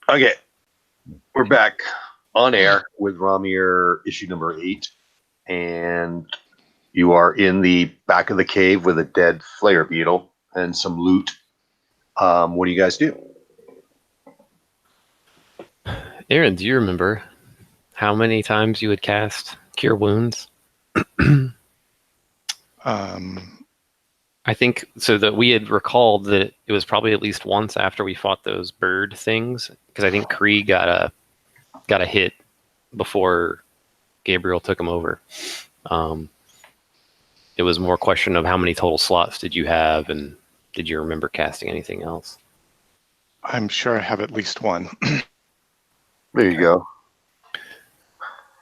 Okay, we're back on air with Rom'Myr issue number 8, and you are in the back of the cave with a dead flare beetle and some loot. What do you guys do? Aaron, do you remember how many times you would cast Cure Wounds? I think so that we had recalled that it was probably at least once after we fought those bird things, because I think Kree got a hit before Gabriel took him over. It was more a question of how many total slots did you have, and did you remember casting anything else? I'm sure I have at least one. There you go.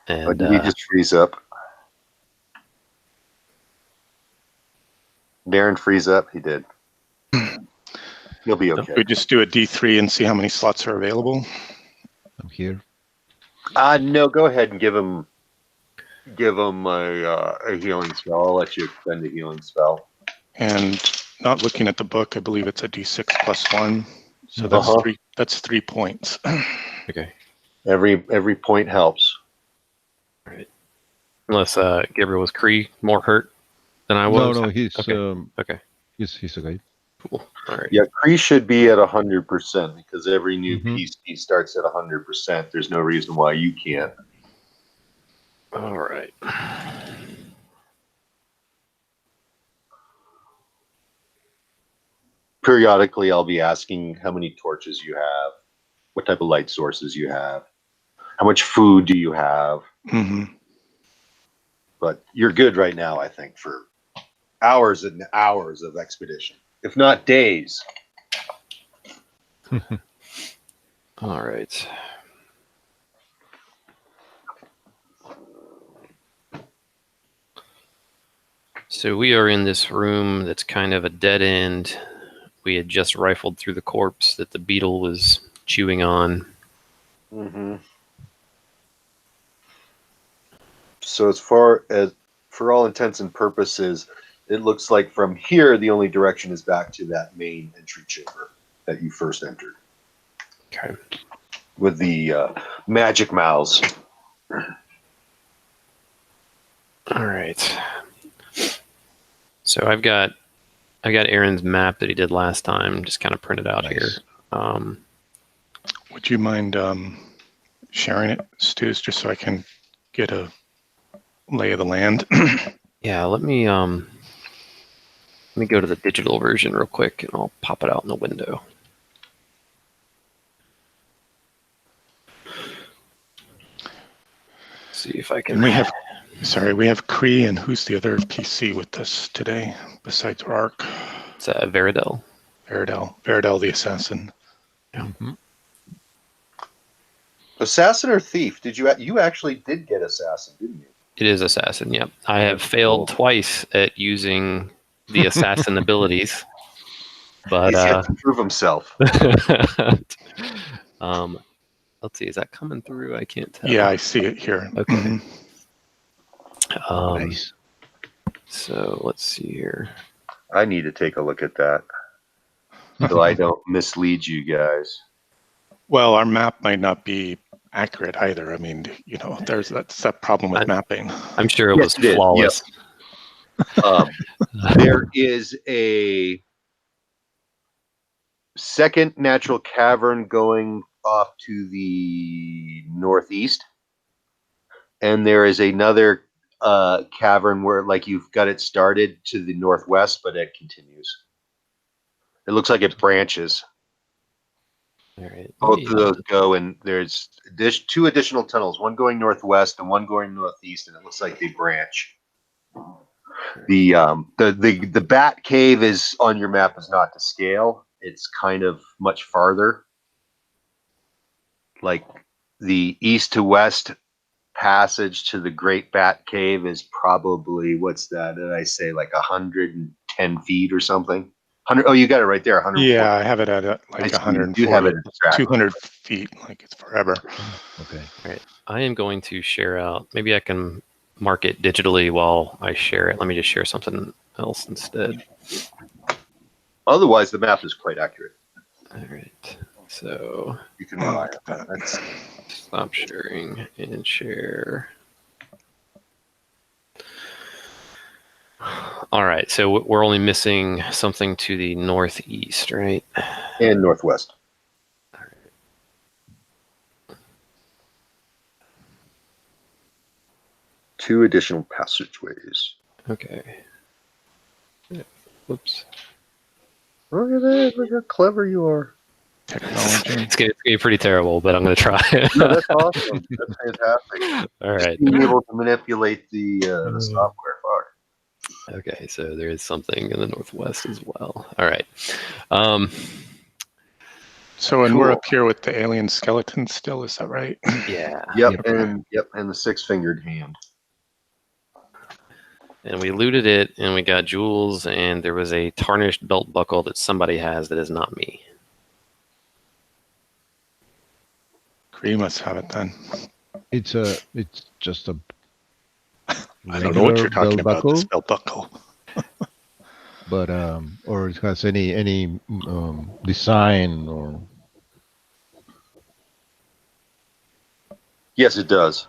And did he just freeze up? Darren freeze up? He did. He'll be okay. We just do a D3 and see how many slots are available. I'm here. No, go ahead and give him a healing spell. I'll let you expend a healing spell. And not looking at the book, I believe it's a D6 plus 1. So that's three. That's 3 points. Okay. Every point helps. All right. Unless Gabriel was Kree more hurt than I was. No, he's okay. He's okay. Cool. All right. Yeah, Kree should be at 100% because every new piece he starts at 100%. There's no reason why you can't. All right. Periodically, I'll be asking how many torches you have, what type of light sources you have, how much food do you have. Mm-hmm. But you're good right now, I think, for hours and hours of expedition, if not days. All right. So we are in this room that's kind of a dead end. We had just rifled through the corpse that the beetle was chewing on. Mm-hmm. So as far as, for all intents and purposes, it looks like from here, the only direction is back to that main entry chamber that you first entered. Okay. With the magic mouths. All right. So I've got Aaron's map that he did last time, just kind of printed out here. Would you mind sharing it, Stu, just so I can get a lay of the land? Yeah, let me go to the digital version real quick, and I'll pop it out in the window. See if I can. And we have Kree, and who's the other PC with us today besides Ark? It's Veridel. Veridel the assassin. Yeah. Mm-hmm. Assassin or thief? You actually did get assassin, didn't you? It is assassin. Yep. I have failed twice at using the assassin abilities, but he's yet to prove himself. Let's see. Is that coming through? I can't tell. Yeah, I see it here. Okay. Mm-hmm. Nice. So let's see here. I need to take a look at that so I don't mislead you guys. Well, our map might not be accurate either. I mean, that's that problem with mapping. I'm sure it was flawless. Yep. There is a second natural cavern going off to the northeast, and there is another cavern where, like, you've got it started to the northwest, but it continues. It looks like it branches. All right. Both of those go, and there's two additional tunnels, one going northwest and one going northeast, and it looks like they branch. The bat cave is on your map is not to scale. It's kind of much farther. Like the east to west passage to the Great Bat Cave is probably, what's that? Did I say like 110 feet or something? 100. Oh, you got it right there. 100. Yeah, I have it at like 140. You have it 200 feet, like it's forever. Okay. All right. I am going to share out. Maybe I can mark it digitally while I share it. Let me just share something else instead. Otherwise, the map is quite accurate. All right. So You can rely on that. That's stop sharing and share. All right, so we're only missing something to the northeast, right? and northwest. Two additional passageways. Okay. Whoops. Look at that! Look how clever you are. Technology. It's gonna be pretty terrible, but I'm gonna try. No, that's awesome. That's fantastic. All right. Just being able to manipulate the software. Fuck. Okay, so there is something in the northwest as well. All right. Um, So, and Cool. we're up here with the alien skeleton still, is that right? yeah. Yep, Yep. and the six-fingered hand. And we looted it, and we got jewels, and there was a tarnished belt buckle that somebody has that is not me. Cree must have it then. It's just a I don't know what regular you're talking belt about, buckle, this belt buckle. but or it has any design or Yes, it does.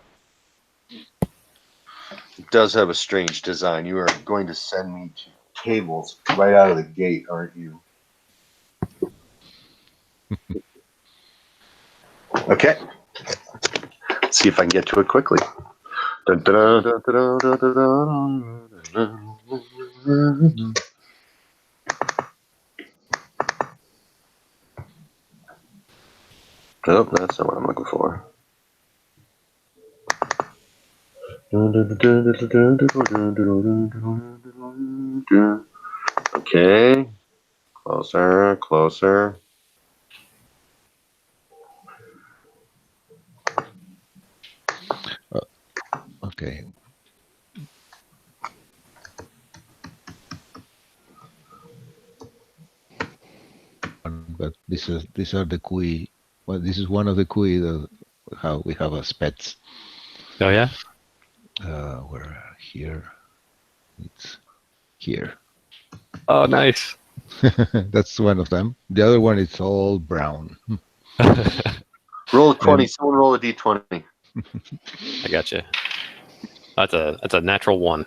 It does have a strange design. You are going to send me to tables right out of the gate, aren't you? Okay. Let's see if I can get to it quickly. Dun, dun, dun, dun, dun, dun, dun, dun. Nope, that's not what I'm looking for. Okay. Closer, closer. okay. But these are the kui. Well, this is one of the kui that how we have as pets. Oh yeah. We're here. It's here. Oh, nice. That's one of them. The other one is all brown. Roll a 20. Someone roll a d20. I gotcha. That's a natural one.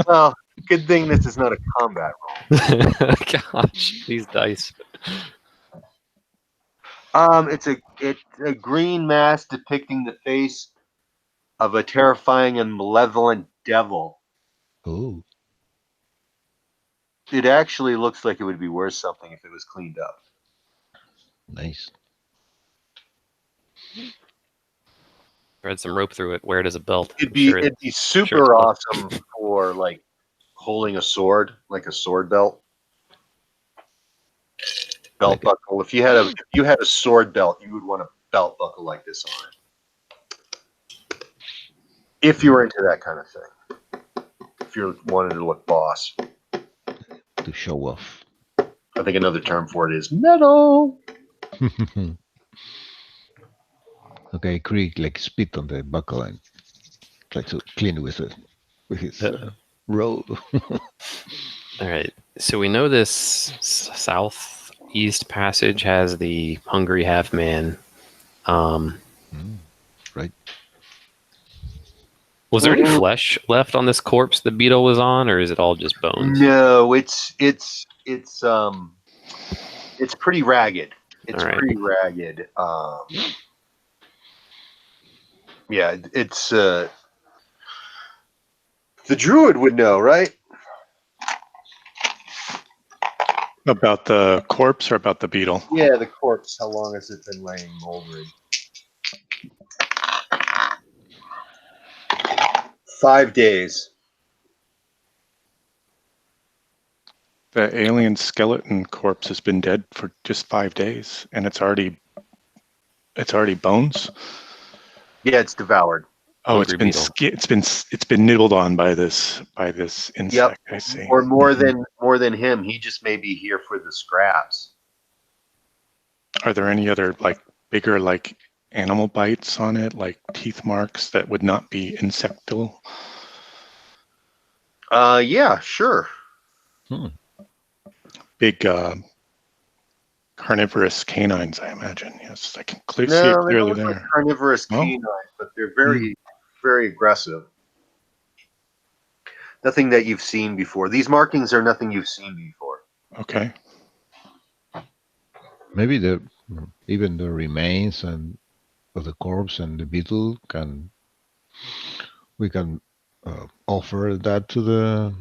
Well, good thing this is not a combat roll. Gosh, these dice. It's a green mask depicting the face of a terrifying and malevolent devil. Oh, It actually looks like it would be worth something if it was cleaned up. nice. Thread some rope through it. Wear it as a belt. It'd I'm be sure it'd be sure super it's awesome for like holding a sword, like a sword belt. Belt Like it. buckle. If you had a sword belt, you would want a belt buckle like this on it. If you were into that kind of thing. If you wanted to look boss. To show off. I think another term for it is metal. Okay, Krieg like spit on the buckle and try to clean with it with his robe. All right. So we know this southeast passage has the hungry half man. Right. Was there any flesh left on this corpse the beetle was on, or is it all just bones? No, it's pretty ragged. It's All right. pretty ragged. Yeah, it's the druid would know, right? About the corpse or about the beetle? Yeah, the corpse. How long has it been laying moldering? 5 days. The alien skeleton corpse has been dead for just 5 days, and it's already bones. Yeah, it's devoured. Oh, Hungry beetle. it's been nibbled on by this insect. Yep. I see. Or more than him. He just may be here for the scraps. Are there any other like bigger like animal bites on it, like teeth marks that would not be insectal? Yeah, sure. Big carnivorous canines, I imagine. Yes, I can see it No, they don't clearly look like there. carnivorous No? canines, but they're very, very aggressive. Nothing that you've seen before. These markings are nothing you've seen before. Okay. Maybe even the remains and of the corpse and the beetle we can offer that to the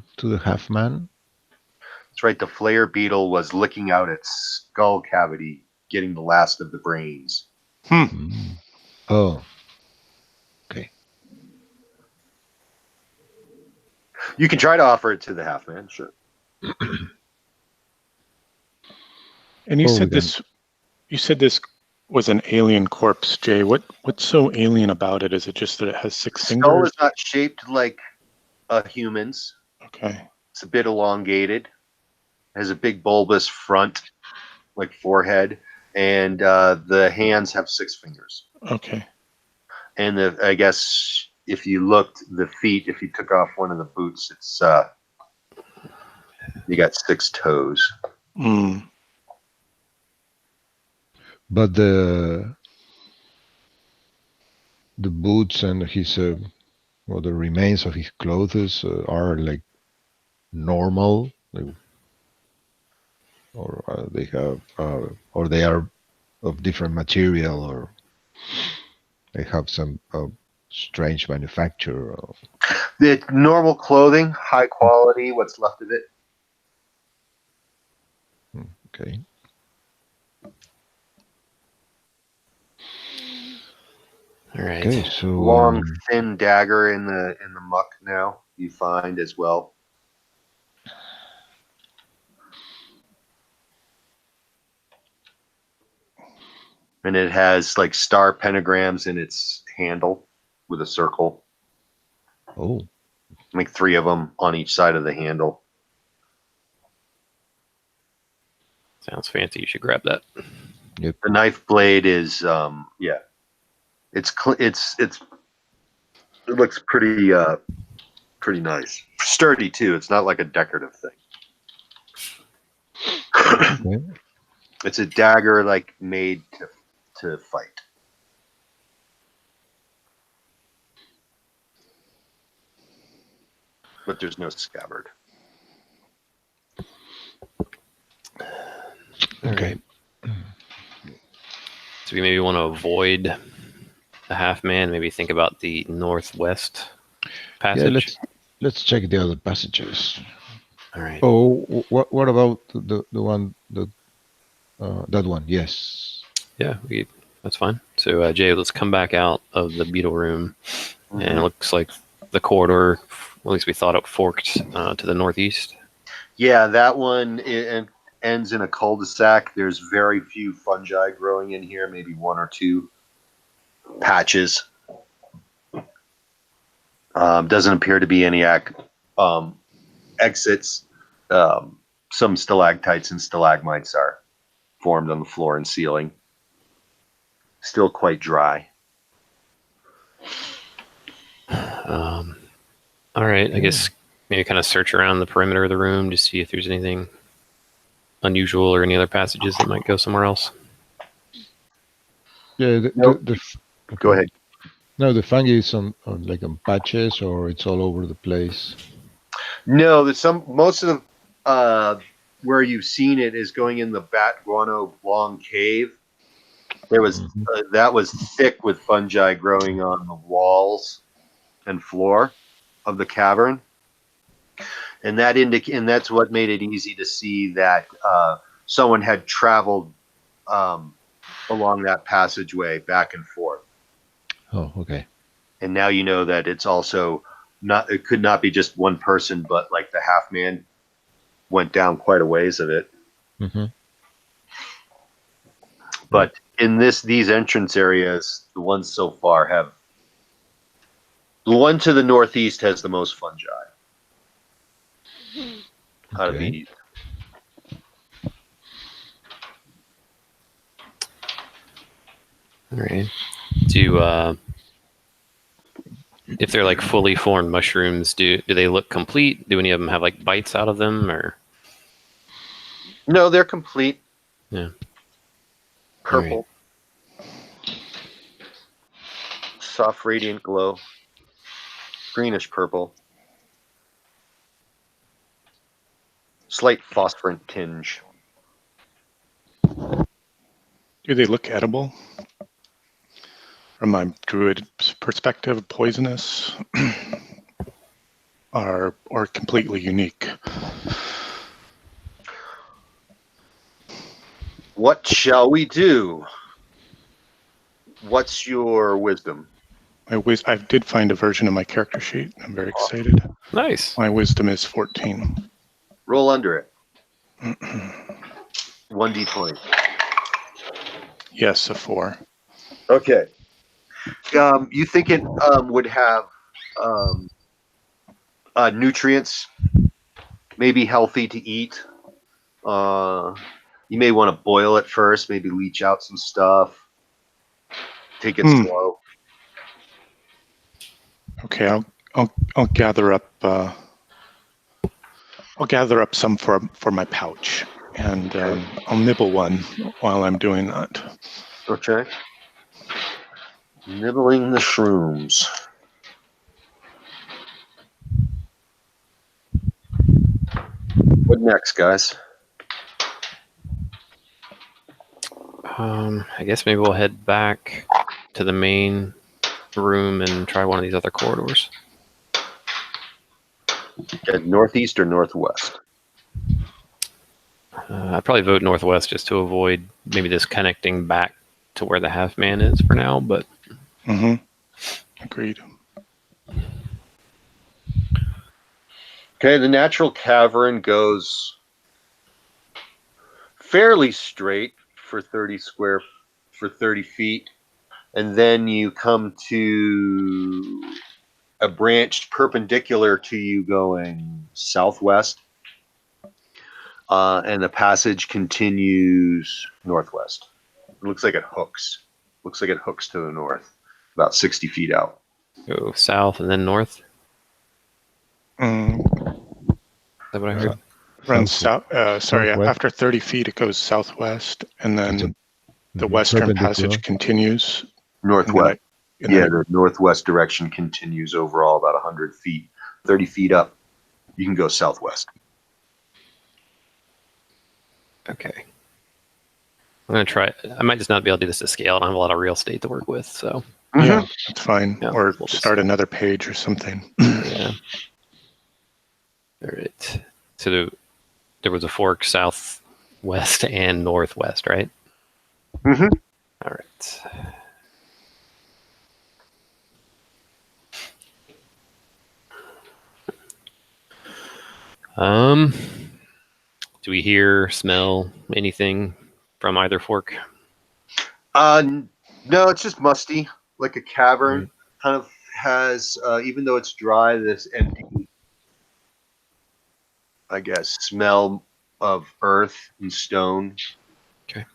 half man. That's right. The flare beetle was licking out its skull cavity, getting the last of the brains. Oh, okay. You can try to offer it to the half man, sure. And you said this was an alien corpse, Jay. What's so alien about it? Is it just that it has 6 The skull fingers? is not shaped like a human's. Okay. It's a bit elongated. It has a big bulbous front, like forehead, and the hands have 6 fingers. Okay. And I guess if you looked, the feet, if you took off one of the boots, it's you got 6 toes. But the boots and his the remains of his clothes are like normal, or they have or they are of different material, or they have some strange manufacture. The normal clothing, high quality, what's left of it. Okay. All right. Okay, so Long, thin dagger in the muck now you find as well. And it has like star pentagrams in its handle with a circle. oh, Like 3 of them on each side of the handle. Sounds fancy. You should grab that. yep. The knife blade is it looks pretty nice. Sturdy too. It's not like a decorative thing. Okay. It's a dagger like made to fight. But there's no scabbard. Okay. So we maybe want to avoid the half man. Maybe think about the northwest passage. Yeah, let's check the other passages. All right. Oh, what about the one that one? Yes. Yeah, that's fine. So Jay, let's come back out of the beetle room, and it looks like the corridor, at least we thought it forked to the northeast. Yeah, that one ends in a cul-de-sac. There's very few fungi growing in here, maybe 1 or 2 patches. Doesn't appear to be any exits. Some stalactites and stalagmites are formed on the floor and ceiling. Still quite dry. All right, I guess maybe kind of search around the perimeter of the room to see if there's anything unusual or any other passages that might go somewhere else. Yeah. Go ahead. No, the fungi is on patches, or it's all over the place. No, most of the where you've seen it is going in the Bat Guano long cave. There was that was thick with fungi growing on the walls and floor of the cavern, and that's what made it easy to see that someone had traveled along that passageway back and forth. Oh, okay. And now you know that it's also not. It could not be just one person, but like the half man went down quite a ways of it. Mm-hmm. But in these entrance areas, the ones so far have. The one to the northeast has the most fungi. Out of these. All right. If they're like fully formed mushrooms, do they look complete? Do any of them have like bites out of them, or? No, they're complete. Yeah. purple. Soft radiant glow. Greenish purple. Slight phosphorant tinge. Do they look edible? From my druid perspective, poisonous or completely unique? What shall we do? What's your wisdom? I did find a version of my character sheet. I'm very excited. Nice. My wisdom is 14. Roll under it. 1d20. Yes, a 4. Okay. You think it would have nutrients, maybe healthy to eat. You may want to boil it first, maybe leach out some stuff. Take it slow. Okay, I'll gather up. I'll gather up some for my pouch, and I'll nibble one while I'm doing that. Okay. Nibbling the shrooms. What next, guys? I guess maybe we'll head back to the main room and try one of these other corridors. Northeast or northwest? I'd probably vote northwest just to avoid maybe this connecting back to where the half man is for now, but Agreed. Okay, the natural cavern goes fairly straight for 30 feet, and then you come to a branch perpendicular to you going southwest, and the passage continues northwest. It looks like it hooks. Looks like it hooks to the north, about 60 feet out. go south and then north. Is that what I heard? Runs south. Sorry, Southwest. after 30 feet, it goes southwest, and then the Mhm. western Perpendicular. passage continues. Northwest. And then The northwest direction continues overall about 100 feet. 30 feet up, you can go southwest. Okay. I'm going to try. I might just not be able to do this to scale. I don't have a lot of real estate to work with, so. Yeah, that's fine. Yeah, Or we'll just- start another page or something. Yeah. All right. So there was a fork southwest and northwest, right? Mm-hmm. All right. Do we hear, smell anything from either fork? No, it's just musty, like a cavern. Kind of has, even though it's dry, this empty, I guess, smell of earth and stone. Okay.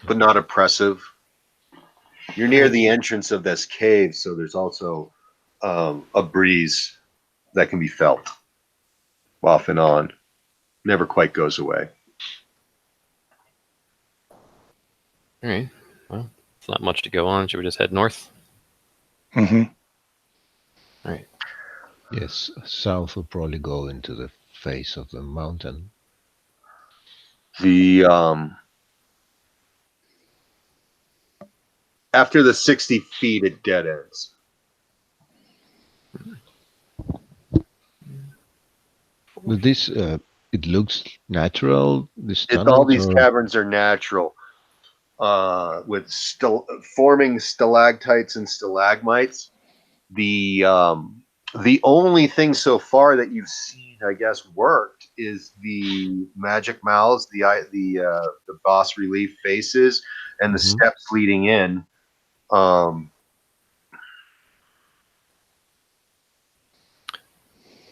But not oppressive. You're near the entrance of this cave, so there's also a breeze that can be felt off and on. Never quite goes away. All right. Well, it's not much to go on. Should we just head north? Mm-hmm. All right. Yes, south will probably go into the face of the mountain. The after the 60 feet, it dead ends. With this, it looks natural. This All tunnel, these or caverns are natural, with forming stalactites and stalagmites. The only thing so far that you've seen, I guess, worked is the magic mouths, the boss relief faces, and the steps leading in.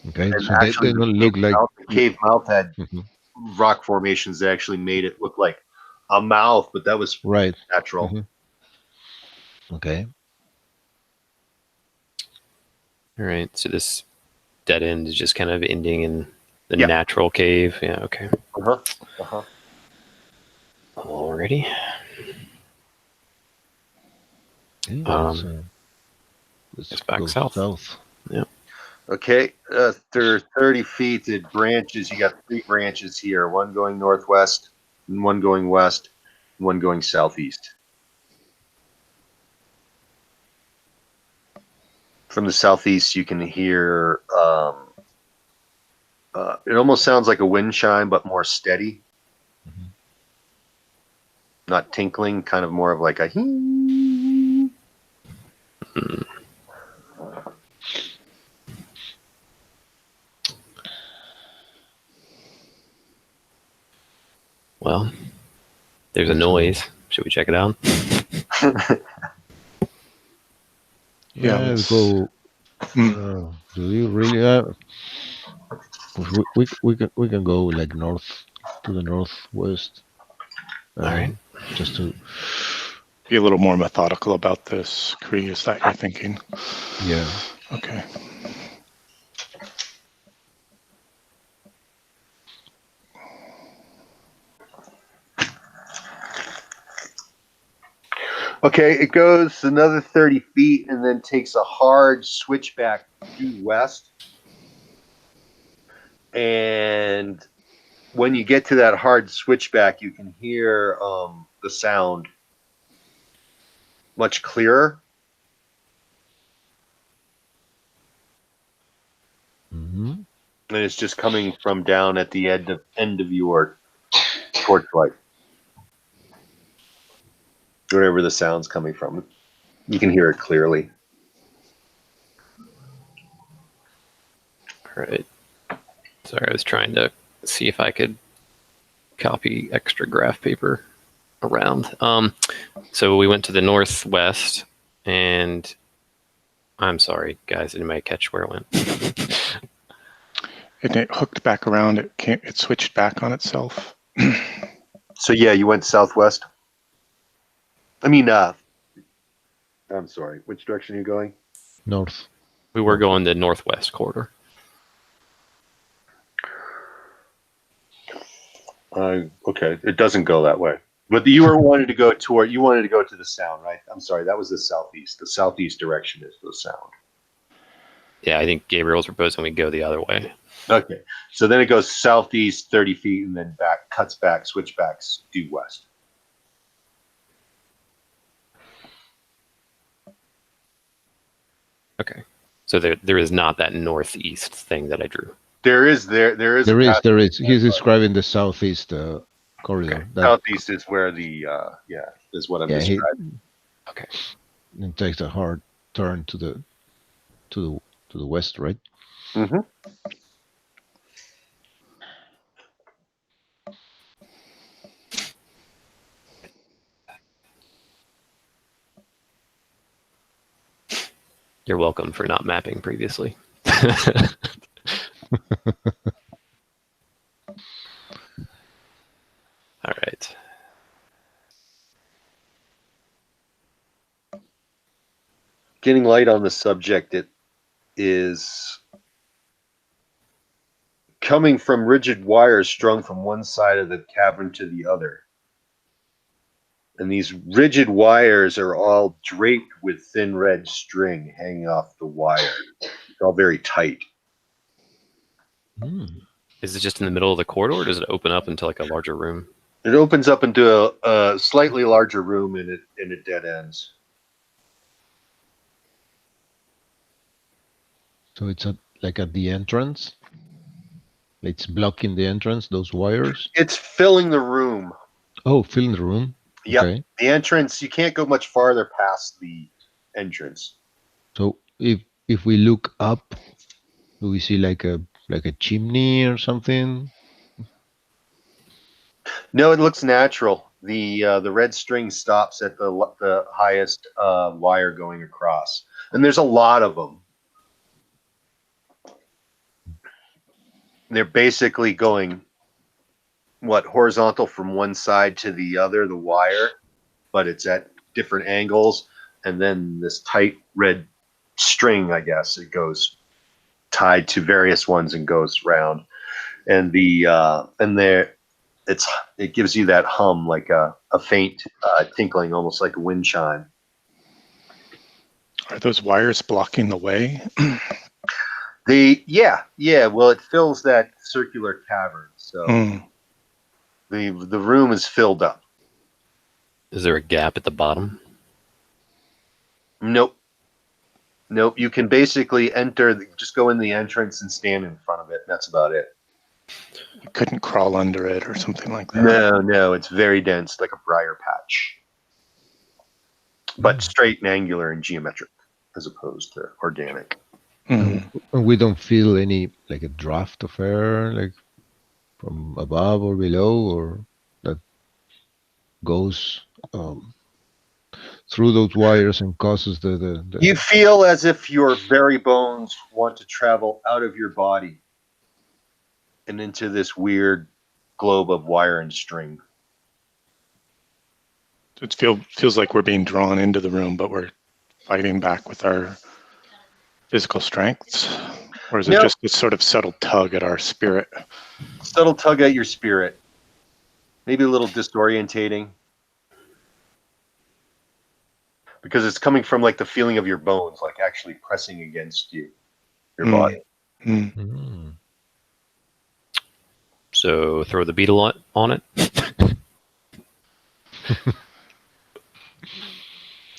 okay, And so they actually, don't look like the cave mouth had Mhm. rock formations that actually made it look like a mouth, but that was right. natural. Mhm. Okay, All right. So this dead end is just kind of ending in the Yeah. natural cave. Yeah. Okay. Uh-huh. Uh-huh. Alrighty. Let's back go south. Yep. Okay, after 30 feet, it branches. You got 3 branches here. One going northwest, and one going west, and one going southeast. From the southeast, you can hear. It almost sounds like a wind chime, but more steady. Mhm. Not tinkling, kind of more of like a. Well, there's a noise. Should we check it out? Yeah, Let's go. Do you really have? We can go like north to the northwest. All right. Just to. be a little more methodical about this. Kree, is that you're thinking? Yeah. Okay. Okay, it goes another 30 feet and then takes a hard switchback due west. And when you get to that hard switchback, you can hear the sound much clearer. Mm-hmm. And it's just coming from down at the end of your torchlight. Wherever the sound's coming from, you can hear it clearly. All right. Sorry, I was trying to see if I could copy extra graph paper around. So we went to the northwest, and I'm sorry, guys, didn't I catch where it went? And it hooked back around. It switched back on itself. So yeah, you went southwest. I mean, I'm sorry. Which direction are you going? North. We were going the northwest corridor. Okay, it doesn't go that way. But you wanted to go to the sound, right? I'm sorry, that was the southeast. The southeast direction is the sound. Yeah, I think Gabriel's proposing we go the other way. Okay, so then it goes southeast 30 feet and then cuts back, switchbacks due west. Okay. So there is not that northeast thing that I drew. There is. There is. He's describing the southeast corridor. Okay. Southeast is where the is what I'm describing. Okay. It takes a hard turn to the west, right? Mm-hmm. You're welcome for not mapping previously. All right. Getting light on the subject, it is coming from rigid wires strung from one side of the cavern to the other. And these rigid wires are all draped with thin red string hanging off the wire. It's all very tight. Is it just in the middle of the corridor, or does it open up into like a larger room? It opens up into a slightly larger room and it dead ends. So it's like at the entrance. It's blocking the entrance. Those wires. It's filling the room. Oh, filling the room. Yep. Okay. The entrance. You can't go much farther past the entrance. So if we look up, do we see like a chimney or something? No, it looks natural. The red string stops at the highest wire going across, and there's a lot of them. They're basically going horizontal from one side to the other, the wire, but it's at different angles, and then this tight red string, I guess, it goes tied to various ones and goes round, and it gives you that hum, like a faint tinkling, almost like a wind chime. Are those wires blocking the way? Yeah. Well, it fills that circular cavern, so Mm. the room is filled up. Is there a gap at the bottom? Nope. You can basically just go in the entrance and stand in front of it. That's about it. You couldn't crawl under it or something like that. No, it's very dense, like a briar patch, but straight and angular and geometric, as opposed to organic. Mm. And we don't feel any like a draft of air, like from above or below, or that goes through those wires and causes the You feel as if your very bones want to travel out of your body and into this weird globe of wire and string. It feels like we're being drawn into the room, but we're fighting back with our physical strengths. Or is it No. just this sort of subtle tug at our spirit? Subtle tug at your spirit. Maybe a little disorientating. Because it's coming from like the feeling of your bones, like actually pressing against your body. Mm. Mm. So throw the beetle on it.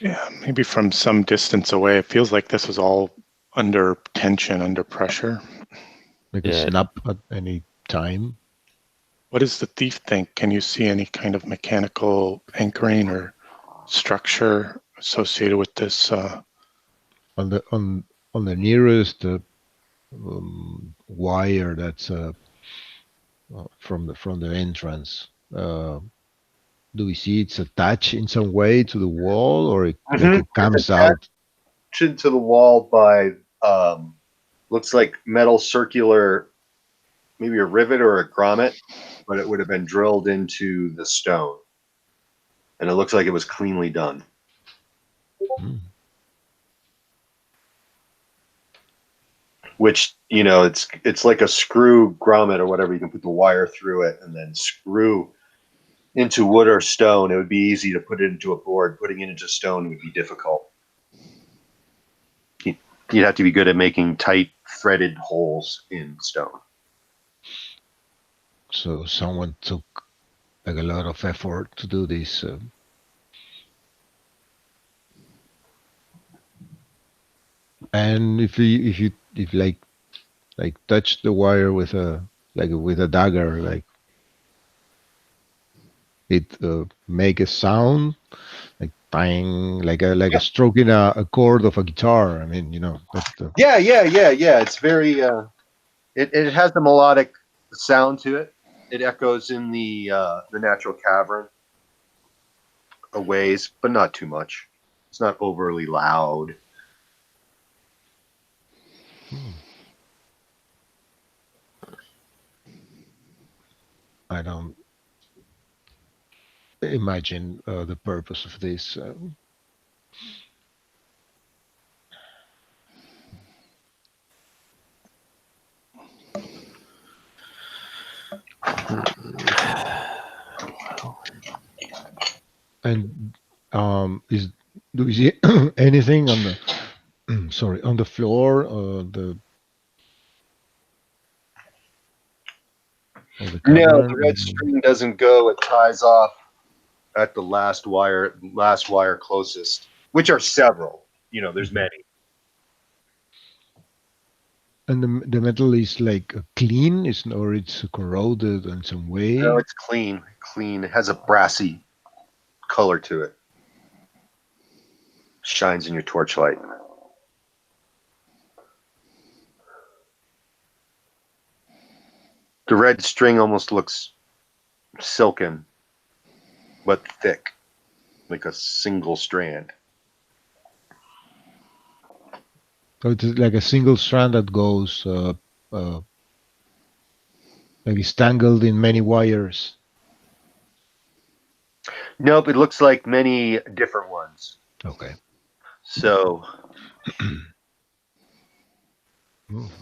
Yeah, maybe from some distance away. It feels like this is all under tension, under pressure. Like a snap at any time. What does the thief think? Can you see any kind of mechanical anchoring or structure associated with this? On the nearest wire that's from the entrance. Do we see it's attached in some way to the wall, or like it comes out? To the wall by looks like metal circular, maybe a rivet or a grommet, but it would have been drilled into the stone, and it looks like it was cleanly done. Mm. Which, you know, it's like a screw grommet or whatever. You can put the wire through it and then screw into wood or stone. It would be easy to put it into a board. Putting it into stone would be difficult. You'd have to be good at making tight threaded holes in stone. So someone took like a lot of effort to do this. And if like touch the wire with a dagger, like it make a sound like bang, like a stroking a chord of a guitar. I mean, you know. Yeah. It's very. It has the melodic sound to it. It echoes in the natural cavern a ways, but not too much. It's not overly loud. I don't imagine the purpose of this. And do you see anything on the on the floor of the No, cavern? the red string doesn't go. It ties off at the last wire closest, which are several. You know, there's many. And the metal is like clean, or it's corroded in some way. No, it's clean. It has a brassy color to it. Shines in your torchlight. The red string almost looks silken, but thick, like a single strand. So it's like a single strand that goes like it's tangled in many wires. Nope, it looks like many different ones. Okay. So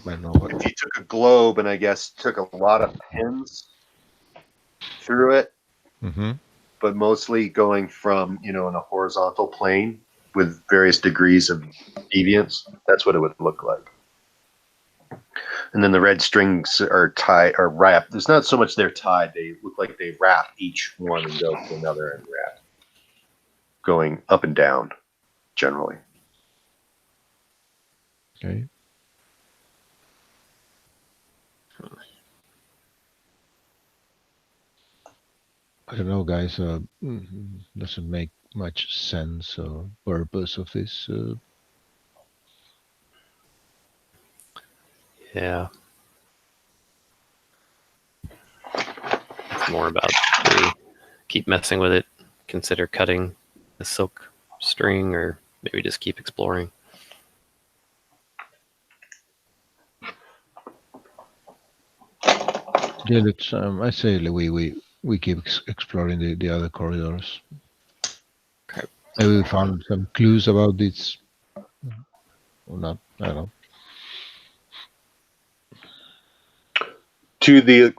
I know what. if you took a globe and I guess took a lot of pins through it, Mm-hmm. but mostly going from, in a horizontal plane with various degrees of deviance. That's what it would look like. And then the red strings are tied or wrapped. There's not so much they're tied. They look like they wrap each one and go to another and wrap, going up and down generally. Okay. I don't know, guys. Doesn't make much sense or purpose of this. Yeah. It's more about do we keep messing with it, consider cutting the silk string, or maybe just keep exploring. Yeah, let's. I say we keep exploring the other corridors. Okay. Maybe we found some clues about this or not. I don't know. To the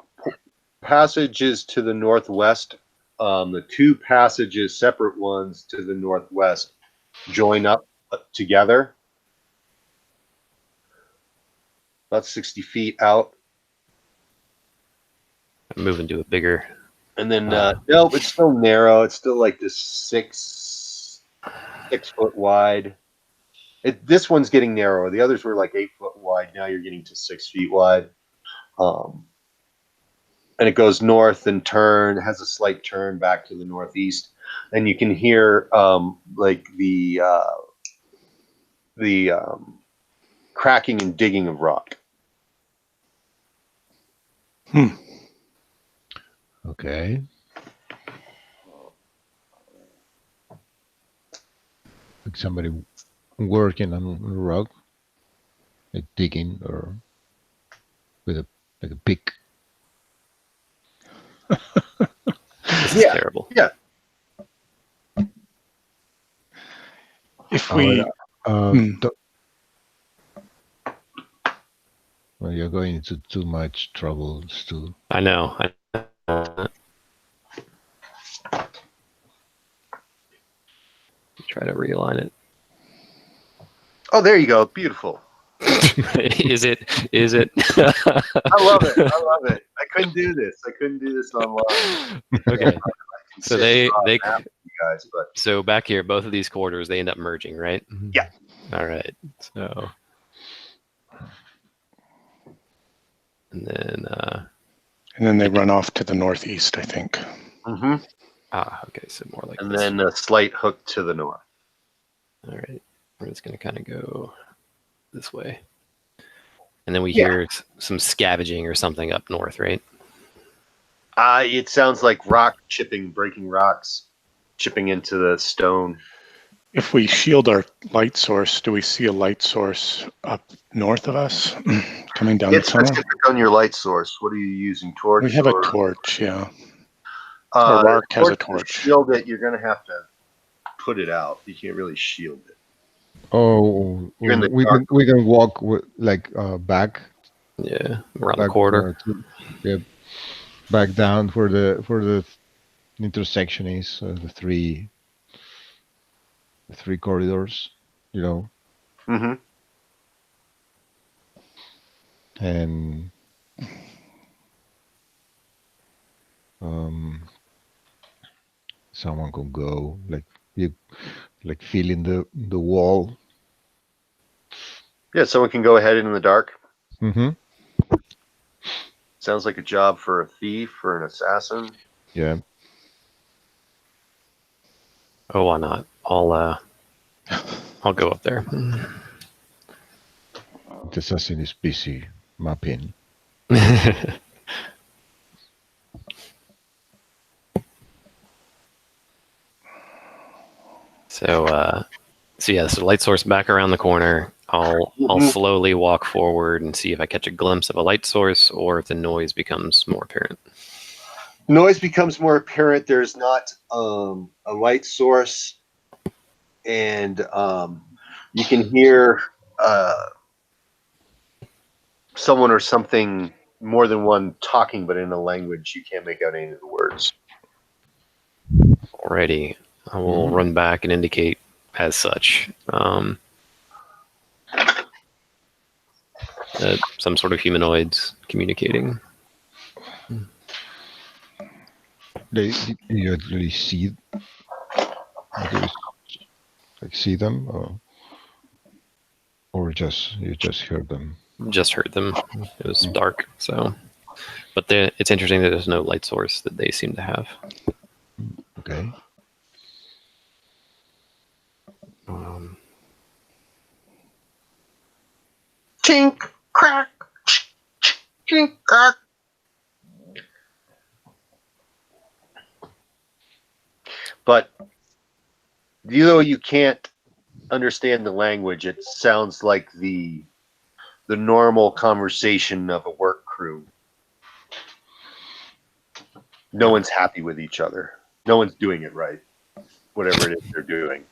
passages to the northwest, the two passages, separate ones to the northwest, join up together about 60 feet out. I'm moving to a bigger. And then, no, it's still narrow. It's still like this 6 foot wide. This one's getting narrower. The others were like 8 foot wide. Now you're getting to 6 feet wide. And it goes north and has a slight turn back to the northeast. And you can hear like the cracking and digging of rock. Okay. Like somebody working on a rock, like digging or with a pick. This is terrible. Yeah. If we, Well, you're going into too much trouble, Stu. I know. Try to realign it. Oh, there you go. Beautiful. Is it? I love it. I couldn't do this online. Okay. So they you guys, but so back here, both of these corridors, they end up merging, right? Yeah. All right. So and then they run off to the northeast, I think. Mm-hmm. Okay, so more like And this. then a slight hook to the north. All right, we're just gonna kind of go this way, and then we hear some scavenging or something up north, right? It sounds like rock chipping, breaking rocks, chipping into the stone. If we shield our light source, do we see a light source up north of us coming down the It's tunnel? specific on your light source. What are you using? Torch? We have a torch, yeah. Or Mark has a torch. torch. To shield it, you're going to have to put it out. You can't really shield it. Oh, You're in the we dark. can walk back. Yeah, around the Back, corridor. Back down where the intersection is, the three corridors, Mm-hmm. and someone could go like feeling the wall. Yeah, someone can go ahead in the dark. Mm-hmm. Sounds like a job for a thief or an assassin. Yeah. Oh, why not? I'll go up there. The assassin is busy mapping. So light source back around the corner. I'll slowly walk forward and see if I catch a glimpse of a light source or if the noise becomes more apparent. Noise becomes more apparent. There's not a light source, and you can hear someone or something more than one talking, but in a language you can't make out any of the words. Alrighty. I will run back and indicate as such. Some sort of humanoids communicating. Do you actually see? Like see them, or just you just heard them? Just heard them. It was dark, so. But it's interesting that there's no light source that they seem to have. Okay. Tink, crack, tink, crack. But though you can't understand the language, it sounds like the normal conversation of a work crew. No one's happy with each other. No one's doing it right, whatever it is they're doing.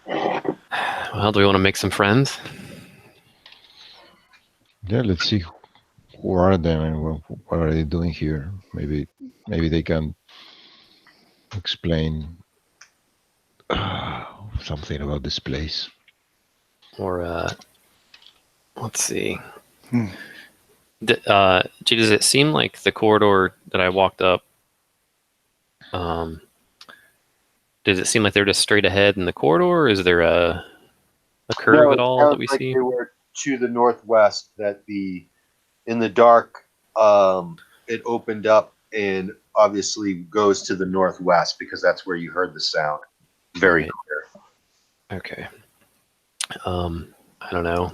Well, do we want to make some friends? Yeah, let's see who are them and what are they doing here. Maybe they can explain something about this place. Or let's see. Does it seem like the corridor that I walked up? Does it seem like they're just straight ahead in the corridor? Or is there a curve at all that we see? They were to the northwest. That in the dark, it opened up and obviously goes to the northwest because that's where you heard the sound. Very clear. Okay. I don't know.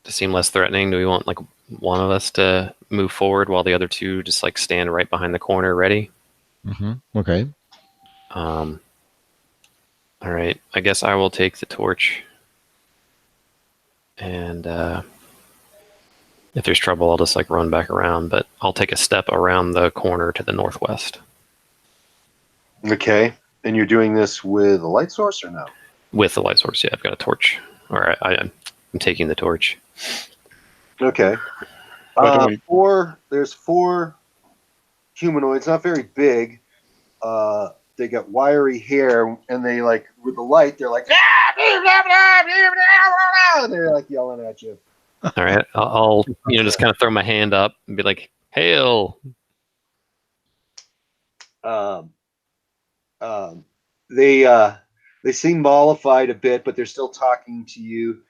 To seem less threatening, do we want like one of us to move forward while the other two just like stand right behind the corner ready? Okay. All right. I guess I will take the torch. And if there's trouble, I'll just like run back around, but I'll take a step around the corner to the northwest. Okay. And you're doing this with a light source or no? With the light source, yeah. I've got a torch. All right. I'm taking the torch. Okay. There's 4 humanoids, not very big. They got wiry hair, and they like with the light, they're like, and they're like yelling at you. All right. I'll just kind of throw my hand up and be like, "Hail!" They seem mollified a bit, but they're still talking to you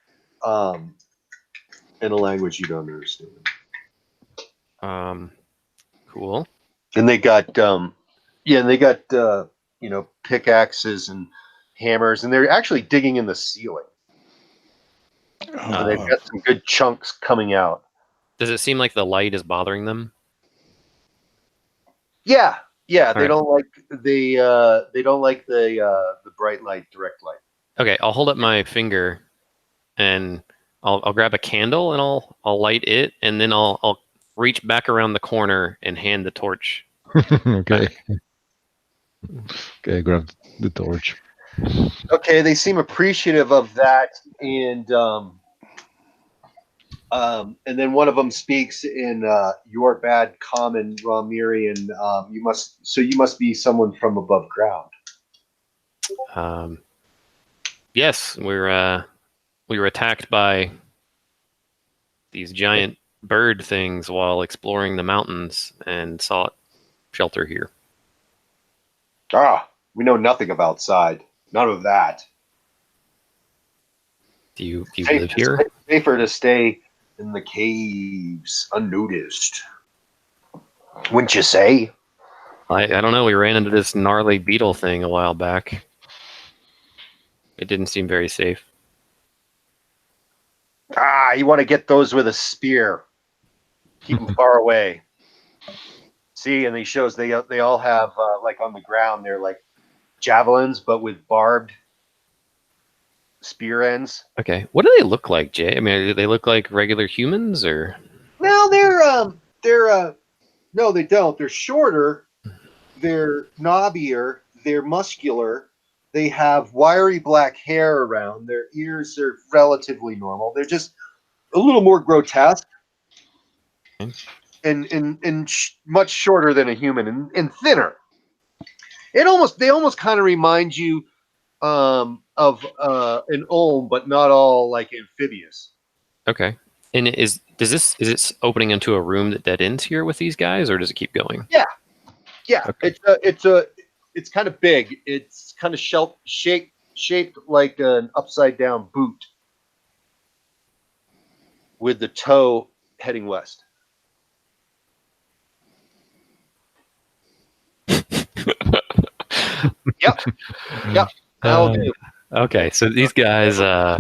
in a language you don't understand. Cool. And they got pickaxes and hammers, and they're actually digging in the ceiling. So they've got some good chunks coming out. Does it seem like the light is bothering them? Yeah. They right. don't like the bright light, direct light. Okay, I'll hold up my finger, and I'll grab a candle and I'll light it, and then I'll reach back around the corner and hand the torch. Okay. Okay, grab the torch. Okay, they seem appreciative of that, and then one of them speaks in your bad common Rom'Myrian. You must be someone from above ground. Yes, we were attacked by these giant bird things while exploring the mountains and sought shelter here. We know nothing of outside. None of that. Do you live here? It's safer to stay in the caves unnoticed. Wouldn't you say? I don't know. We ran into this gnarly beetle thing a while back. It didn't seem very safe. You want to get those with a spear. Keep them far away. See, and he shows they all have like on the ground, they're like javelins, but with barbed spear ends. Okay, what do they look like, Jay? I mean, do they look like regular humans, or? No, no, they don't. They're shorter. They're knobbier. They're muscular. They have wiry black hair around. Their ears are relatively normal. They're just a little more grotesque and much shorter than a human and thinner. They almost kind of remind you of an Olm, but not all like amphibious. Okay. And is it opening into a room that dead ends here with these guys, or does it keep going? Yeah. Okay. It's kind of big. It's kind of shaped like an upside down boot with the toe heading west. Yep. That'll do. Okay, so these guys, I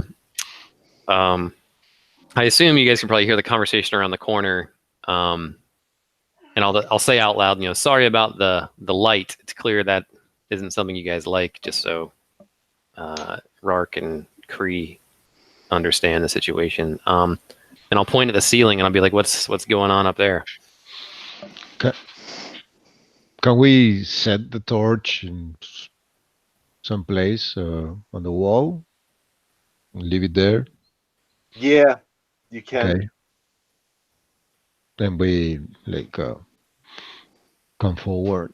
assume you guys can probably hear the conversation around the corner. And I'll say out loud, sorry about the light. It's clear that isn't something you guys like, just so Rark and Kree understand the situation. And I'll point at the ceiling and I'll be like, what's going on up there? Can we set the torch in some place on the wall and leave it there? Yeah, you can. Okay. Then we come forward.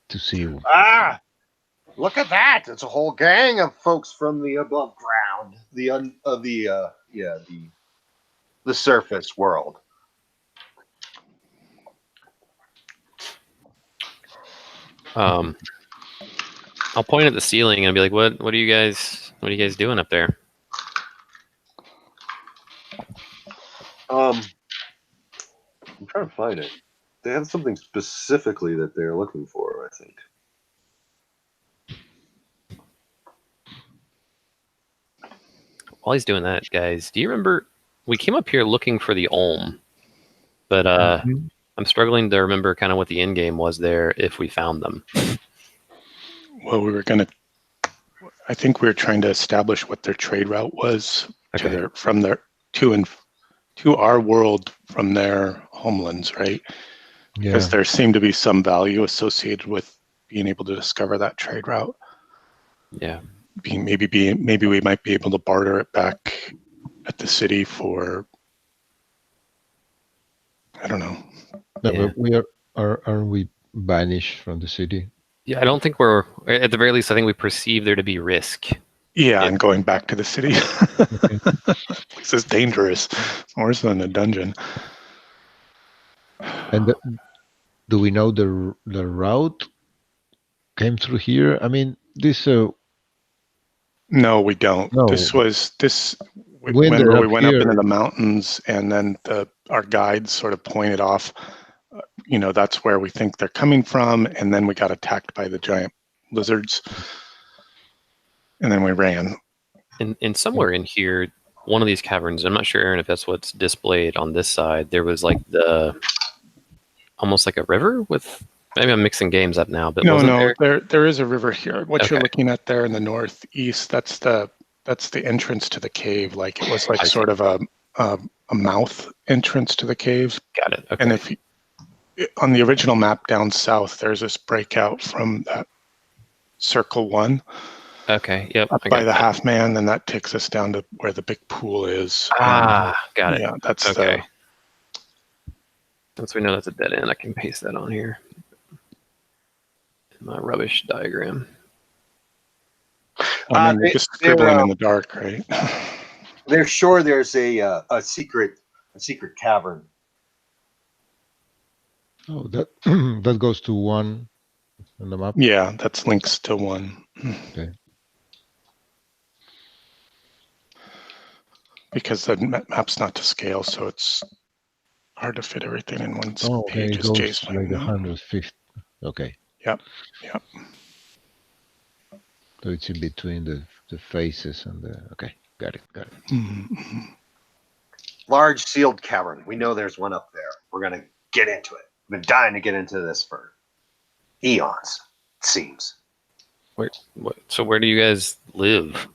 To see. Look at that! It's a whole gang of folks from the above ground, the surface world. I'll point at the ceiling and be like, what are you guys doing up there? I'm trying to find it. They have something specifically that they're looking for, I think. While he's doing that, guys, do you remember we came up here looking for the Olm, but I'm struggling to remember kind of what the end game was there if we found them. Well, I think we were trying to establish what their trade route was to our world from their homelands, right? Yeah. Because there seemed to be some value associated with being able to discover that trade route. Yeah. Maybe we might be able to barter it back at the city for, I don't know. No, but aren't we banished from the city? Yeah, I don't think we're, at the very least, I think we perceive there to be risk. Yeah, and going back to the city. This is dangerous. It's worse than a dungeon. And do we know the route came through here? I mean, this. No, we don't. No. We went up into the mountains, and then our guides sort of pointed off. That's where we think they're coming from, and then we got attacked by the giant lizards, and then we ran. And somewhere in here, one of these caverns, I'm not sure, Aaron, if that's what's displayed on this side, there was like almost like a river with, maybe I'm mixing games up now, but there is a river here. What you're looking at there in the northeast, that's the entrance to the cave. Like it was like sort of a mouth entrance to the cave. Got it. Okay. And if on the original map down south, there's this breakout from that circle 1. Okay. Yep. Up by the half man, and that takes us down to where the big pool is. Got it. Yeah, that's okay. Once we know that's a dead end, I can paste that on here. My rubbish diagram. We're just scribbling in the dark, right? They're sure there's a secret cavern. Oh, that goes to 1 on the map. Yeah, that's links to 1. Okay. Because the map's not to scale, so it's hard to fit everything in one page. It goes like 150. Okay. Yep. So it's in between the faces and the. Okay, got it. Mm-hmm. Large sealed cavern. We know there's one up there. We're gonna get into it. I've been dying to get into this for eons, it seems. So where do you guys live?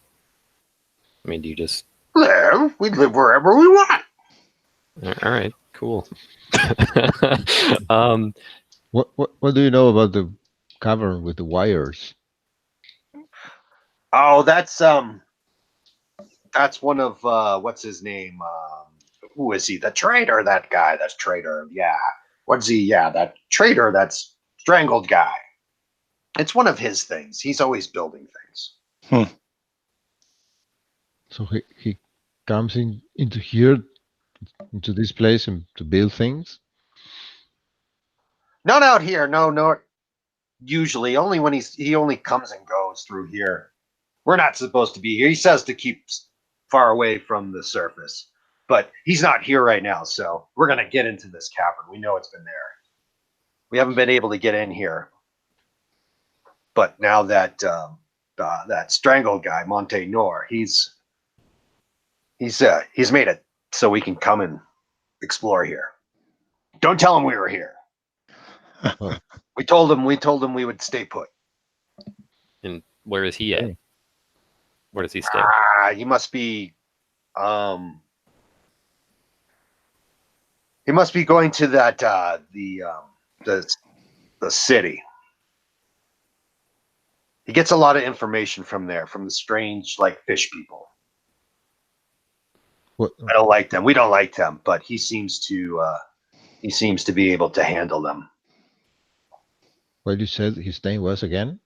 I mean, do you just live? We live wherever we want. All right, Cool. What do you know about the cavern with the wires? Oh, that's one of what's his name? Who is he? The traitor, that guy. That's traitor. Yeah. What's he? Yeah, that traitor, that's Strangled guy. It's one of his things. He's always building things. So he comes into here, into this place, and to build things? Not out here. No. Usually, only when he only comes and goes through here. We're not supposed to be here. He says to keep far away from the surface, but he's not here right now. So we're gonna get into this cavern. We know it's been there. We haven't been able to get in here, but now that that Strangled guy, Monte-Nor, he's made it so we can come and explore here. Don't tell him we were here. We told him we would stay put. And where is he at? Where does he stay? He must be he must be going to that the city. He gets a lot of information from there, from the strange fish people. What? I don't like them. We don't like them, but he seems to be able to handle them. What you said his name was again?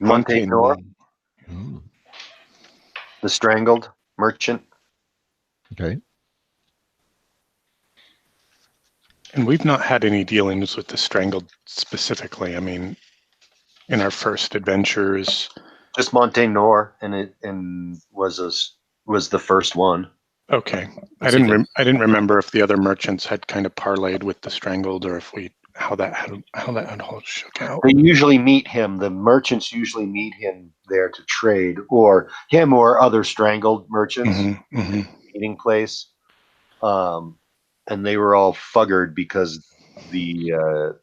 Monte-Nor, the Strangled merchant. Okay. And we've not had any dealings with the Strangled specifically. I mean, in our first adventures, just Monte-Nor, and was the first one. Okay, I didn't remember if the other merchants had kind of parlayed with the Strangled, or if how that had all shook out. They usually meet him. The merchants usually meet him there to trade, or him or other Strangled merchants meeting place. And they were all fuggered because the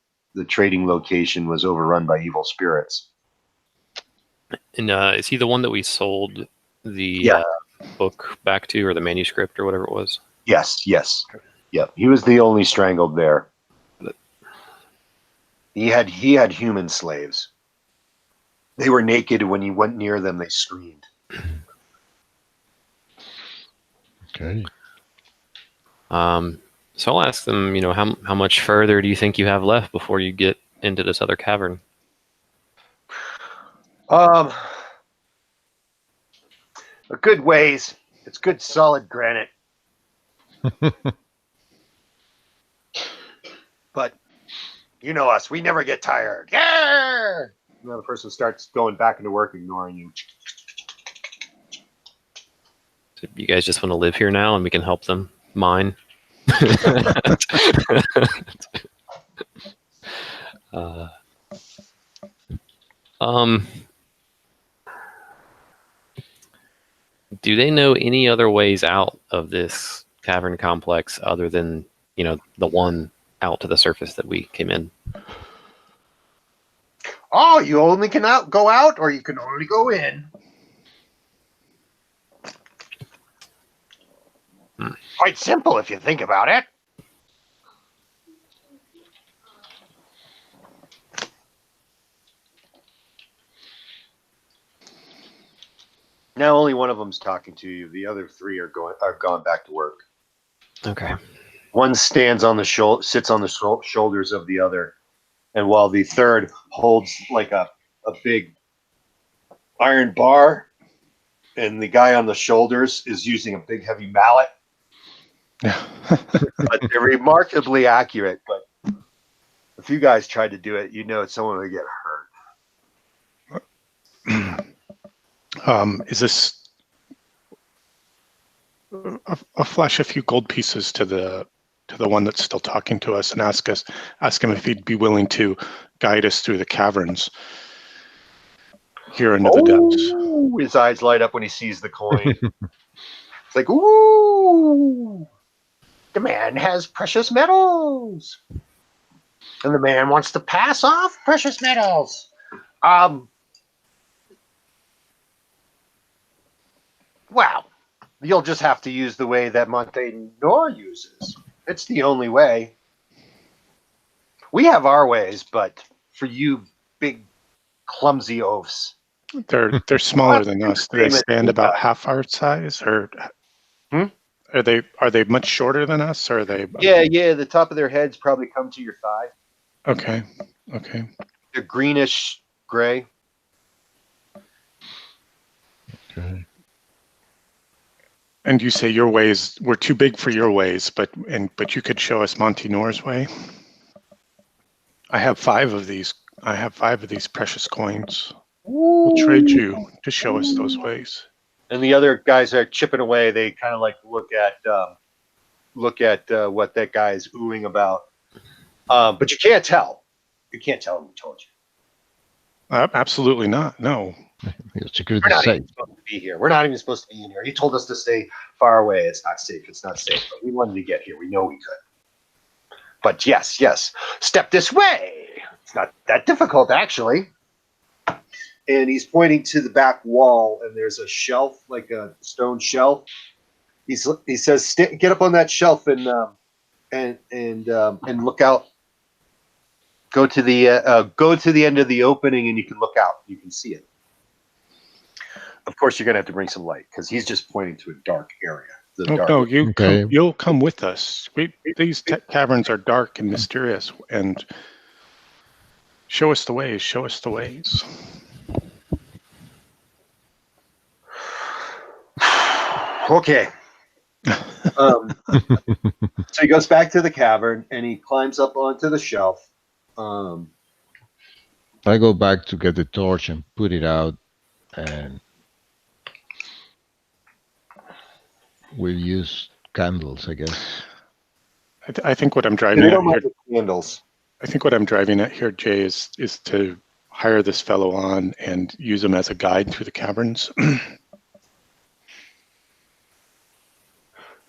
trading location was overrun by evil spirits. And is he the one that we sold the book back to, or the manuscript, or whatever it was? Yes. Yep. He was the only Strangled there. He had human slaves. They were naked. When he went near them, they screamed. Okay. So I'll ask them, how much further do you think you have left before you get into this other cavern? A good ways. It's good solid granite. But you know us, we never get tired. Yeah! The person starts going back into work, ignoring you. So you guys just want to live here now, and we can help them mine? Do they know any other ways out of this cavern complex other than, the one out to the surface that we came in? Oh, you only can go out, or you can only go in. Quite simple if you think about it. Now only one of them's talking to you. The other three are gone back to work. Okay. One stands on the sits on the shoulders of the other, and while the third holds like a big iron bar, and the guy on the shoulders is using a big heavy mallet. But they're remarkably accurate. But if you guys tried to do it, someone would get hurt. Is this? I'll flash a few gold pieces to the one that's still talking to us, and ask him if he'd be willing to guide us through the caverns here into the depths. His eyes light up when he sees the coin. It's like, ooh, the man has precious metals, and the man wants to pass off precious metals. Well, you'll just have to use the way that Monte-Nor uses. It's the only way. We have our ways, but for you big, clumsy oafs. They're smaller than us. Do they stand about half our size, or are they much shorter than us, or are they? Yeah. The top of their heads probably come to your thigh. Okay. They're greenish gray. Okay. And you say your ways were too big for your ways, but you could show us Monty Nor's way. I have 5 of these. I have 5 of these precious coins. We'll trade you to show us those ways. And the other guys are chipping away. They kind of like look at what that guy is oohing about. But you can't tell. You can't tell him who told you. Absolutely not. No. Security We're not safe. even supposed to be here. We're not even supposed to be in here. He told us to stay far away. It's not safe. It's not safe. But we wanted to get here. We know we could. But yes. Step this way. It's not that difficult, actually. And he's pointing to the back wall, and there's a shelf, like a stone shelf. He says, "Get up on that shelf and look out. Go to the end of the opening, and you can look out. You can see it. Of course, you're gonna have to bring some light because he's just pointing to a dark area. No, you'll come with us. These caverns are dark and mysterious, and show us the ways. Show us the ways." Okay. So he goes back to the cavern and he climbs up onto the shelf. I go back to get the torch and put it out, and we'll use candles, I guess. I think what I'm driving at here. Candles. I think what I'm driving at here, Jay, is to hire this fellow on and use him as a guide through the caverns.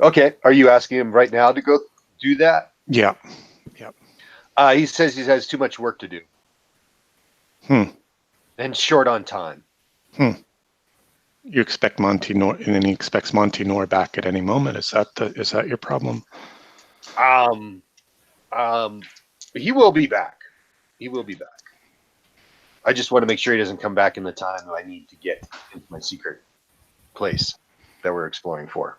Okay. Are you asking him right now to go do that? Yeah. He says he has too much work to do. And short on time. You expect Monty Nor, and then he expects Monty Nor back at any moment. Is that your problem? He will be back. I just want to make sure he doesn't come back in the time that I need to get into my secret place that we're exploring for.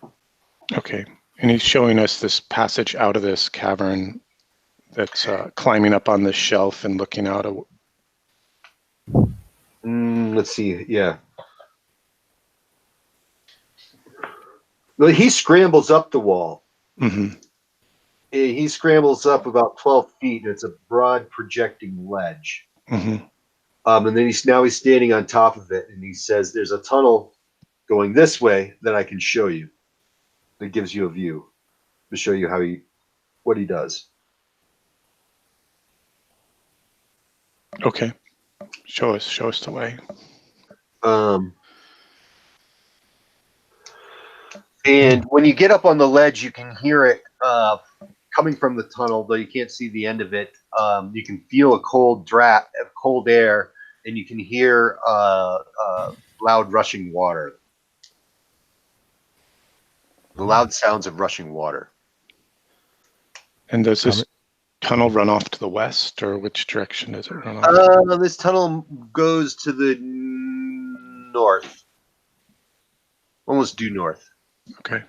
Okay. And he's showing us this passage out of this cavern that's climbing up on this shelf and looking out. Let's see. Yeah. Well, he scrambles up the wall. Mm-hmm. He scrambles up about 12 feet. It's a broad projecting ledge. Mm-hmm. And then he's standing on top of it, and he says, "There's a tunnel going this way that I can show you. That gives you a view to show you what he does." Okay. Show us the way. And when you get up on the ledge, you can hear it coming from the tunnel, though you can't see the end of it. You can feel a cold air, and you can hear loud rushing water. The loud sounds of rushing water. And does this tunnel run off to the west, or which direction does it run off? This tunnel goes to the north. Almost due north. Okay.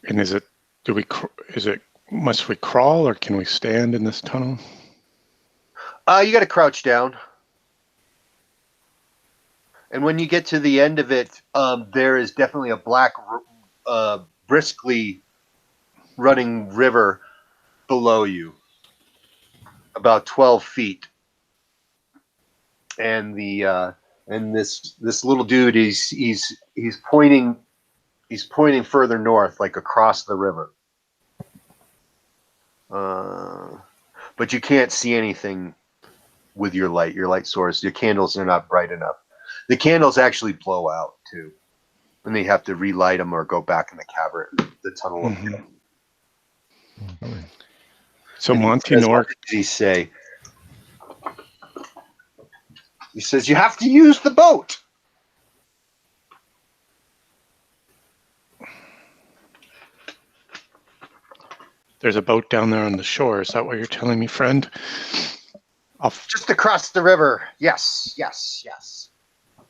And must we crawl, or can we stand in this tunnel? You got to crouch down. And when you get to the end of it, there is definitely a black, briskly running river below you, about 12 feet. And this little dude, he's pointing further north, like across the river. But you can't see anything with your light source. Your candles are not bright enough. The candles actually blow out too, and they have to relight them or go back in the cavern, the tunnel. Mm-hmm. So Monty Nor, what does he say? He says you have to use the boat. There's a boat down there on the shore. Is that what you're telling me, friend? Just across the river. Yes.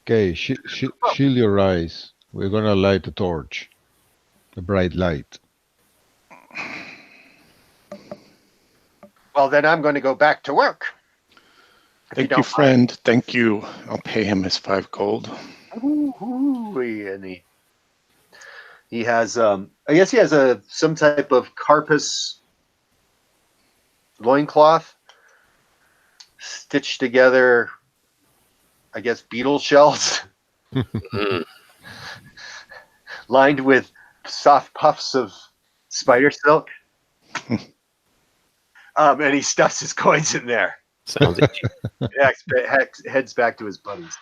Okay, shield your eyes. We're gonna light a torch, a bright light. Well, then I'm going to go back to work. Thank you, friend. Thank you. I'll pay him his 5 gold. And he has, I guess he has some type of carpus loincloth stitched together, I guess, beetle shells, lined with soft puffs of spider silk. And he stuffs his coins in there. Sounds Heads back to his buddies.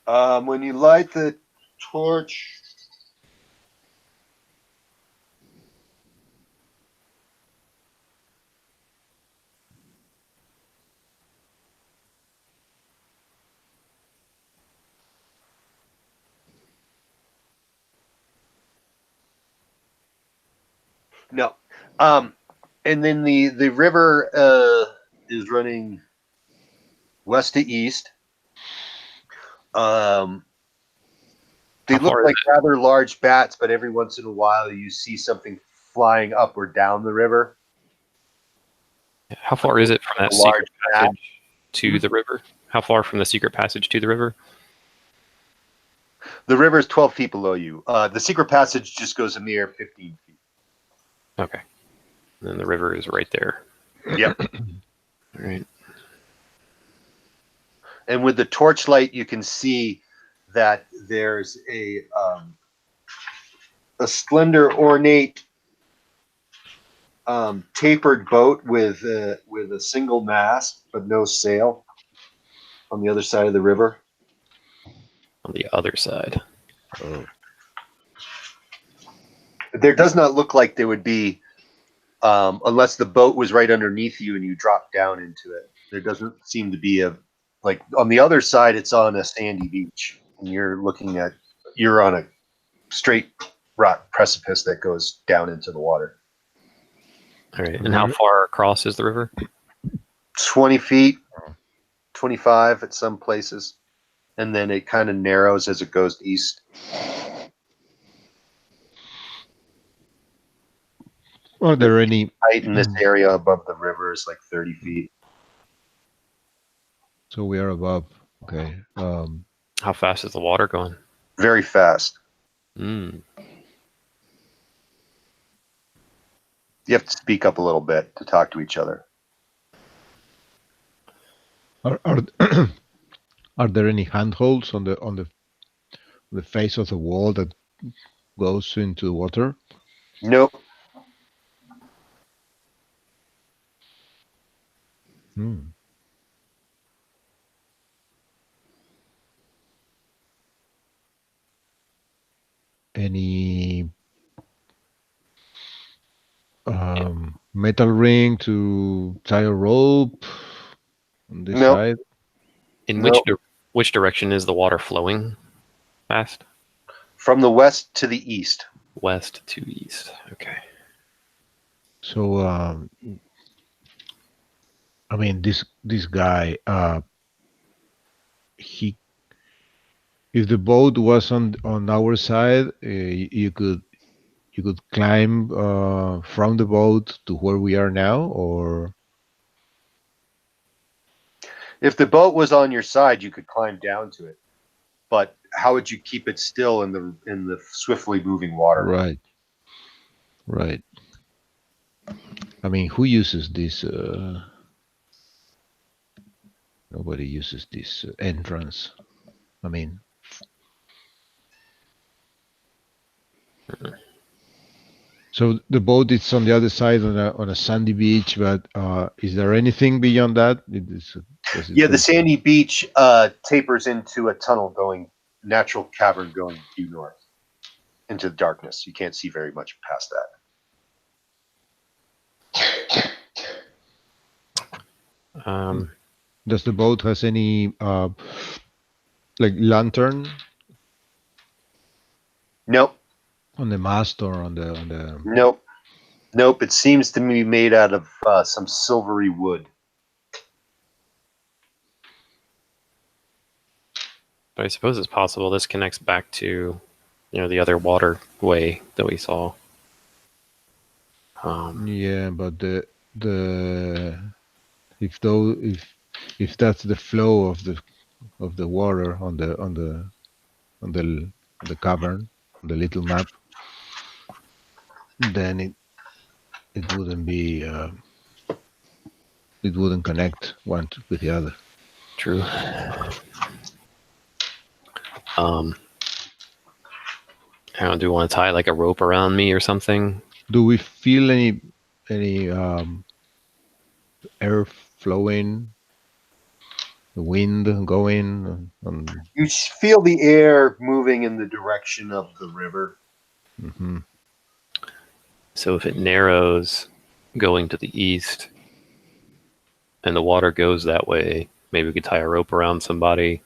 When you light the torch, no. And then the river is running west to east. They look like rather large bats, but every once in a while you see something flying up or down the river. How far is it from that secret passage to the river? How far from the secret passage to the river? The river is 12 feet below you. The secret passage just goes a mere 15 feet. Okay. And then the river is right there. Yep. All right. And with the torchlight, you can see that there's a slender, ornate, tapered boat with a single mast but no sail on the other side of the river. On the other side. Oh. There does not look like there would be, unless the boat was right underneath you and you dropped down into it. There doesn't seem to be like on the other side, it's on a sandy beach, and you're on a straight rock precipice that goes down into the water. All right. And how far across is the river? 20 feet, 25 at some places. And then it kind of narrows as it goes east. Are there any height in this area above the river is like 30 feet. So we are above. Okay. How fast is the water going? Very fast. Mm. You have to speak up a little bit to talk to each other. Are there any handholds on the face of the wall that goes into the water? Nope. Any metal ring to tie a rope on this side? In which direction is the water flowing fast? From the west to the east. West to east. Okay. So I mean this guy if the boat was on our side, you could climb from the boat to where we are now, or if the boat was on your side, you could climb down to it. But how would you keep it still in the swiftly moving water? Right. I mean, who uses this? Nobody uses this entrance. I mean, so the boat is on the other side on a sandy beach, but is there anything beyond that? The sandy beach tapers into a natural cavern going due north into the darkness. You can't see very much past that. Does the boat has any like lantern? Nope. On the mast or on the. Nope. Nope. It seems to be made out of some silvery wood. But I suppose it's possible this connects back to, the other waterway that we saw. Yeah, but the if that's the flow of the water on the cavern, the little map, then it wouldn't be it wouldn't connect one with the other. True. I don't know, do you want to tie like a rope around me or something? Do we feel any air flowing, the wind going? You feel the air moving in the direction of the river. Mm-hmm. So if it narrows going to the east and the water goes that way, maybe we could tie a rope around somebody.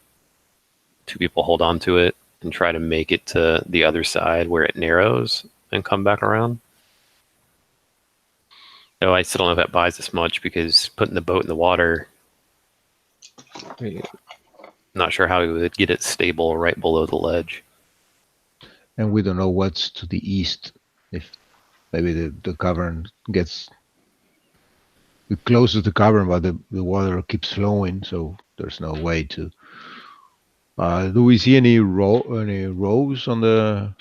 2 people hold on to it and try to make it to the other side where it narrows and come back around. No, I still don't know if that buys us much because putting the boat in the water, not sure how we would get it stable right below the ledge. And we don't know what's to the east. If maybe the cavern gets close to the cavern, but the water keeps flowing, so there's no way to. Do we see any rows on the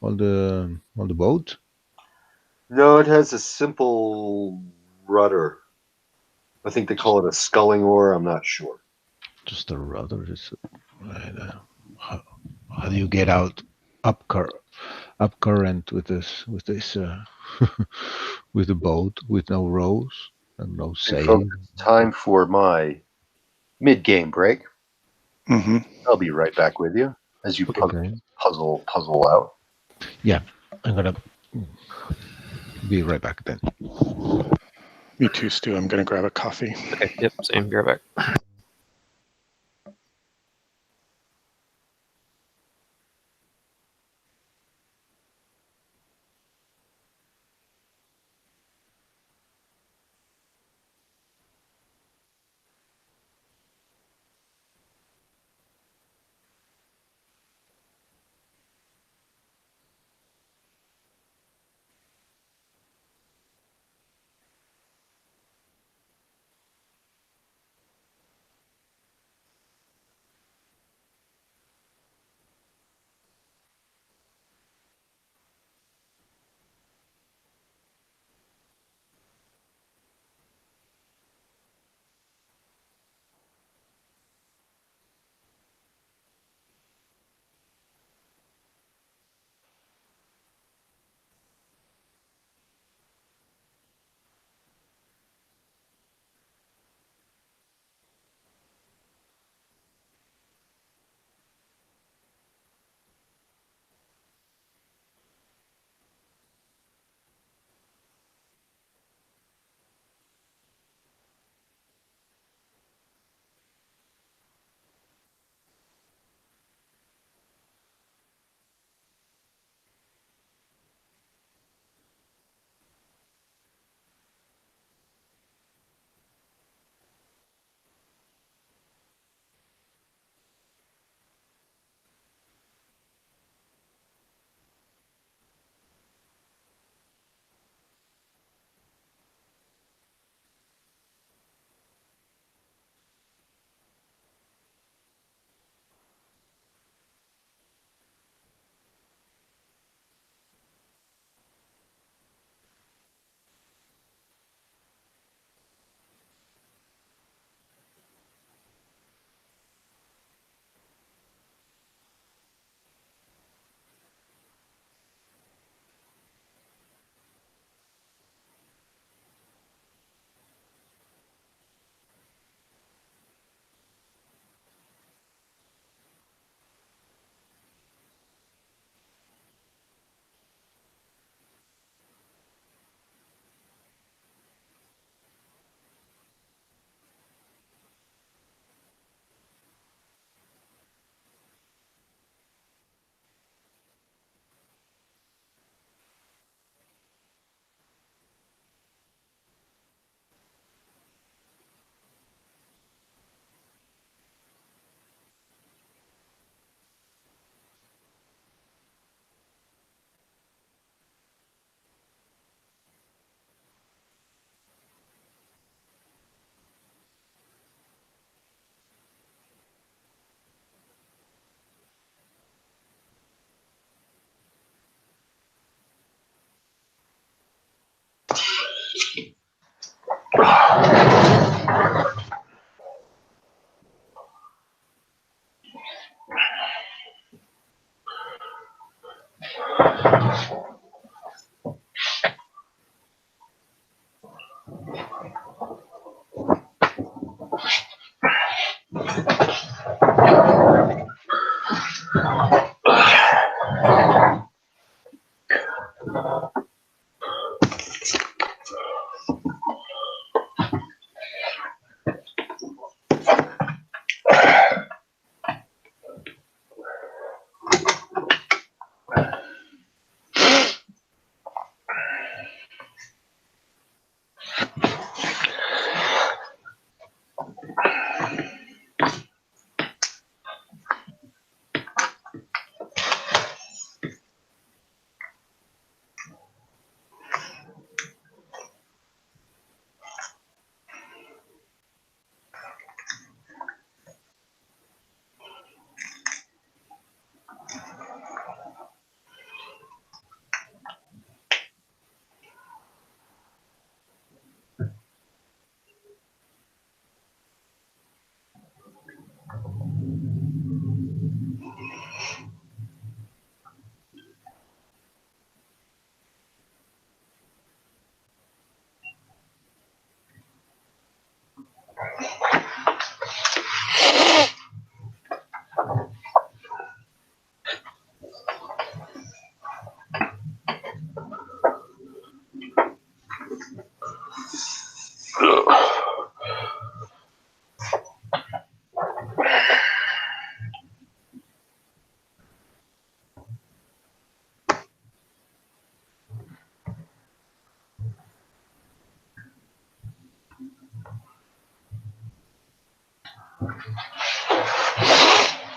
boat? No, it has a simple rudder. I think they call it a sculling oar. I'm not sure. Just a rudder. How do you get out up current with this with the boat with no rows and no Hey, folks, sail? it's time for my mid-game break. Mm-hmm. I'll be right back with you as you Okay. puzzle out. Yeah, I'm gonna be right back then. Me too, Stu. I'm gonna grab a coffee. Okay, yep, same. Be right back.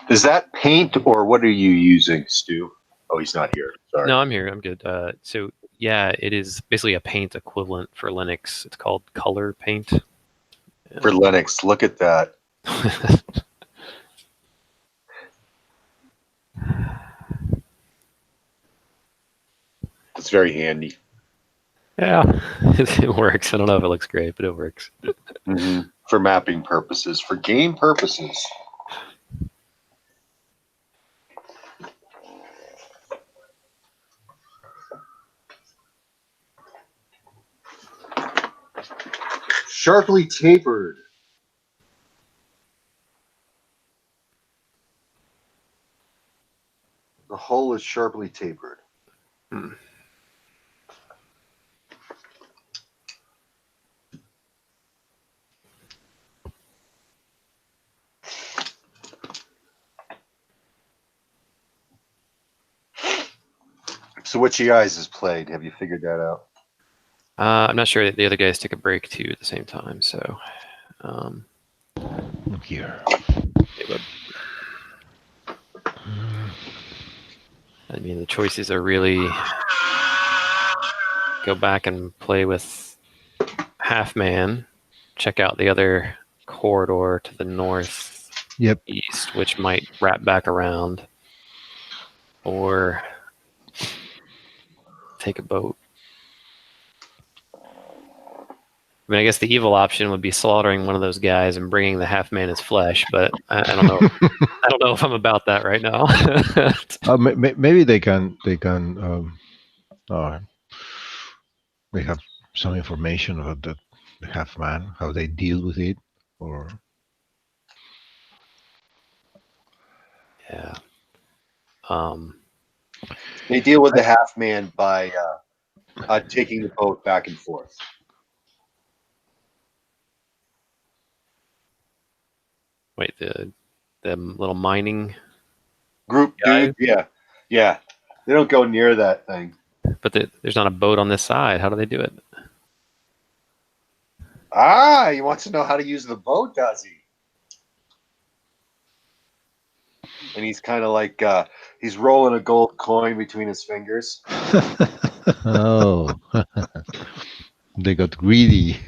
Is that paint or what are you using, Stu? Oh, he's not here. Sorry. No, I'm here. I'm good. So yeah, it is basically a paint equivalent for Linux. It's called Color Paint. For Linux, look at that. It's very handy. Yeah, it works. I don't know if it looks great, but it works. Mm-hmm. For mapping purposes, for game purposes. Sharply tapered. The hull is sharply tapered. Hmm. So which of you guys has played? Have you figured that out? I'm not sure. The other guys took a break too at the same time. So Here. I mean, the choices are really go back and play with Half Man, check out the other corridor to the north east, which might wrap back around, or take a boat. I mean, I guess the evil option would be slaughtering one of those guys and bringing the Half Man as flesh, but I don't know. I don't know if I'm about that right now. Maybe they can. They have some information about the half man, how they deal with it, or yeah. They deal with the half man by taking the boat back and forth. Wait, the little mining Group guy? dude, yeah. They don't go near that thing. But there's not a boat on this side. How do they do it? Ah, he wants to know how to use the boat, does he? And he's kind of like he's rolling a gold coin between his fingers. oh, they got greedy.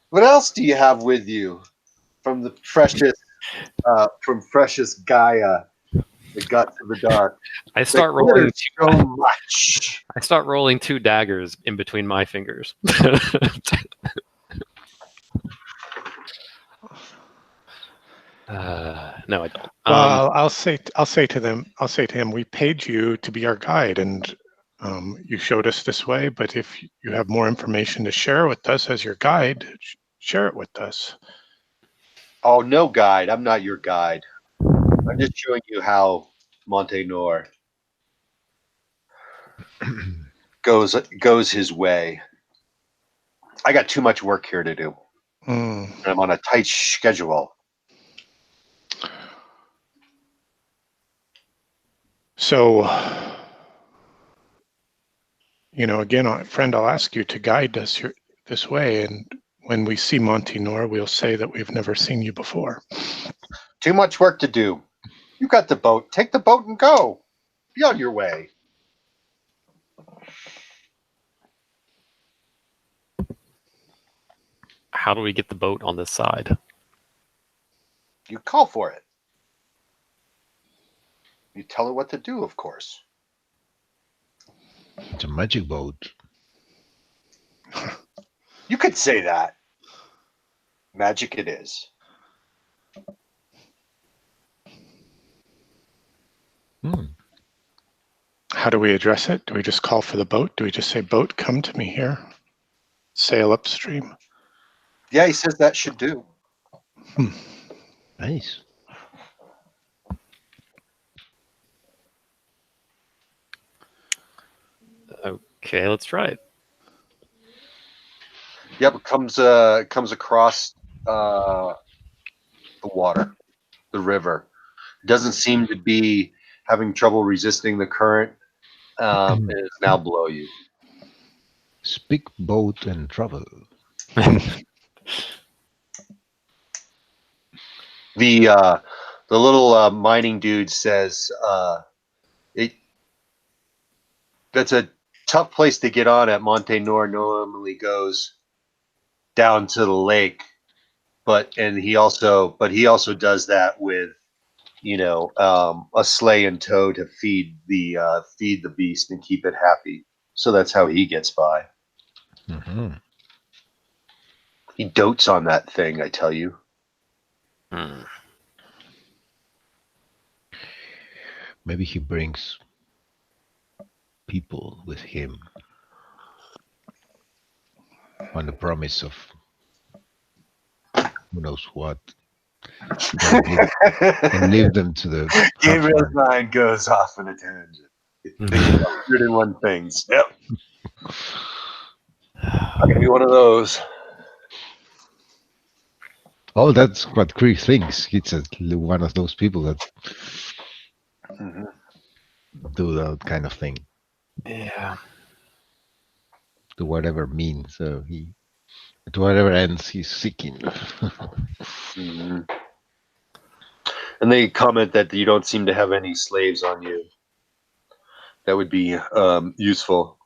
What else do you have with you from the precious Gaia, the got to the dark. I start rolling. So much. I start rolling 2 daggers in between my fingers. No, I don't. Well, I'll say to him, we paid you to be our guide, and you showed us this way. But if you have more information to share with us as your guide, share it with us. Oh, no guide. I'm not your guide. I'm just showing you how Montenor goes his way. I got too much work here to do. And I'm on a tight schedule. So, again, friend, I'll ask you to guide us this way, and when we see Montenor, we'll say that we've never seen you before. Too much work to do. You got the boat. Take the boat and go. Be on your way. How do we get the boat on this side? You call for it. You tell it what to do, of course. It's a magic boat. You could say that. Magic it is. How do we address it? Do we just call for the boat? Do we just say, boat, come to me here? Sail upstream. Yeah, he says that should do. Nice. Okay, let's try it. Yep, it comes across the water, the river. It doesn't seem to be having trouble resisting the current. It is now below you. Speak boat and travel. The little mining dude says, that's a tough place to get on at. Montenor normally goes down to the lake, but he also does that with a sleigh in tow to feed the beast and keep it happy. So that's how he gets by. Mm-hmm. He dotes on that thing, I tell you. Maybe he brings people with him on the promise of who knows what, and leave them to the Gabriel's mind goes off on a tangent. Think about 101 things. Yep. I'm gonna be one of those. Oh, that's what Krieg thinks. It's one of those people that do that kind of thing. Yeah. To whatever means, to whatever ends he's seeking. And they comment that you don't seem to have any slaves on you. That would be useful.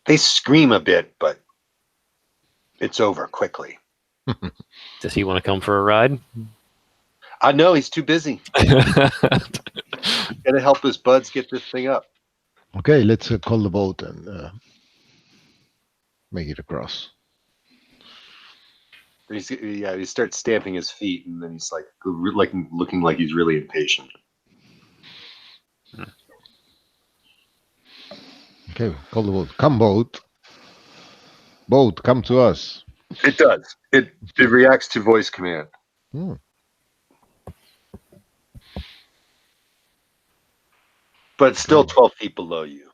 They scream a bit, but it's over quickly. Does he want to come for a ride? I know he's too busy. Gotta help his buds get this thing up. Okay, let's call the boat and make it across. He starts stamping his feet, and then he's like looking like he's really impatient. Okay, call the boat. Come, boat. Boat, come to us. It does. It reacts to voice command. But it's still 12 feet below you.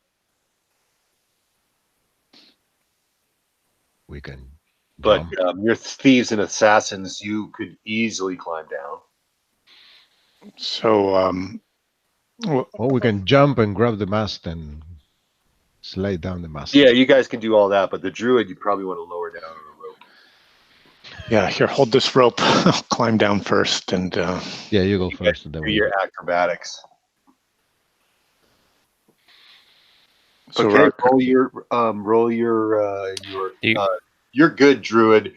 We can. But your thieves and assassins, you could easily climb down. So, we can jump and grab the mast and slide down the mast. Yeah, you guys can do all that, but the druid, you probably want to lower down on a rope. Yeah, here, hold this rope. I'll climb down first, and yeah, you go first. Do your acrobatics. So okay, you're good, druid,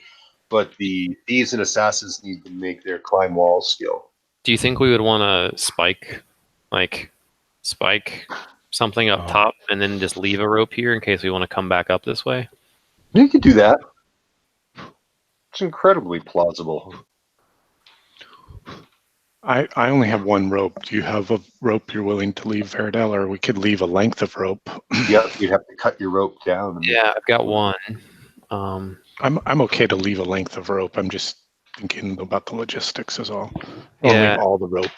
but the thieves and assassins need to make their climb wall skill. Do you think we would want to spike like spike something up top and then just leave a rope here in case we want to come back up this way? You could do that. It's incredibly plausible. I only have one rope. Do you have a rope you're willing to leave, Verdell, or we could leave a length of rope? Yep, you'd have to cut your rope down. Yeah, I've got one. I'm okay to leave a length of rope. I'm just thinking about the logistics is all. Or Yeah. leave all the rope.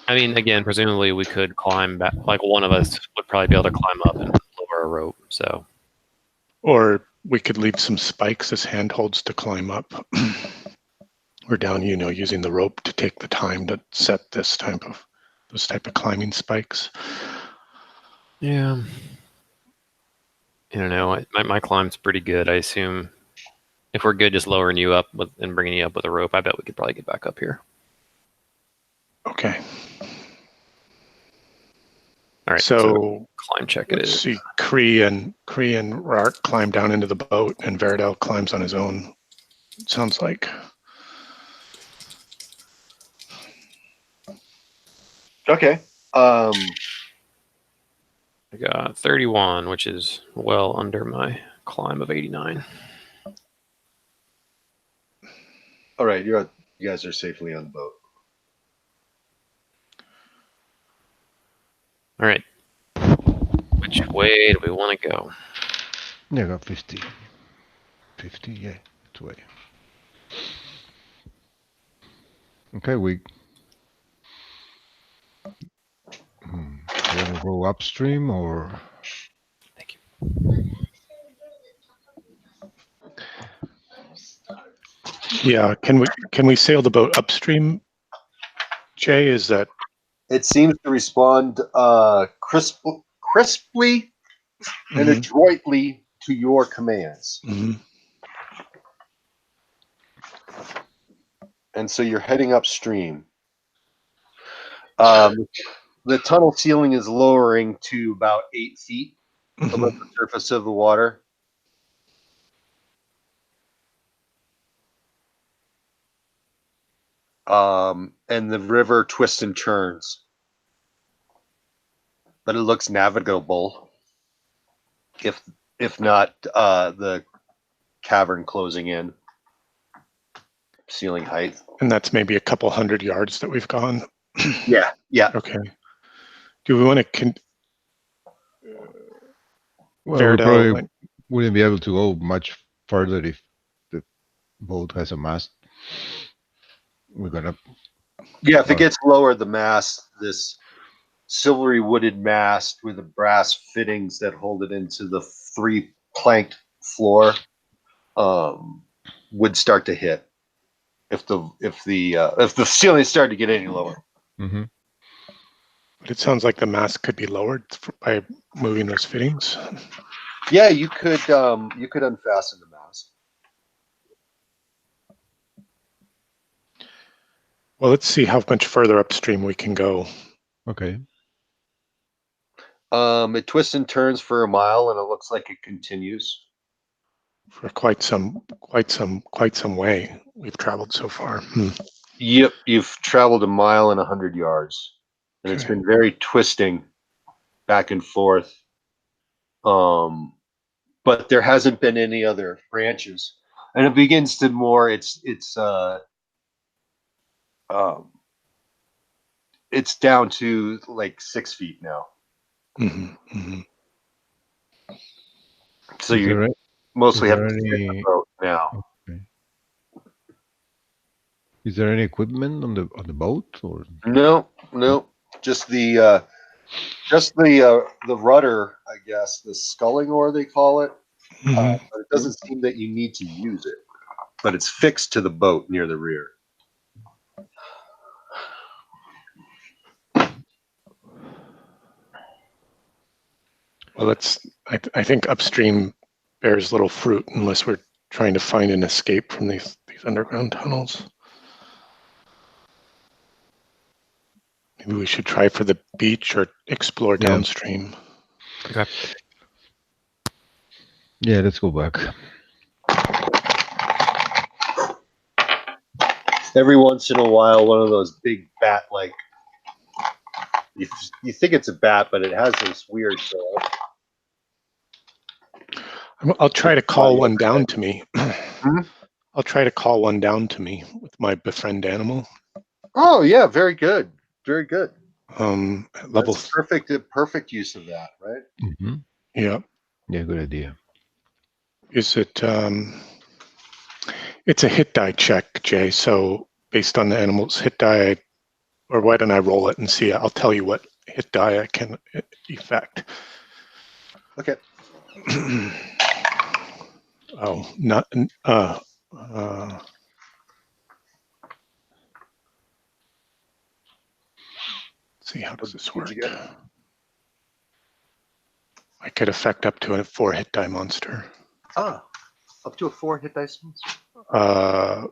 I mean, again, presumably we could climb back. Like one of us would probably be able to climb up and lower a rope. So, Or we could leave some spikes as handholds to climb up. Or down, using the rope to take the time to set those type of climbing spikes. yeah. I don't know. My climb's pretty good. I assume if we're good just lowering you up and bringing you up with a rope, I bet we could probably get back up here. Okay. All right. So climb check it is. Let's see. Kree and Rark climb down into the boat, and Verdell climbs on his own. It sounds like. Okay. I got 31, which is well under my climb of 89. All right, you guys are safely on the boat. All right. Which way do we want to go? Yeah, I got 50. 50, yeah, it's way. Okay, we want to go upstream or? Thank you. Yeah, can we sail the boat upstream? Jay, is that? It seems to respond crisply and adroitly to your commands. Mm-hmm. And so you're heading upstream. The tunnel ceiling is lowering to about 8 feet above the surface of the water. And the river twists and turns. But it looks navigable. If not the cavern closing in. Ceiling height. And that's maybe a couple 100 yards that we've gone. Yeah. Okay. Do we want to? Well, we probably wouldn't be able to go much further if the boat has a mast. We're gonna. Yeah, if it gets lower, the mast, this silvery wooded mast with the brass fittings that hold it into the 3 planked floor, would start to hit if the ceiling started to get any lower. Mm-hmm. But it sounds like the mast could be lowered by moving those fittings. Yeah, you could unfasten the mast. Well, let's see how much further upstream we can go. Okay. It twists and turns for a mile, and it looks like it continues for quite some way. We've traveled so far. Yep, you've traveled 1 mile and 100 yards, and It's been very twisting back and forth. But there hasn't been any other branches, and it begins to more. It's down to like 6 feet now. Mm-hmm, mm-hmm. So you mostly have to sit in the boat now. Okay. Is there any equipment on the boat or? No. Just the rudder, I guess, the sculling oar they call it. But it doesn't seem that you need to use it. But it's fixed to the boat near the rear. Well, I think upstream bears little fruit unless we're trying to find an escape from these underground tunnels. Maybe we should try for the beach or explore downstream. Okay. Yeah, let's go back. Every once in a while, one of those big bat-like You think it's a bat, but it has this weird tail. I'll try to call one down to me. I'll try to call one down to me with my befriend animal. Oh yeah, very good, very good. Level That's perfect use of that, right? Mm-hmm. Yeah. Yeah, good idea. Is it? It's a hit die check, Jay. So based on the animal's hit die, or why don't I roll it and see? I'll tell you what hit die I can effect. Okay. Oh, not. See, how does this work? I could affect up to a 4 hit die monster. Ah, up to a 4 hit dice monster.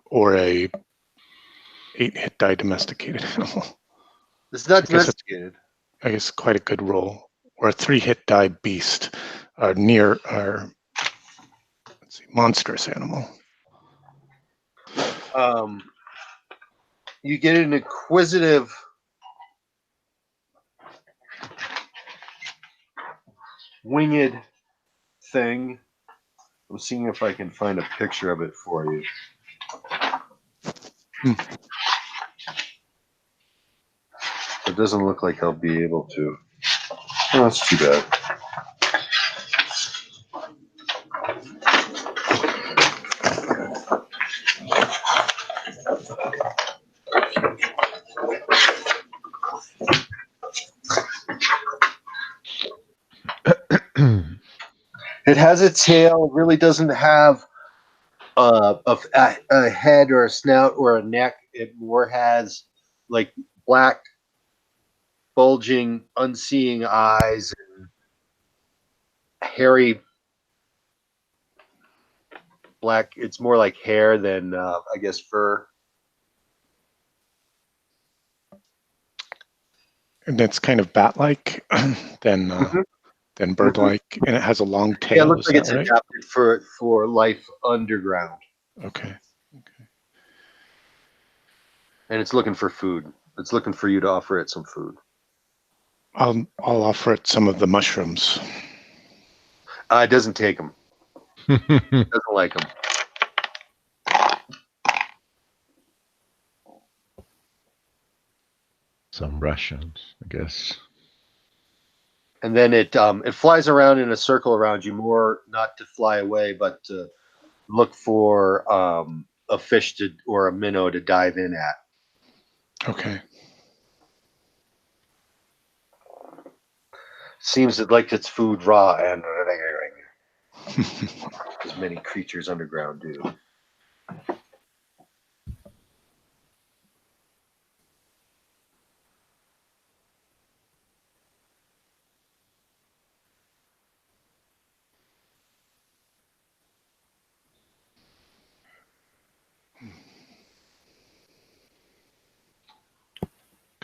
Or a 8 hit die domesticated animal. This is not domesticated. I guess quite a good roll. Or a 3 hit die beast, let's see, monstrous animal. You get an inquisitive winged thing. I'm seeing if I can find a picture of it for you. It doesn't look like I'll be able to. Oh, that's too bad. It has a tail. Really doesn't have a head or a snout or a neck. It more has like black, bulging, unseeing eyes and hairy black. It's more like hair than I guess fur. And it's kind of bat-like than bird-like, and it has a long tail. Yeah, it looks like it's right? adapted for life underground. Okay. And it's looking for food. It's looking for you to offer it some food. I'll offer it some of the mushrooms. It doesn't take them. It doesn't like them. Some Russians, I guess. And then it flies around in a circle around you, more not to fly away, but to look for a fish or a minnow to dive in at. Okay. Seems it likes its food raw and as many creatures underground do.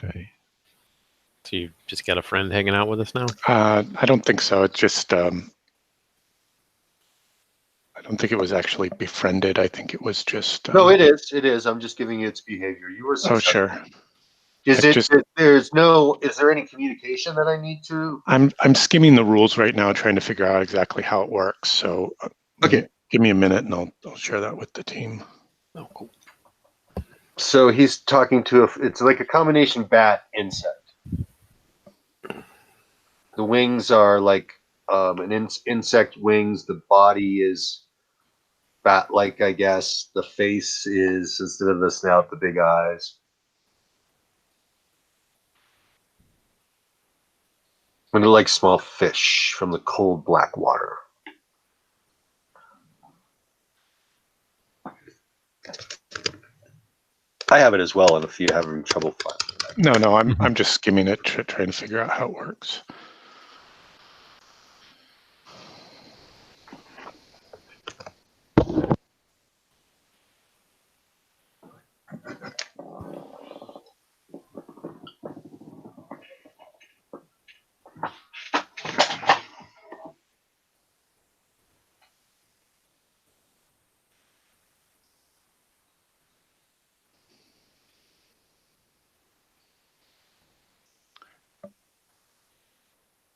Okay. So you just got a friend hanging out with us now? I don't think so. It's just I don't think it was actually befriended. I think it was just. No, it is. It is. I'm just giving you its behavior. You were successful. Oh, sure. Is there any communication that I need to? I'm skimming the rules right now, trying to figure out exactly how it works. So, okay, give me a minute, and I'll share that with the team. Oh, cool. So he's talking to it's like a combination bat insect. The wings are like an insect wings. The body is bat-like, I guess. The face is, instead of the snout, the big eyes. And they're like small fish from the cold black water. I have it as well, and if you have having trouble finding it. No, I'm just skimming it, trying to figure out how it works.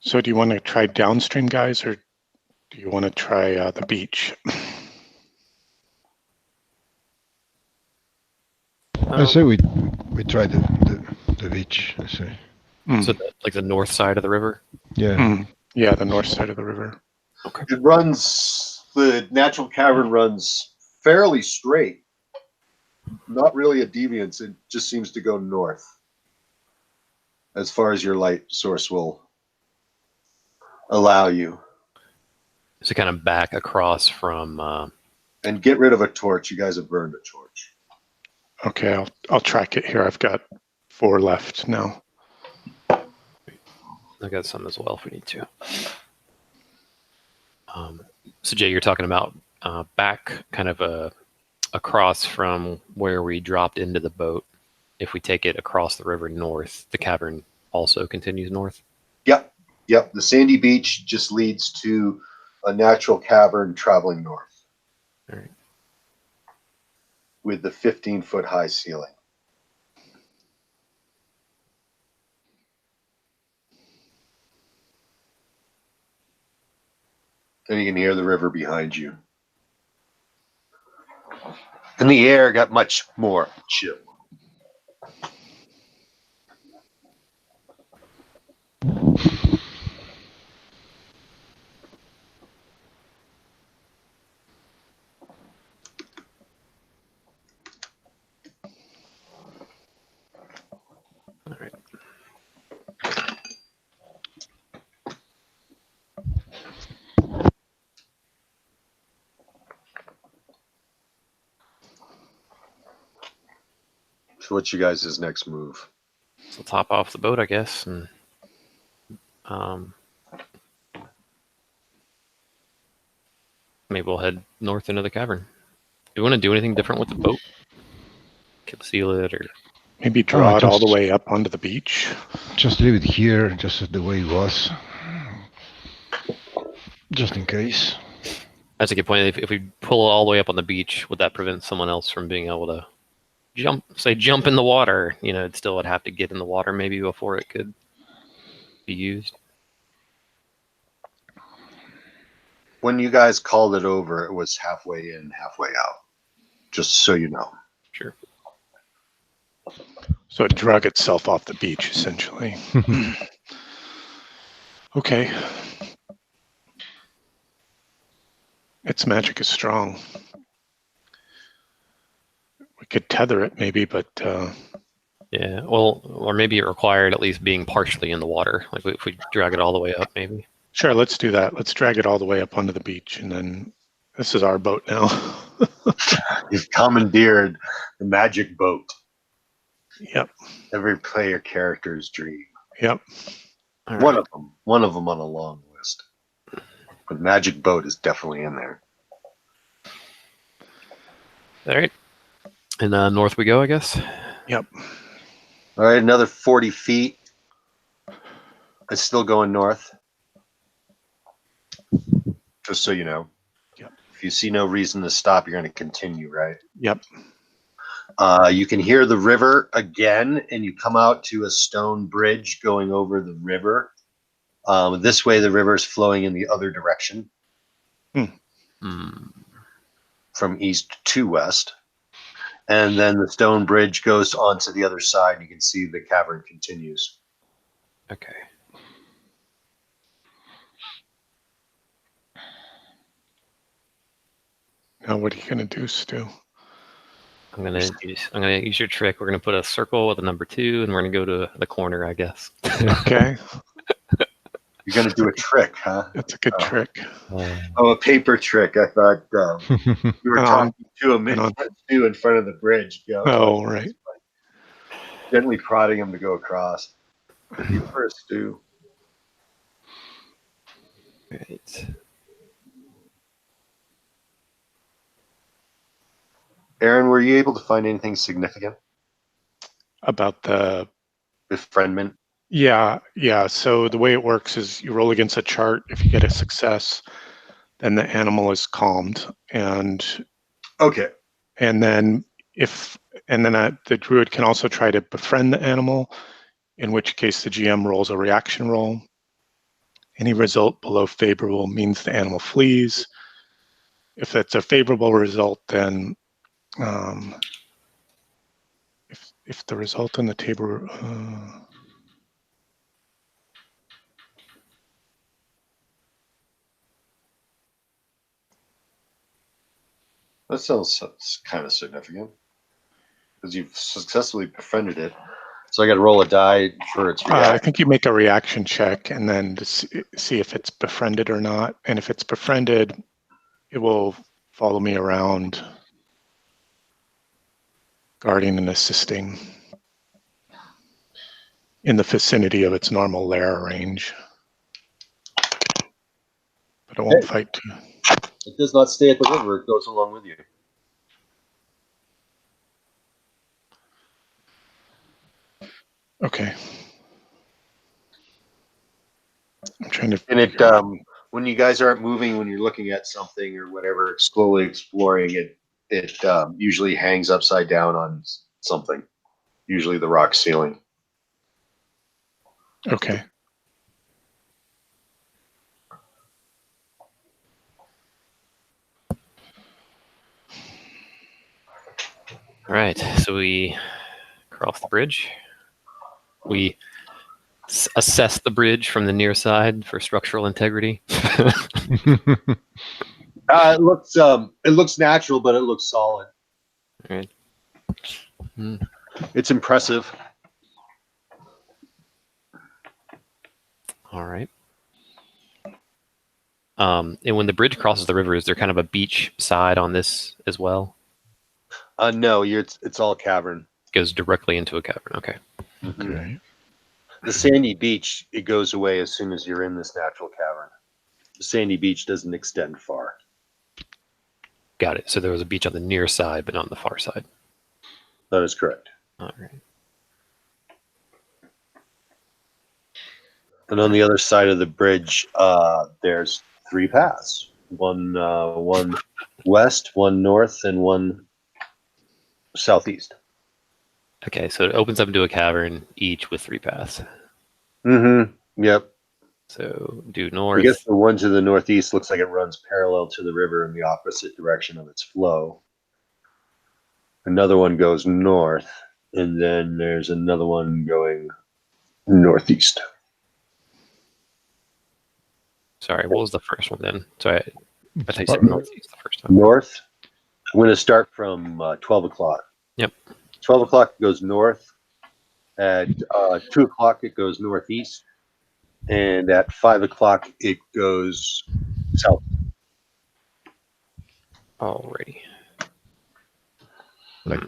So do you want to try downstream, guys, or do you want to try the beach? I say we try the beach. I say. So like the north side of the river? Yeah. Yeah, the north side of the river. Okay. The natural cavern runs fairly straight. Not really a deviance. It just seems to go north as far as your light source will allow you. So kind of back across from... And get rid of a torch. You guys have burned a torch. Okay, I'll track it here. I've got 4 left now. I got some as well if we need to. So Jay, you're talking about back kind of across from where we dropped into the boat. If we take it across the river north, the cavern also continues north? Yep. The sandy beach just leads to a natural cavern traveling north. All right. With the 15-foot high ceiling. And you can hear the river behind you. And the air got much more chill. All right. So what's you guys' next move? So top off the boat, I guess, and maybe we'll head north into the cavern. Do we want to do anything different with the boat? Conceal it, or maybe draw it all the way up onto the beach? Just leave it here, just the way it was. Just in case. that's a good point. If we pull it all the way up on the beach, would that prevent someone else from being able to jump in the water? You know, it still would have to get in the water maybe before it could be used. When you guys called it over, it was halfway in, halfway out. Just so you know. Sure. So it drug itself off the beach, essentially. Okay. Its magic is strong. We could tether it maybe, but... Yeah, well, or maybe it required at least being partially in the water. Like if we drag it all the way up, maybe. Sure, let's do that. Let's drag it all the way up onto the beach, and then this is our boat now. You've commandeered the magic boat. Yep. Every player character's dream. Yep. All One right. of them on a long list. But magic boat is definitely in there. All right. And north we go, I guess. Yep. All right, another 40 feet. It's still going north. Just so you know. Yep. If you see no reason to stop, you're going to continue, right? Yep. You can hear the river again, and you come out to a stone bridge going over the river. This way, the river is flowing in the other direction. From east to west. And then the stone bridge goes onto the other side. You can see the cavern continues. Okay. Now what are you going to do, Stu? I'm gonna use your trick. We're gonna put a circle with a number 2, and we're gonna go to the corner, I guess. Okay. You're going to do a trick, huh? That's a good trick. Oh, a paper trick. I thought you were talking to a man in front of the bridge. Oh, right. Gently prodding him to go across. You first, Stu. Right. Aaron, were you able to find anything significant? About the befriendment? Yeah. So the way it works is you roll against a chart. If you get a success, then the animal is calmed, and okay. And then the druid can also try to befriend the animal, in which case the GM rolls a reaction roll. Any result below favorable means the animal flees. If it's a favorable result, then if the result on the table, that sounds kind of significant because you've successfully befriended it. So I got to roll a die for its reaction. I think you make a reaction check and then to see if it's befriended or not. And if it's befriended, it will follow me around, guarding and assisting in the vicinity of its normal lair range. But it won't fight too. It does not stay at the river. It goes along with you. Okay. I'm trying to. And it, when you guys aren't moving, when you're looking at something or whatever, slowly exploring it, it usually hangs upside down on something, usually the rock ceiling. Okay. All right, so we cross the bridge. We assess the bridge from the near side for structural integrity. It looks natural, but it looks solid. All right. It's impressive. All right. And when the bridge crosses the river, is there kind of a beach side on this as well? No, it's all cavern. Goes directly into a cavern. Okay. Okay. The sandy beach, it goes away as soon as you're in this natural cavern. The sandy beach doesn't extend far. Got it. So there was a beach on the near side, but not on the far side. That is correct. All right. And on the other side of the bridge, there's 3 paths. One west, one north, and one southeast. Okay, so it opens up into a cavern, each with 3 paths. Mm-hmm. Yep. So due north. I guess the one to the northeast looks like it runs parallel to the river in the opposite direction of its flow. Another one goes north, and then there's another one going northeast. Sorry, what was the first one then? Sorry, I thought you said northeast the first time. North. I'm going to start from 12 o'clock. Yep. 12 o'clock goes north. At 2 o'clock, it goes northeast. And at 5 o'clock, it goes south. Alrighty. Like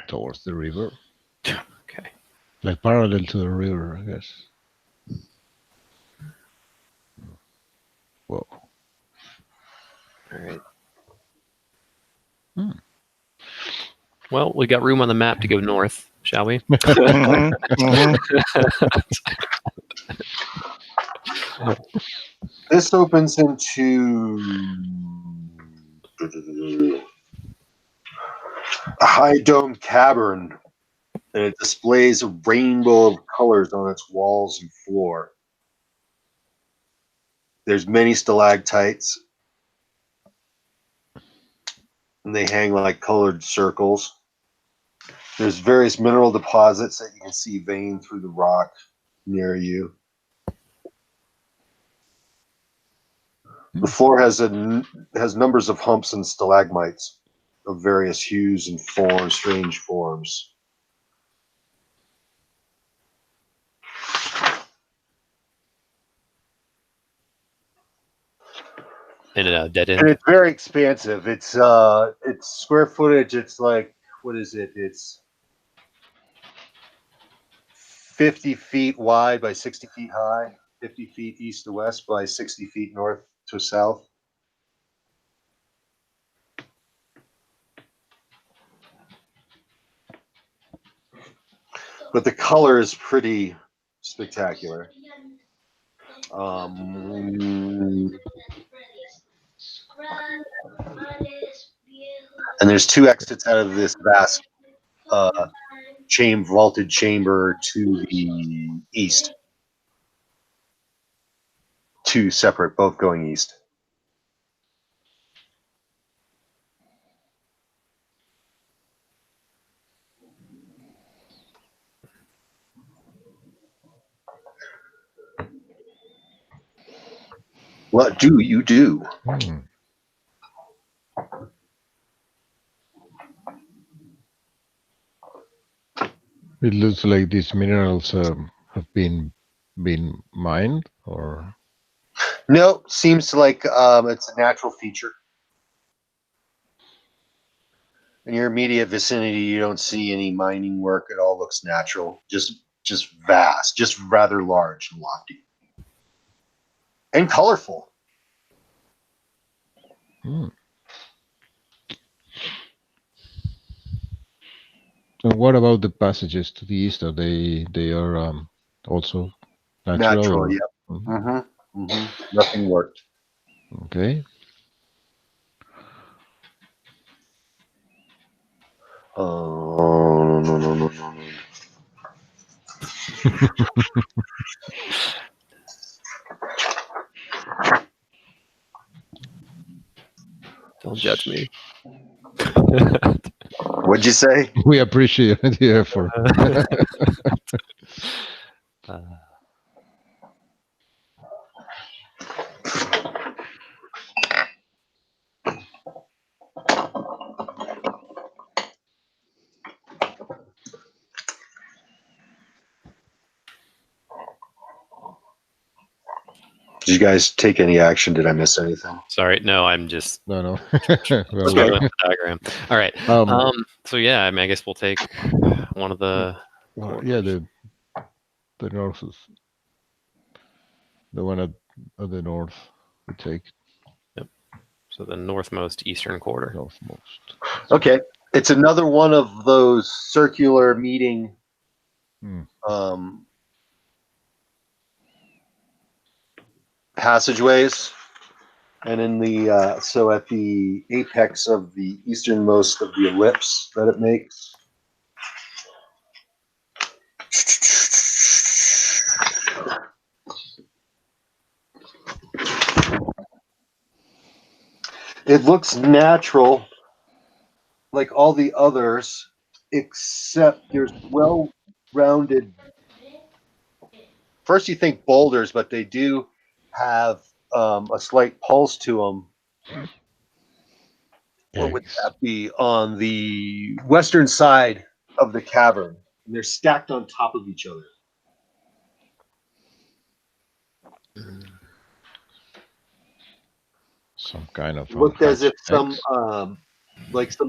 towards the river. Okay. Like parallel to the river, I guess. Whoa. All right. Well, we got room on the map to go north, shall we? This opens into a high domed cavern, and it displays a rainbow of colors on its walls and floor. There's many stalactites, and they hang like colored circles. There's various mineral deposits that you can see veined through the rock near you. The floor has numbers of humps and stalagmites of various hues and forms, strange forms. In a dead end. And it's very expansive. It's square footage. It's like, what is it? It's 50 feet wide by 60 feet high, 50 feet east to west by 60 feet north to south. But the color is pretty spectacular. And there's 2 exits out of this vast vaulted chamber to the east. two separate, both going east. What do you do? It looks like these minerals have been mined, or No, seems like it's a natural feature. In your immediate vicinity, you don't see any mining work. It all looks natural, just vast, just rather large and lofty, and colorful. And what about the passages to the east? Are they are also natural? Or? Yep. Nothing worked. Okay. Oh no. Don't judge me. What'd you say? We appreciate the effort. Did you guys take any action? Did I miss anything? Sorry, no, I'm just No. struggling with the diagram. All right. So yeah, I mean, I guess we'll take one of the. Yeah, the north is the one at the north. We take. Yep. So the northmost eastern quarter. Northmost. Okay, it's another one of those circular meeting. Passageways, and in the so at the apex of the easternmost of the ellipse that it makes, it looks natural like all the others, except there's well-rounded. First you think boulders, but they do have a slight pulse to them. What would that be on the western side of the cavern? And they're stacked on top of each other. Some kind of Looked as if some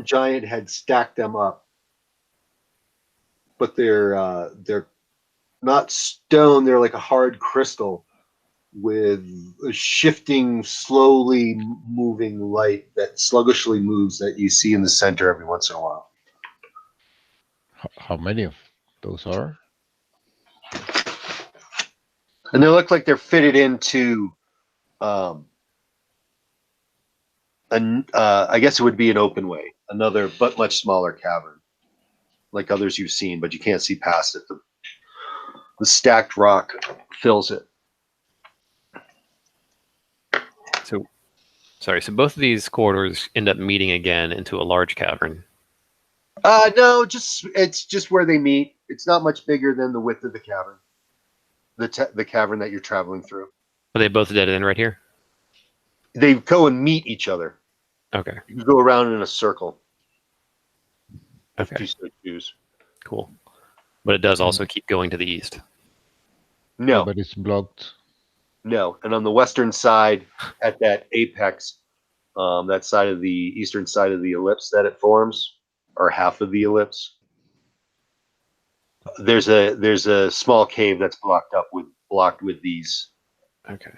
giant had stacked them up, but they're not stone. They're like a hard crystal with a shifting, slowly moving light that sluggishly moves that you see in the center every once in a while. How many of those are? And they look like they're fitted into I guess it would be an open way, another but much smaller cavern, like others you've seen, but you can't see past it. The stacked rock fills it. So, sorry. So both of these corridors end up meeting again into a large cavern. No, it's just where they meet. It's not much bigger than the width of the cavern. The cavern that you're traveling through. Are they both dead end right here? They go and meet each other. Okay. You go around in a circle. Okay. If you so choose. Cool. But it does also keep going to the east. No. Yeah, but it's blocked. No. And on the western side, at that apex, that side of the eastern side of the ellipse that it forms, or half of the ellipse, there's a small cave that's blocked with these. Okay.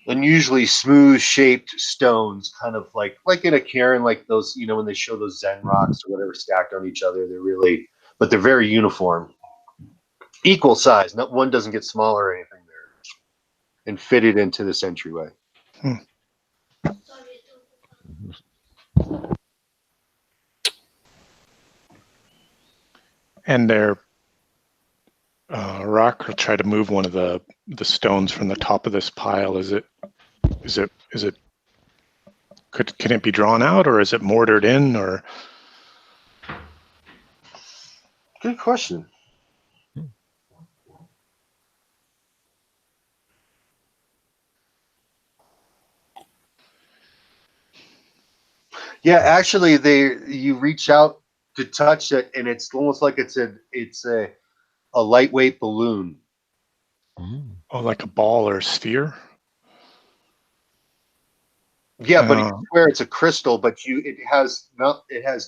Unusually smooth shaped stones, kind of like in a cairn, like those, when they show those Zen rocks or whatever stacked on each other. But they're very uniform, equal size. Not one doesn't get smaller or anything there, and fitted into this entryway. And they're Rock will try to move one of the stones from the top of this pile. Can it be drawn out, or is it mortared in, or? Good question. Yeah, actually, you reach out to touch it, and it's almost like it's a lightweight balloon. Oh, like a ball or a sphere? Yeah, but you swear it's a crystal, but it has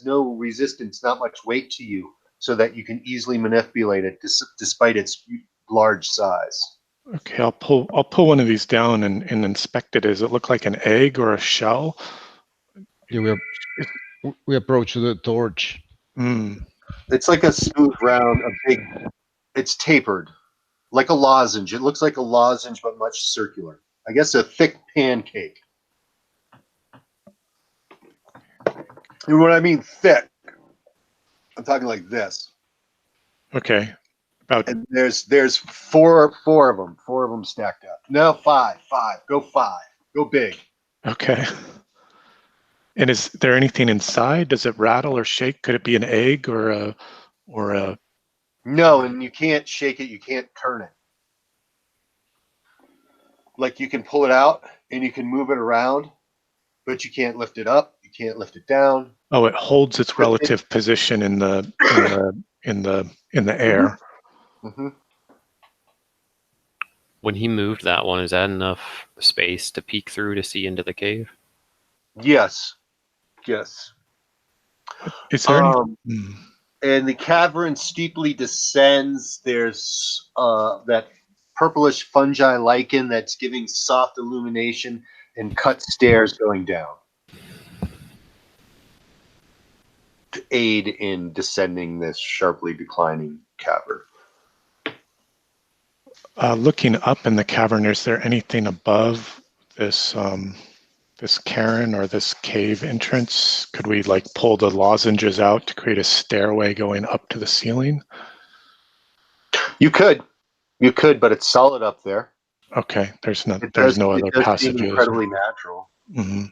no resistance, not much weight to you, so that you can easily manipulate it despite its large size. Okay, I'll pull one of these down and inspect it. Does it look like an egg or a shell? Yeah, we approach the torch. It's like a smooth round, it's tapered, like a lozenge. It looks like a lozenge, but much circular. I guess a thick pancake. And when I mean thick, I'm talking like this. Okay. And there's four of them stacked up. No, five. Go five. Go big. Okay. And is there anything inside? Does it rattle or shake? Could it be an egg or a? No, and you can't shake it. You can't turn it. Like you can pull it out and you can move it around, but you can't lift it up. You can't lift it down. Oh, it holds its relative position in the air. Mm-hmm. When he moved that one, is that enough space to peek through to see into the cave? Yes. Is there any? And the cavern steeply descends. There's that purplish fungi lichen that's giving soft illumination and cut stairs going down to aid in descending this sharply declining cavern. Looking up in the cavern, is there anything above this this cairn or this cave entrance? Could we like pull the lozenges out to create a stairway going up to the ceiling? You could, but it's solid up there. Okay, there's no other passages. Seem incredibly natural. Mm-hmm.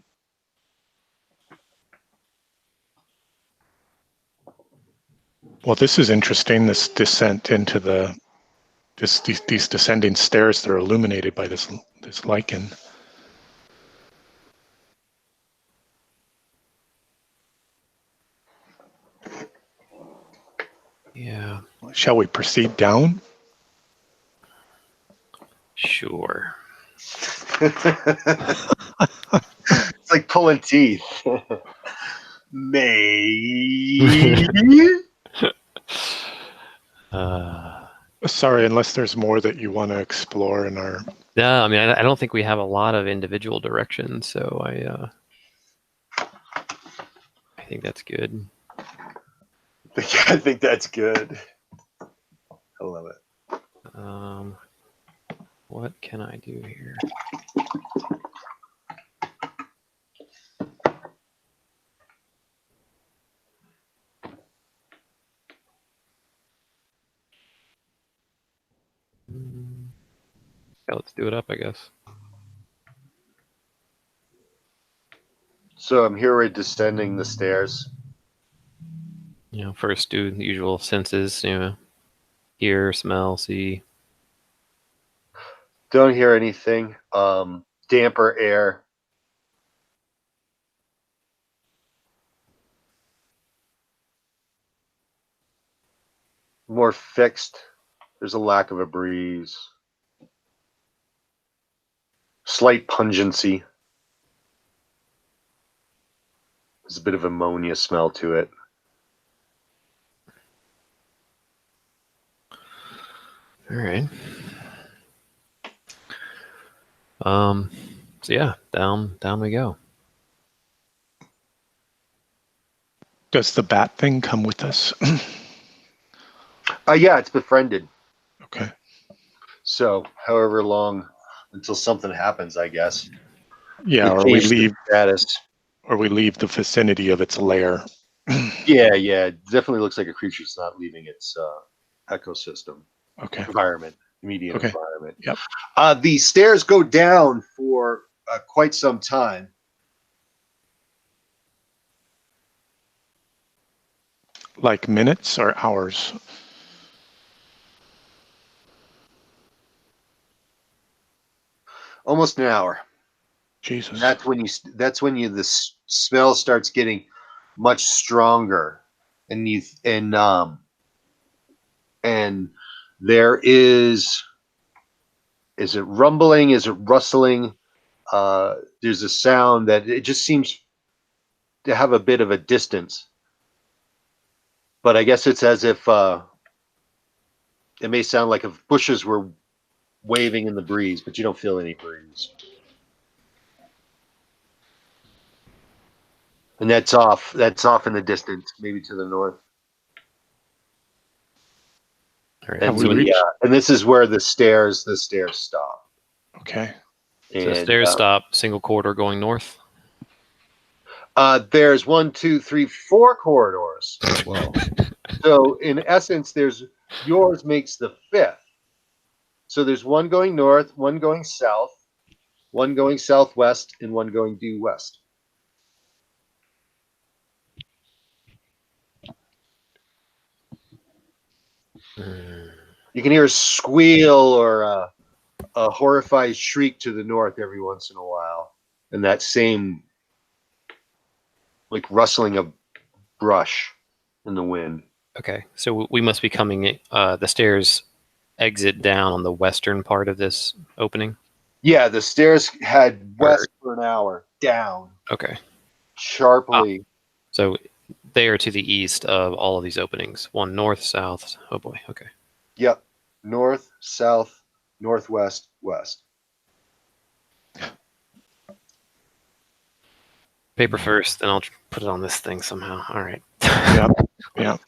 Well, this is interesting. This descent into these descending stairs that are illuminated by this lichen. Yeah. Shall we proceed down? Sure. It's like pulling teeth. Maybe. Sorry, unless there's more that you want to explore in our... Yeah, I mean, I don't think we have a lot of individual directions, so I think that's good. I think that's good. I love it. What can I do here? Yeah, let's do it up, I guess. So I'm here, we're descending the stairs. First do the usual senses, hear, smell, see. Don't hear anything. Damper air. More fixed. There's a lack of a breeze. Slight pungency. There's a bit of ammonia smell to it. All right. So yeah, down we go. Does the bat thing come with us? Yeah, it's befriended. Okay. So, however long until something happens, I guess. Yeah, or we leave status. Or we leave the vicinity of its lair. Yeah. It definitely looks like a creature's not leaving its ecosystem. environment, immediate Okay. environment. Yep. The stairs go down for quite some time. Like minutes or hours? Almost an hour. Jesus. And that's when the smell starts getting much stronger, and there is it rumbling? Is it rustling? There's a sound that it just seems to have a bit of a distance, but I guess it's as if it may sound like if bushes were waving in the breeze, but you don't feel any breeze. And that's off in the distance, maybe to the north. All right. And this is where the stairs stop. Okay. So And, stairs stop, single corridor going north. There's 1, 2, 3, 4 corridors. Wow. So in essence, yours makes the 5th. So there's one going north, one going south, one going southwest, and one going due west. You can hear a squeal or a horrified shriek to the north every once in a while, and that same like rustling of brush in the wind. Okay, so we must be coming. The stairs exit down on the western part of this opening. Yeah, the stairs head west for an hour, down. Okay. Sharply. So they are to the east of all of these openings. One north, south. Oh boy. Okay. Yep. North, south, northwest, west. Paper first, then I'll put it on this thing somehow. All right. Yep. Yep.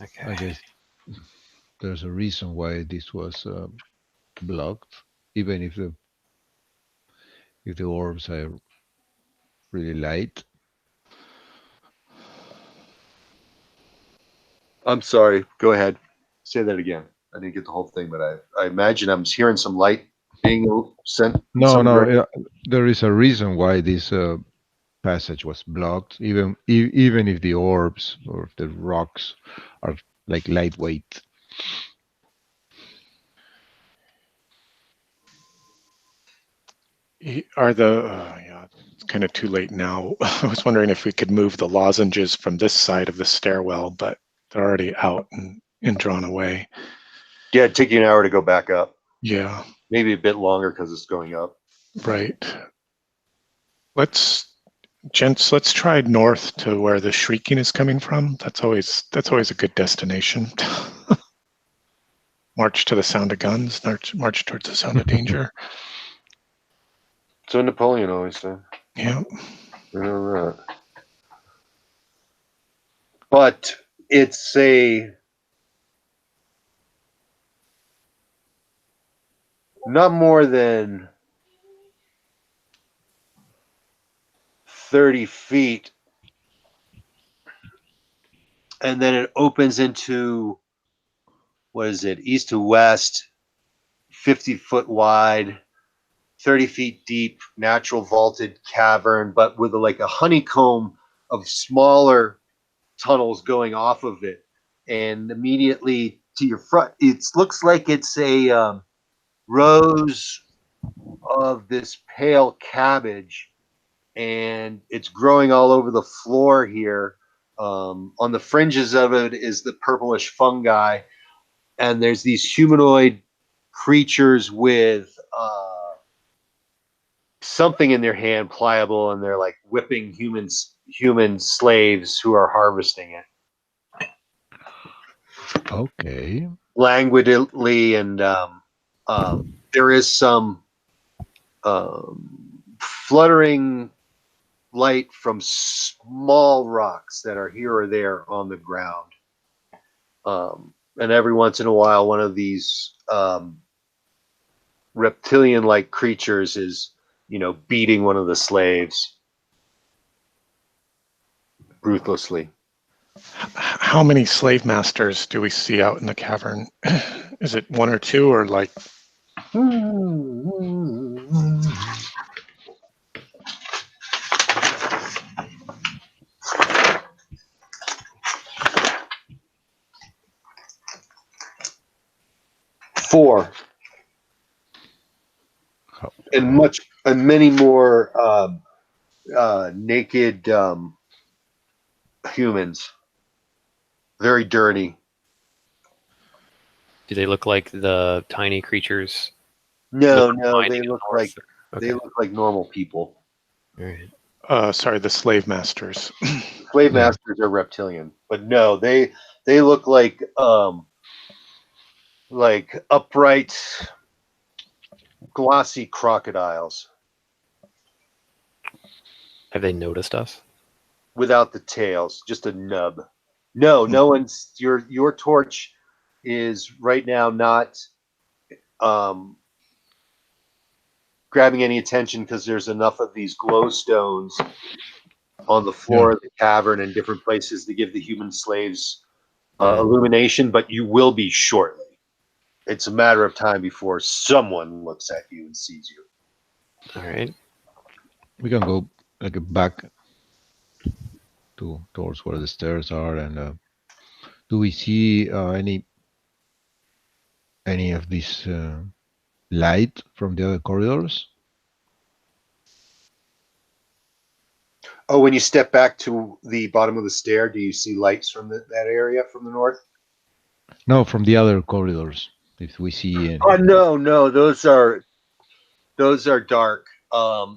Okay. I guess there's a reason why this was blocked, even if the orbs are really light. I'm sorry. Go ahead. Say that again. I didn't get the whole thing, but I imagine I'm hearing some light being sent. No. There is a reason why this passage was blocked, even if the orbs or the rocks are like lightweight. Are yeah, it's kind of too late now. I was wondering if we could move the lozenges from this side of the stairwell, but they're already out and drawn away. Yeah, it'd take you an hour to go back up. Yeah. Maybe a bit longer because it's going up. Right. Gents, let's try north to where the shrieking is coming from. That's always a good destination. March to the sound of guns, march towards the sound of danger. So Napoleon always said. Yeah. I know that. But it's not more than 30 feet, and then it opens into, what is it, east to west, 50-foot wide, 30 feet deep, natural vaulted cavern, but with like a honeycomb of smaller tunnels going off of it. And immediately to your front, it looks like it's a rows of this pale cabbage, and it's growing all over the floor here. On the fringes of it is the purplish fungi, and there's these humanoid creatures with something in their hand, pliable, and they're like whipping human slaves who are harvesting it. Okay. Languidly, and there is some fluttering light from small rocks that are here or there on the ground. And every once in a while, one of these reptilian-like creatures is, beating one of the slaves ruthlessly. how many slave masters do we see out in the cavern? Is it one or two, or like? Four. And many more naked humans. Very dirty. Do they look like the tiny creatures? No, they the look north? they look like normal people. All right. Sorry, the slave masters. Slave masters are reptilian, but no, they look like upright, glossy crocodiles Have they noticed us? without the tails, just a nub. No, no one's. Your torch is right now not grabbing any attention because there's enough of these glow stones on the floor of the cavern and different places to give the human slaves illumination, but you will be shortly. It's a matter of time before someone looks at you and sees you. All right. We can go back towards where the stairs are, and do we see any of this light from the other corridors? Oh, when you step back to the bottom of the stair, do you see lights from that area from the north? No, from the other corridors. If we see. No, those are dark.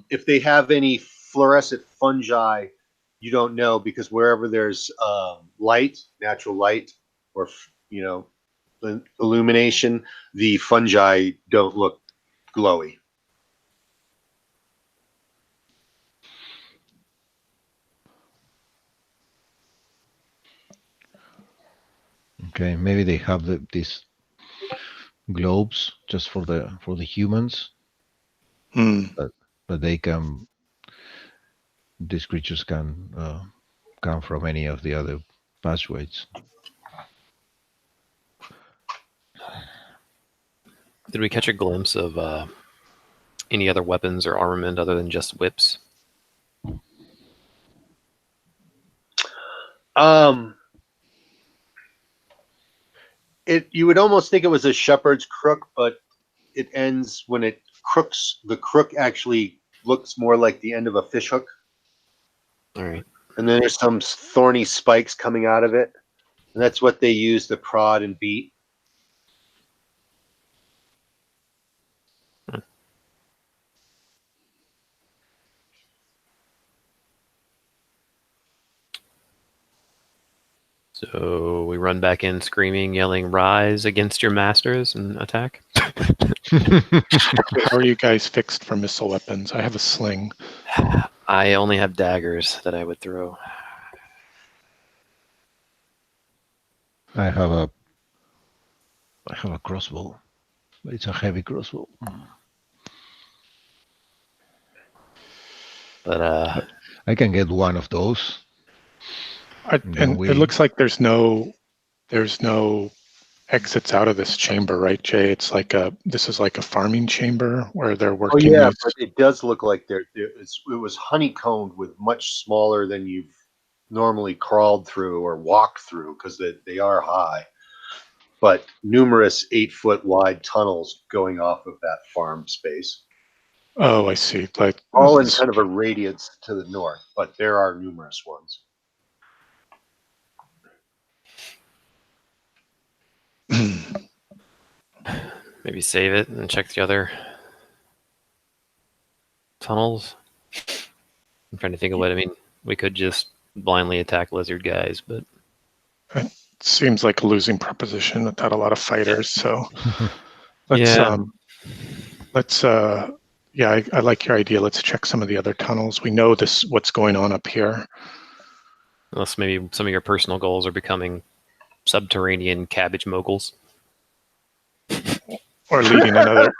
If they have any fluorescent fungi, you don't know, because wherever there's light, natural light, or illumination, the fungi don't look glowy. Okay, maybe they have these globes just for the humans, but they can. These creatures can come from any of the other passageways. Did we catch a glimpse of any other weapons or armament other than just whips? You would almost think it was a shepherd's crook, but it ends when it crooks. The crook actually looks more like the end of a fish hook. All right. And then there's some thorny spikes coming out of it. And that's what they use to prod and beat. So we run back in screaming, yelling, "Rise against your masters," and attack. How are you guys fixed for missile weapons? I have a sling. I only have daggers that I would throw. I have a crossbow, but it's a heavy crossbow. But I can get one of those. And it looks like there's no exits out of this chamber, right, Jay? It's like this is like a farming chamber where they're working. Oh yeah, but it does look like it was honeycombed with much smaller than you've normally crawled through or walked through, because they are high, but numerous 8-foot wide tunnels going off of that farm space. Oh, I see. Like all in kind of a radius to the north, but there are numerous ones. maybe save it and check the other tunnels. I'm trying to think of what I mean. We could just blindly attack lizard guys, but it seems like a losing proposition without a lot of fighters. So I like your idea. Let's check some of the other tunnels. We know what's going on up here. Unless maybe some of your personal goals are becoming subterranean cabbage moguls. Or leading another,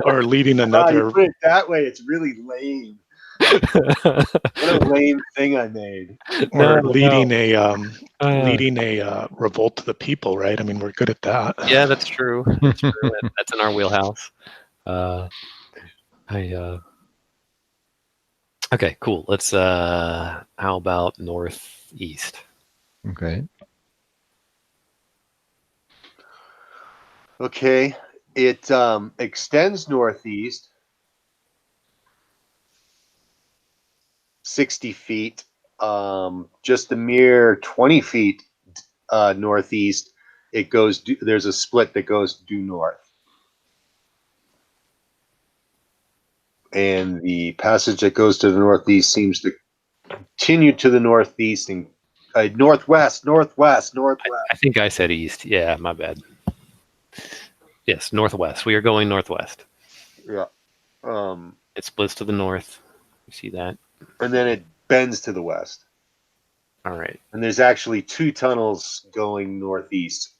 or leading another. You put it that way, it's really lame. What a lame thing I made. Or leading a revolt to the people, right? I mean, we're good at that. Yeah, that's true. That's true. That's in our wheelhouse. Okay, cool. Let's how about northeast? Okay. Okay. It extends northeast 60 feet, just a mere 20 feet northeast. It goes. There's a split that goes due north, and the passage that goes to the northeast seems to continue to the northeast and northwest. I think I said east. Yeah, my bad. Yes, northwest. We are going northwest. Yeah. It splits to the north. You see that? And then it bends to the west. All right. And there's actually 2 tunnels going northeast,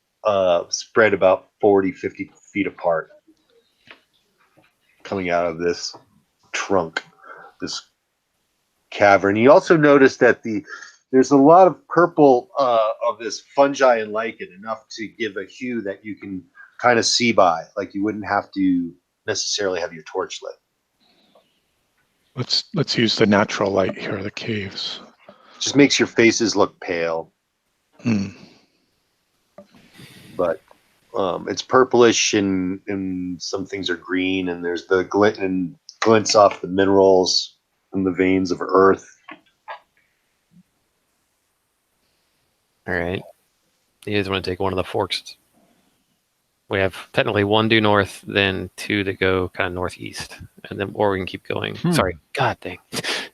spread about 40, 50 feet apart, coming out of this trunk, this cavern. You also notice that there's a lot of purple of this fungi and lichen, enough to give a hue that you can kind of see by, like you wouldn't have to necessarily have your torch lit. Let's use the natural light here, the caves. Just makes your faces look pale. But it's purplish, and some things are green, and there's the glints off the minerals and the veins of earth. All right. You guys want to take one of the forks? We have technically 1 due north, then 2 that go kind of northeast, and then or we can keep going. Sorry, God dang.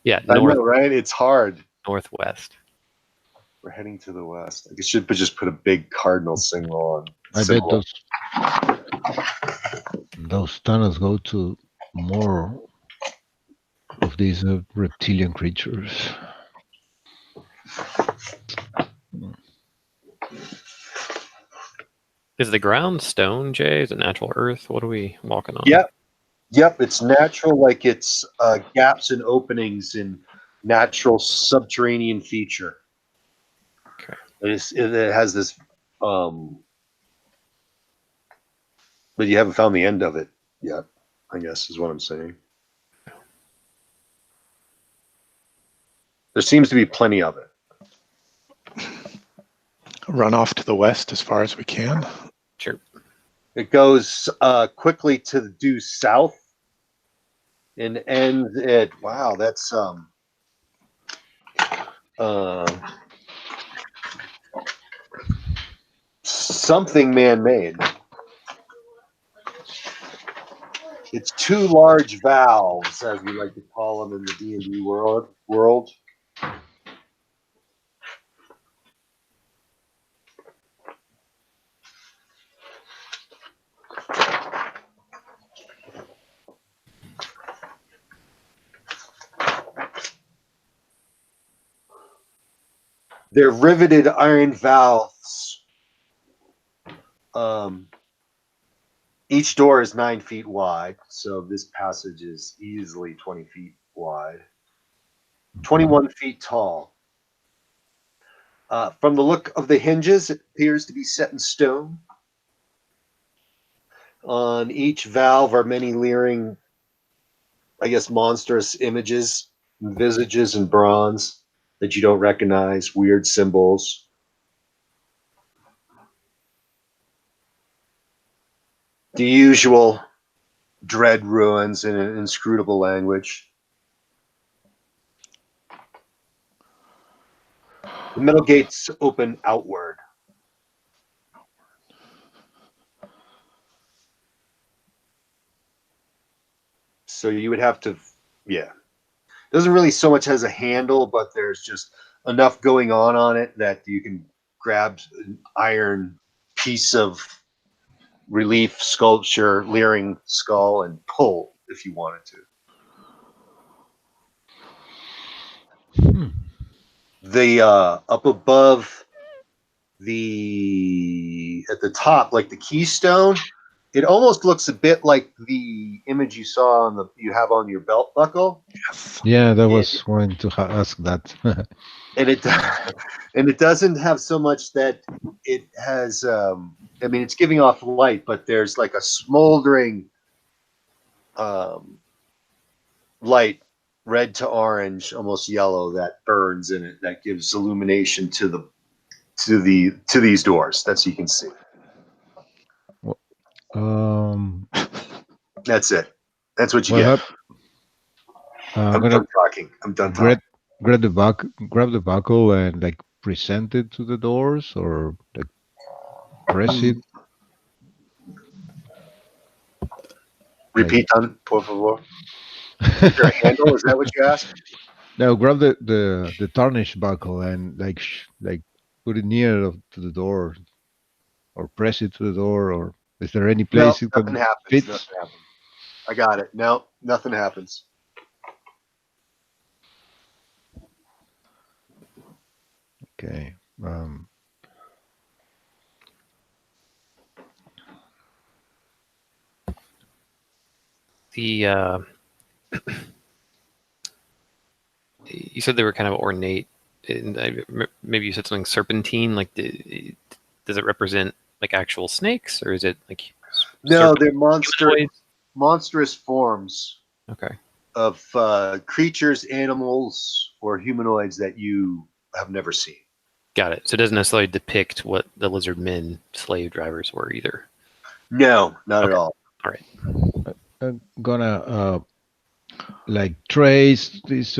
Yeah, north. I know, right? It's hard. Northwest. We're heading to the west. I should just put a big cardinal signal on. I bet those tunnels go to more of these reptilian creatures. Is the ground stone, Jay? Is it natural earth? What are we walking on? Yep. It's natural, like it's gaps and openings in natural subterranean feature. Okay. It has this, but you haven't found the end of it yet, I guess is what I'm saying. There seems to be plenty of it. Run off to the west as far as we can. Sure. It goes quickly to the due south and ends at, wow, that's something man-made. It's 2 large valves, as we like to call them in the D&D world. They're riveted iron valves. Each door is 9 feet wide, so this passage is easily 20 feet wide. 21 feet tall. From the look of the hinges, it appears to be set in stone. On each valve are many leering, I guess, monstrous images, visages in bronze that you don't recognize, weird symbols. The usual dread ruins in an inscrutable language. The metal gates open outward. So you would have to, yeah. Doesn't really so much has a handle, but there's just enough going on it that you can grab an iron piece of relief sculpture, leering skull, and pull if you wanted to. The up above at the top, like the keystone, It almost looks a bit like the image you saw you have on your belt buckle. Yes. Yeah, that was going to ask that. And it and it doesn't have so much that it has. I mean, it's giving off light, but there's like a smoldering light, red to orange, almost yellow, that burns in it. That gives illumination to these doors. That you can see. um, That's it. That's what you well, get. I'm I'm gonna done talking. I'm done grab talking. grab the buckle and like present it to the doors, or like press it. Repeat on, por favor. Is there a handle? Is that what you asked? Now grab the tarnished buckle and like put it near to the door, or press it to the door, or is there any No, place it nothing can happens. fit? Nothing happens. I got it. No, nothing happens. Okay. The you said they were kind of ornate, and maybe you said something serpentine. Like, does it represent like actual snakes, or is it like No, they're humanoids? monstrous forms Okay, of creatures, animals, or humanoids that you have never seen. got it. So it doesn't necessarily depict what the lizard men slave drivers were either. No, not at Okay. all. All right. I'm gonna like trace this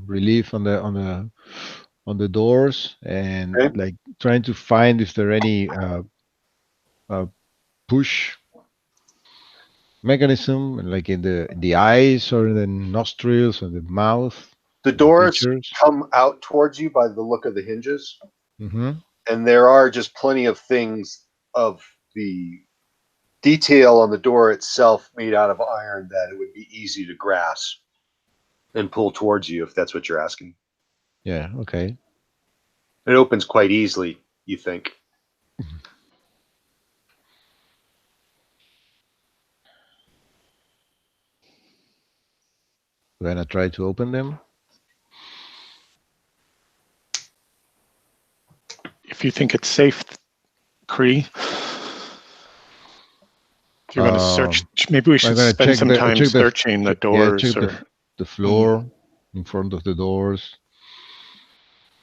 relief on the doors, and Okay. like trying to find if there are any push mechanism, like in the eyes or in the nostrils or the mouth The of the doors creatures. come out towards you by the look of the hinges, Mm-hmm. and there are just plenty of things of the detail on the door itself made out of iron that it would be easy to grasp and pull towards you if that's what you're asking. Yeah. Okay. It opens quite easily, you think. We're gonna try to open them. If you think it's safe, Cree, you're going to search. Maybe we should spend some time searching the doors, check the floor in front of the doors.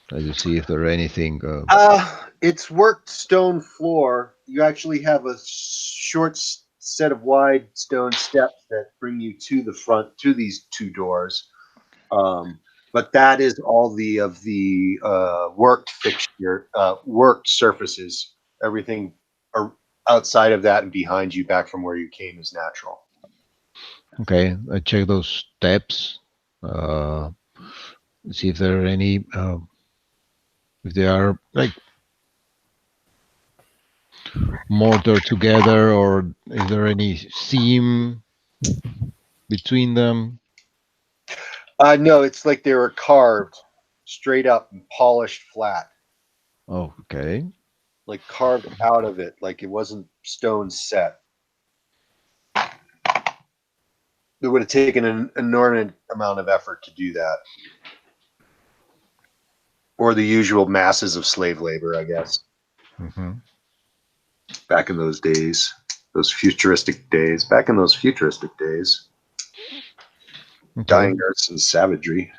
Try to see if there are anything. It's worked stone floor. You actually have a short set of wide stone steps that bring you to the front to these two doors. But that is all of the worked fixture, worked surfaces. Everything outside of that and behind you, back from where you came, is natural. Okay, I check those steps. See if there are any. If they are like mortared together, or is there any seam between them? No, it's like they were carved straight up and polished flat. Oh, okay. Like carved out of it, like it wasn't stone set. It would have taken an enormous amount of effort to do that. Or the usual masses of slave labor, I guess. Mm-hmm. Back in those days. Those futuristic days. Back in those futuristic days. Okay. Dying earths and savagery.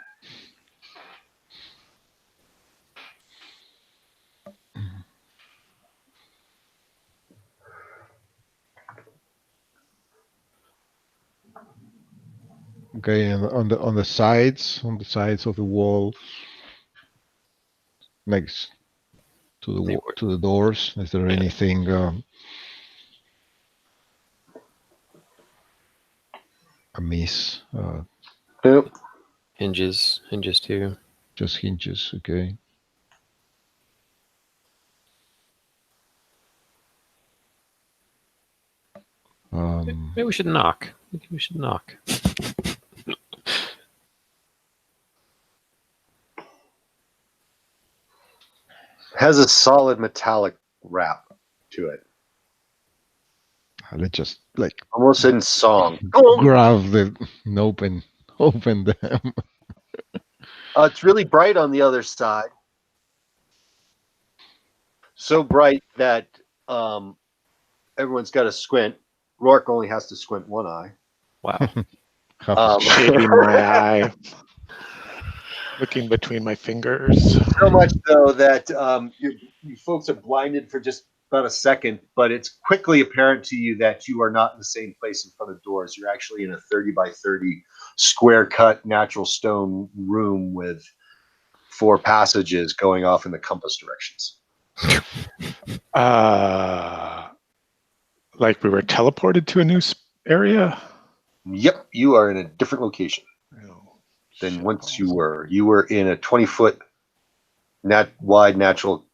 Okay, and on the sides of the wall, next to the doors, is there anything amiss? Nope. Hinges too. Just hinges. Okay. Maybe we should knock. Maybe we should knock. Has a solid metallic wrap. to it. Let's just Almost in song. grab the and open them. It's really bright on the other side. So bright that everyone's got to squint. Rourke only has to squint one eye. Wow. Shading my eye, looking between my fingers. So much so that you folks are blinded for just about a second, but it's quickly apparent to you that you are not in the same place in front of doors. You're actually in a 30 by 30 square cut natural stone room with 4 passages going off in the compass directions. Like we were teleported to a new area? Yep, you are in a different location than once you were. You were in a 20-foot wide natural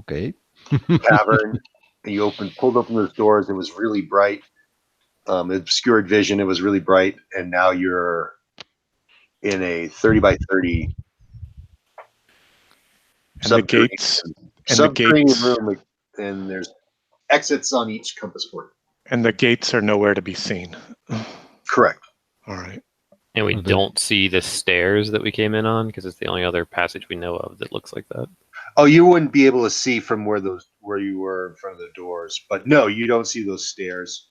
cavern. And you pulled open those doors. It was really bright. It obscured vision. It was really bright. And now you're in a 30 by 30 subterranean room, and there's exits on each compass point. And the gates are nowhere to be seen. Correct. All right. And we don't see the stairs that we came in on because it's the only other passage we know of that looks like that. Oh, you wouldn't be able to see from where you were in front of the doors, but no, you don't see those stairs.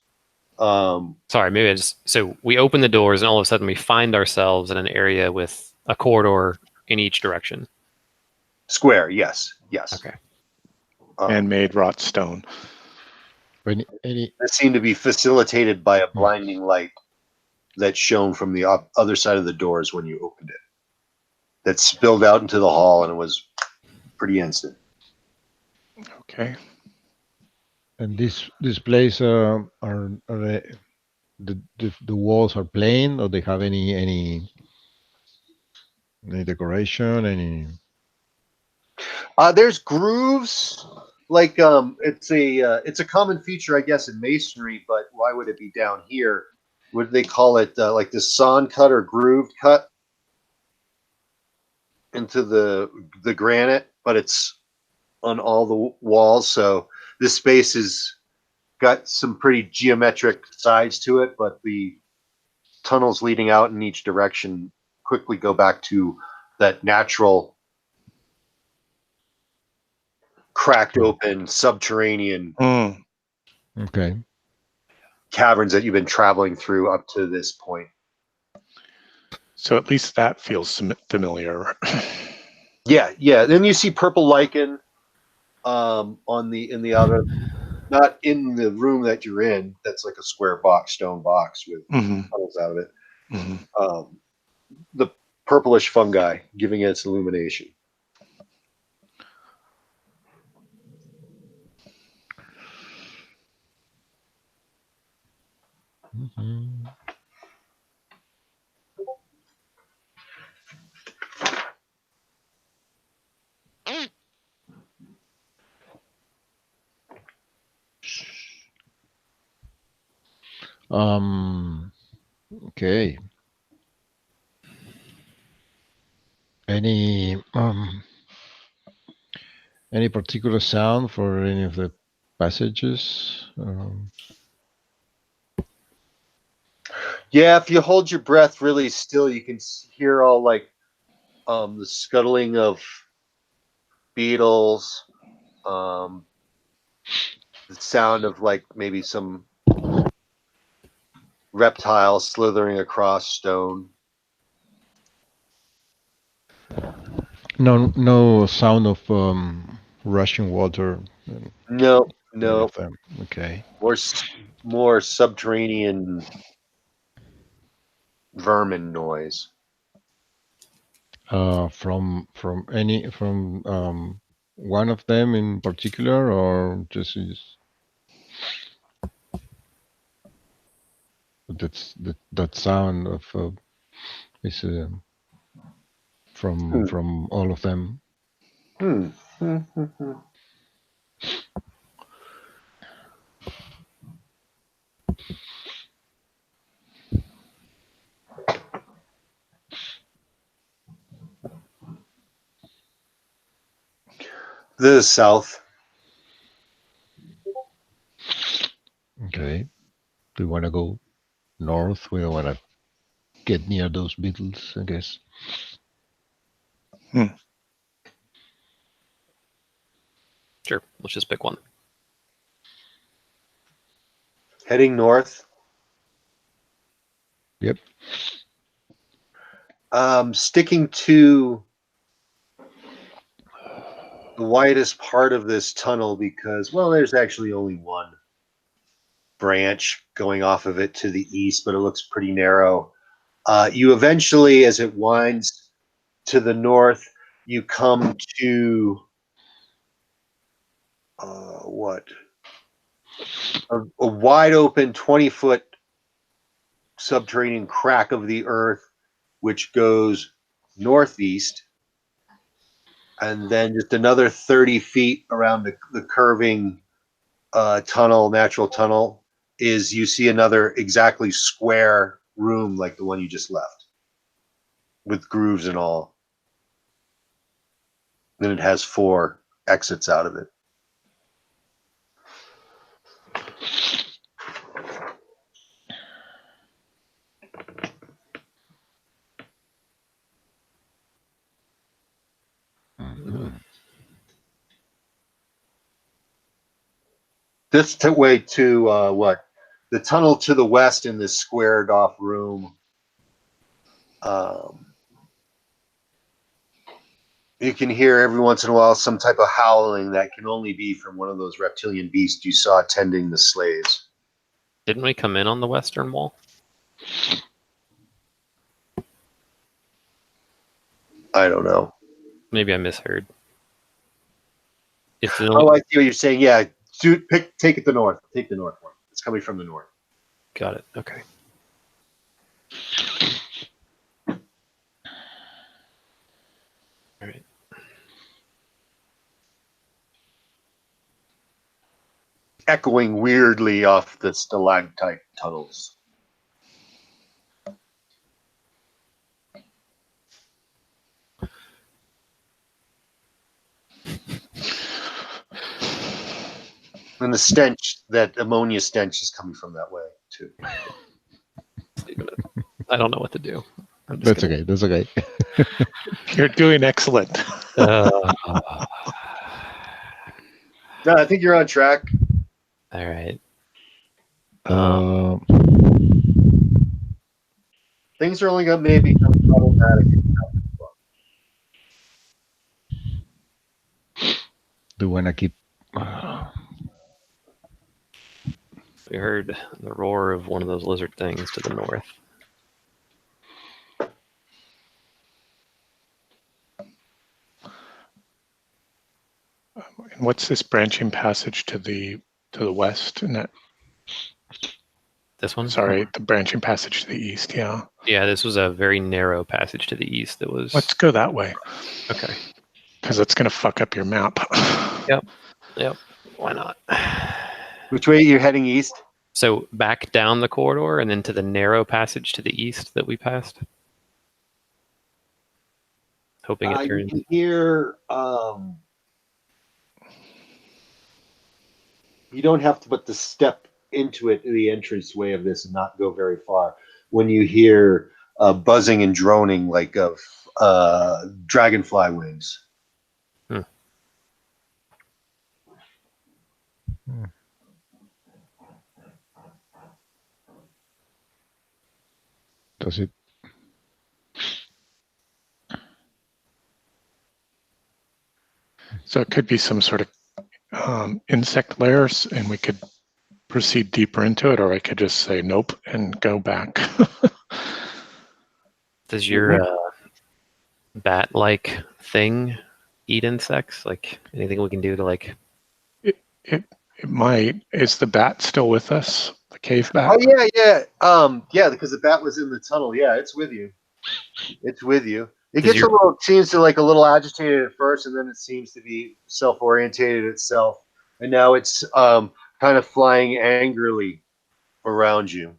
Sorry, maybe so we open the doors and all of a sudden we find ourselves in an area with a corridor in each direction. Square, yes. Okay. Man-made wrought stone. That seemed to be facilitated by a blinding light that shone from the other side of the doors when you opened it. That spilled out into the hall, and it was pretty instant. Okay. And this place are the walls are plain, or they have any decoration, any? There's grooves. Like it's a common feature, I guess, in masonry. But why would it be down here? Would they call it like the sawn cut or grooved cut into the granite? But it's on all the walls, so this space has got some pretty geometric sides to it. But the tunnels leading out in each direction quickly go back to that natural, cracked open subterranean caverns that you've been traveling through up to this point. So at least that feels familiar. Yeah. Then you see purple lichen in the other, not in the room that you're in. That's like a square stone box with tunnels out of it. The purplish fungi giving it its illumination. Okay. Any particular sound for any of the passages? Yeah, if you hold your breath really still, you can hear all like the scuttling of beetles, the sound of like maybe some reptiles slithering across stone. No sound of rushing water. No. Okay. More subterranean vermin noise. From one of them in particular, or just that sound of is from all of them. The south. Do we want to go north? We don't want to get near those beetles, I guess. Sure, let's just pick one. Heading north. Yep. Sticking to the widest part of this tunnel because, well, there's actually only one branch going off of it to the east, but it looks pretty narrow. You eventually, as it winds to the north, you come to what? A wide open 20-foot subterranean crack of the earth, which goes northeast, and then just another 30 feet around the curving tunnel, natural tunnel, is you see another exactly square room like the one you just left, with grooves and all. Then it has 4 exits out of it. This way to what? The tunnel to the west in this squared off room. You can hear every once in a while some type of howling that can only be from one of those reptilian beasts you saw tending the sleighs. Didn't we come in on the western wall? I don't know. Maybe I misheard. It's I see what you're saying. Yeah, take it to north. Take the north one. It's coming from the north. Got it. Okay. All right. Echoing weirdly off the stalactite tunnels. And the stench, that ammonia stench, is coming from that way too. I don't know what to do. That's okay. That's okay. You're doing excellent. No, I think you're on track. All right. Things are only going to maybe become problematic. Do you want to keep? We heard the roar of one of those lizard things to the north. And what's this branching passage to the west? And that, This one? sorry, the branching passage to the east. Yeah. Yeah, this was a very narrow passage to the east. That was. Let's go that way. Okay. Because that's going to fuck up your map. Yep. Why not? Which way are you heading east? So back down the corridor and then to the narrow passage to the east that we passed. Hoping it turns. You can hear. You don't have to put the step into it, the entranceway of this, and not go very far. When you hear buzzing and droning like of dragonfly wings. Does it? So it could be some sort of insect layers, and we could proceed deeper into it, or I could just say nope and go back. Does your bat-like thing eat insects? Like anything we can do to like? It might. Is the bat still with us? The cave bat? Oh yeah. Because the bat was in the tunnel. Yeah, it's with you. It's with you. It gets seems to like a little agitated at first, and then it seems to be self-orientated itself, and now it's kind of flying angrily around you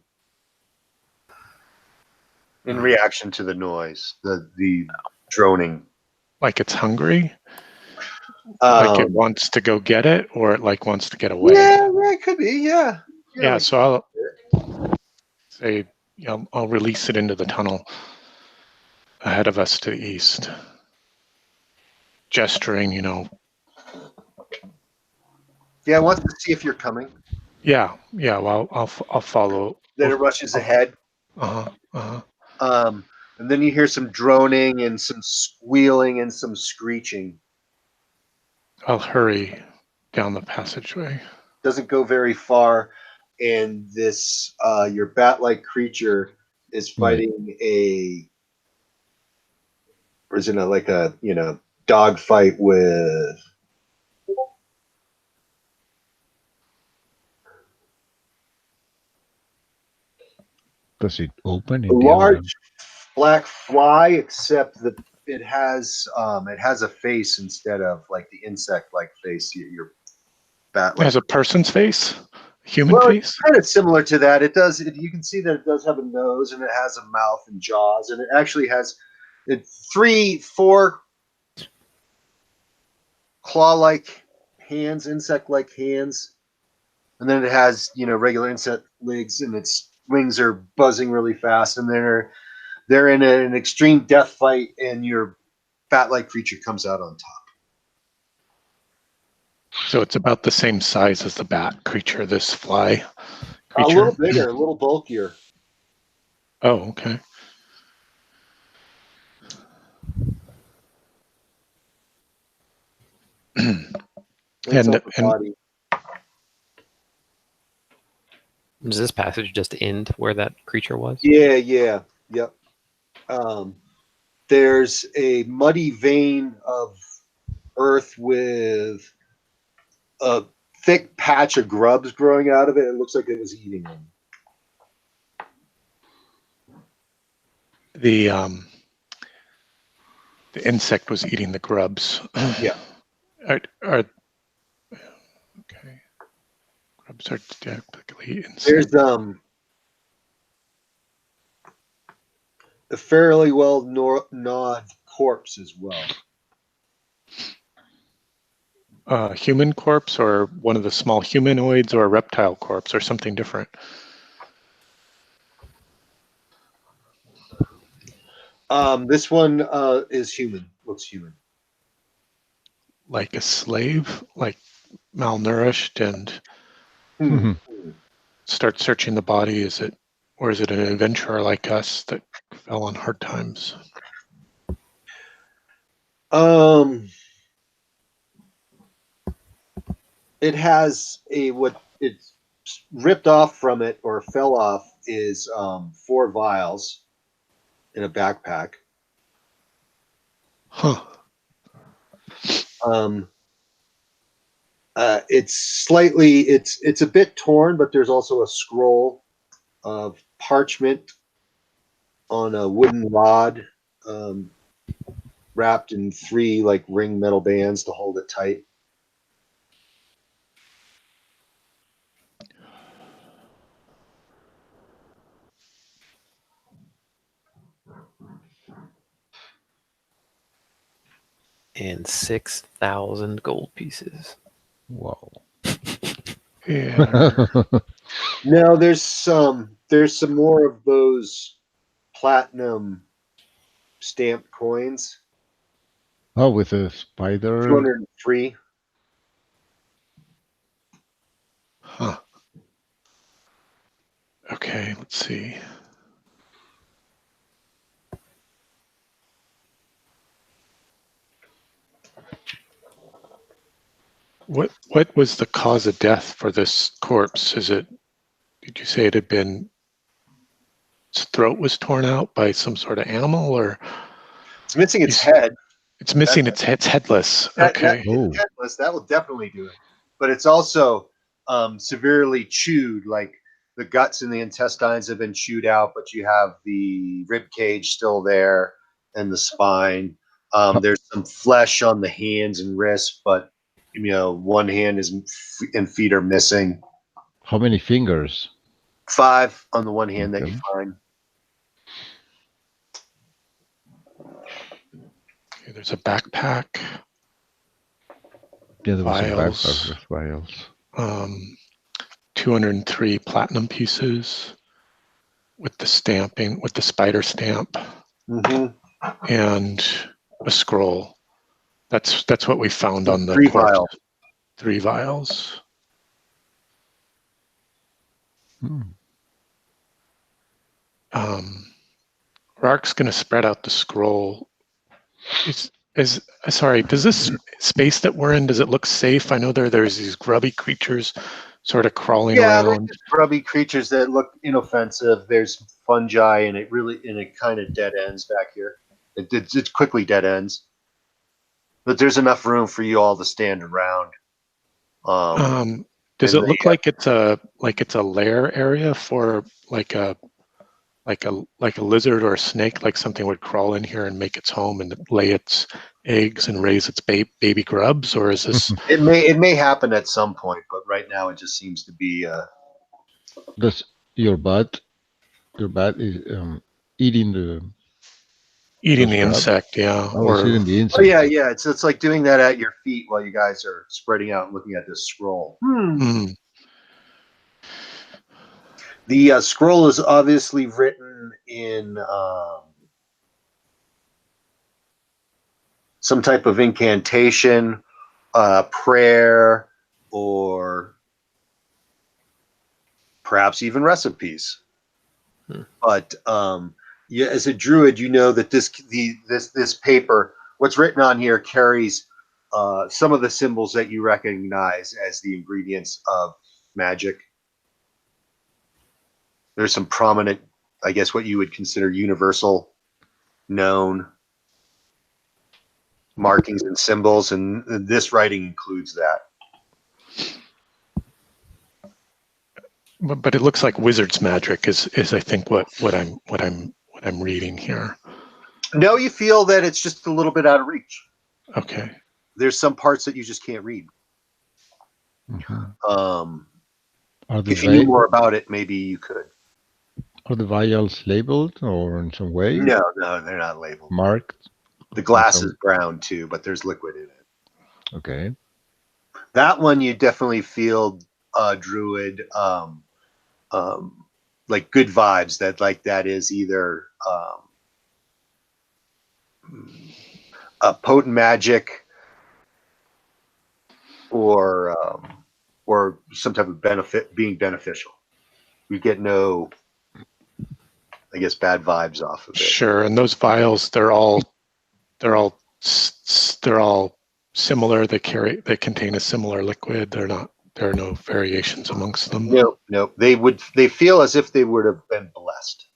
in reaction to the noise, the droning. Like it's hungry? Like it wants to go get it, or it like wants to get away? Yeah, it could be. Yeah. So say, I'll release it into the tunnel ahead of us to the east, gesturing, Yeah, it wants to see if you're coming. Yeah. Well, I'll follow. Then it rushes ahead. And then you hear some droning and some squealing and some screeching. I'll hurry down the passageway. Doesn't go very far, and this your bat-like creature is fighting or is it like a dog fight with. Does it open? A large black fly, except that it has a face instead of like the insect-like face. Your bat. It has a person's face, human face. It's kind of similar to that. It does. You can see that it does have a nose, and it has a mouth and jaws, and it actually has 4 claw-like hands, insect-like hands, and then it has regular insect legs, and its wings are buzzing really fast, and they're in an extreme death fight, and your bat-like creature comes out on top. So it's about the same size as the bat creature, this fly creature? A little bigger, a little bulkier. Oh, okay. and does this passage just end where that creature was? Yeah, yep. There's a muddy vein of earth with a thick patch of grubs growing out of it. It looks like it was eating them. The insect was eating the grubs. Yeah. Okay. Grubs are typically insects. There's a fairly well gnawed corpse as well. Human corpse, or one of the small humanoids, or a reptile corpse, or something different? This one is human. Looks human. Like a slave, like malnourished, and start searching the body. Or is it an adventurer like us that fell on hard times? It has what it's ripped off from it or fell off is 4 vials in a backpack. Huh. It's a bit torn, but there's also a scroll of parchment on a wooden rod, wrapped in 3 like ring metal bands to hold it tight. And 6,000 gold pieces. Whoa. Yeah. Now there's some more of those platinum stamped coins. Oh, with a spider. 203. Huh. Okay, let's see. What was the cause of death for this corpse? Did you say it had been, its throat was torn out by some sort of animal, or? It's missing its head. It's missing its headless. Okay. It's headless. That will definitely do it. But it's also severely chewed, like the guts and the intestines have been chewed out, but you have the rib cage still there and the spine. There's some flesh on the hands and wrists, but one hand and feet are missing. How many fingers? 5 on the one hand that you find. Okay, there's a backpack. Yeah, there was vials. A backpack with vials. 203 platinum pieces. with the stamping, with the spider stamp, and a scroll. That's what we found on the 3 corpse. vials. 3 vials. Rark's going to spread out the scroll. Sorry, does this space that we're in, does it look safe? I know there's these grubby creatures sort of crawling Yeah, they're around. just grubby creatures that look inoffensive. There's fungi, and it kind of dead ends back here. It quickly dead ends, but there's enough room for you all to stand around. Does it look like it's a lair area for like a lizard or a snake, like something would crawl in here and make its home and lay its eggs and raise its baby grubs, or is this? It may happen at some point, but right now it just seems to be. Does your bat is eating the insect? Yeah. Or eating the insect. Oh yeah. It's like doing that at your feet while you guys are spreading out and looking at this scroll. The scroll is obviously written in some type of incantation, prayer, or perhaps even recipes. But as a druid, you know that this paper, what's written on here, carries some of the symbols that you recognize as the ingredients of magic. There's some prominent, I guess, what you would consider universal known markings and symbols, and this writing includes that. But it looks like wizard's magic is I think what I'm reading here. No, you feel that it's just a little bit out of reach. Okay. There's some parts that you just can't read. If you knew more about it, maybe you could. Are the vials labeled or in some way? No, they're not labeled. Marked? The glass is brown too, but there's liquid in it. Okay. That one you definitely feel, druid, like good vibes. That is either a potent magic or some type of being beneficial. You get no, I guess, bad vibes off of it. Sure, and those vials, they're all similar. They contain a similar liquid. There are no variations amongst them. No. They feel as if they would have been blessed.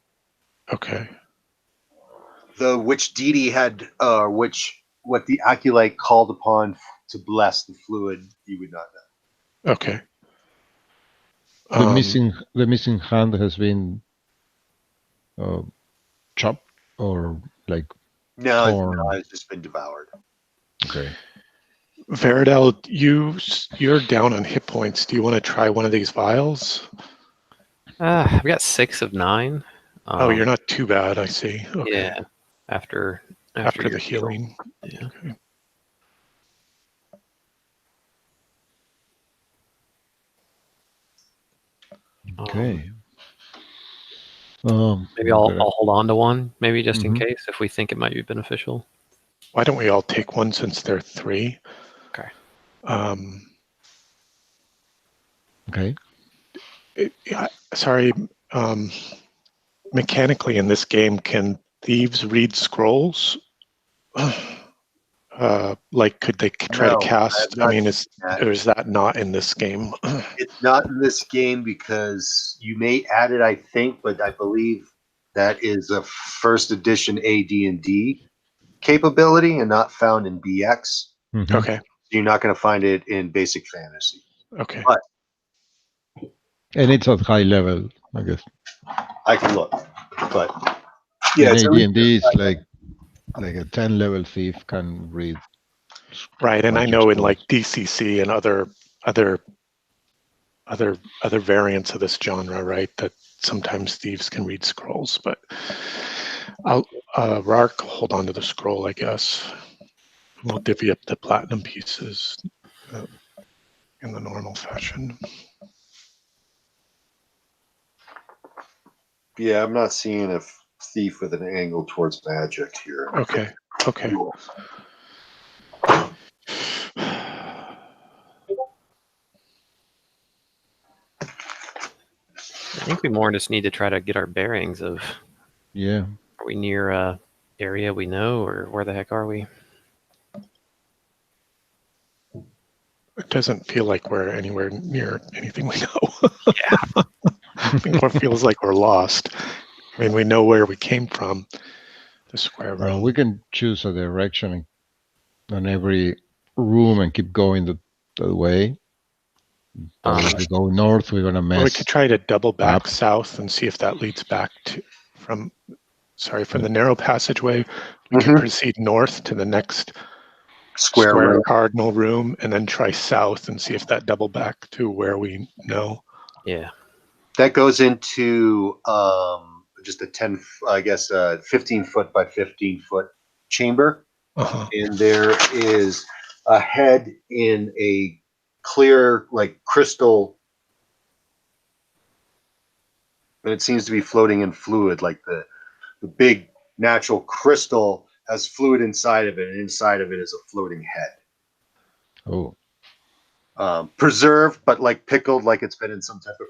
Okay. Though which deity had, what the acolyte called upon to bless the fluid, you would not know. Okay. The missing hand has been chopped or like torn? No, it's just been devoured. Okay. Veridel, you're down on hit points. Do you want to try one of these vials? I've got 6 of 9. You're not too bad, I see. Okay. Yeah. After the healing. Yeah. Okay. Maybe I'll hold on to one, maybe just in case, if we think it might be beneficial. Why don't we all take one since there are 3? Okay. Okay. Sorry. Mechanically, in this game, can thieves read scrolls? Could they try to cast? I mean, is that not in this game? It's not in this game because you may add it, I think, but I believe that is a first edition AD&D capability and not found in BX. Okay. You're not going to find it in basic fantasy. Okay. And it's at high level, I guess. I can look, but yeah, in AD&D it's like a 10 level thief can read. Right, and I know in like DCC and other variants of this genre, right, that sometimes thieves can read scrolls, but Rark will hold on to the scroll, I guess. We'll divvy up the platinum pieces in the normal fashion. Yeah, I'm not seeing a thief with an angle towards magic here. Okay. I think we more just need to try to get our bearings of. Yeah. Are we near a area we know, or where the heck are we? It doesn't feel like we're anywhere near anything we know. Yeah. I think it feels like we're lost. I mean, we know where we came from, the square room. We can choose a direction on every room and keep going the way. If we go north, we're gonna mess. Or we could try to double back up. south and see if that leads back to from the narrow passageway. We can proceed north to the next square room. cardinal room, and then try south and see if that double back to where we know. Yeah. That goes into just a 15 foot by 15 foot chamber. And there is a head in a clear, like crystal, and it seems to be floating in fluid, like the big natural crystal has fluid inside of it, and inside of it is a floating head. Oh. Preserved, but like pickled, like it's been in some type of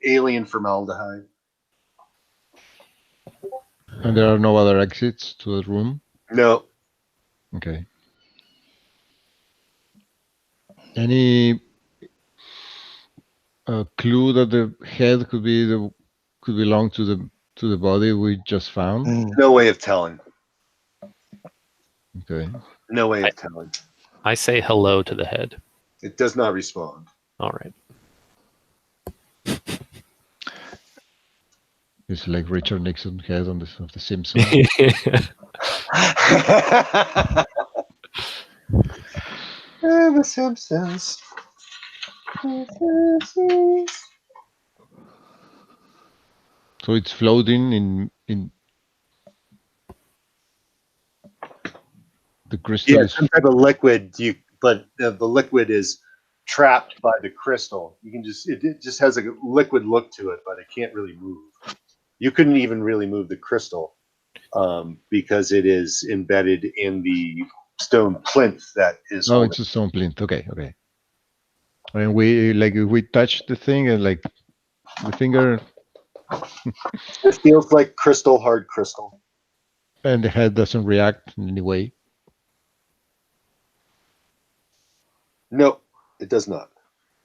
alien formaldehyde. And there are no other exits to the room? No. Okay. Any clue that the head could belong to the body we just found? No way of telling. Okay. No way of telling. I say hello to the head. It does not respond. All right. It's like Richard Nixon's head of the Simpsons. The Simpsons. So it's floating in the crystal. Yeah, some type of liquid. But the liquid is trapped by the crystal. You can it just has a liquid look to it, but it can't really move. You couldn't even really move the crystal because it is embedded in the stone plinth that is. Oh, it's a stone plinth. Okay. And if we touch the thing and like the finger. It feels like hard crystal. And the head doesn't react in any way. No, it does not.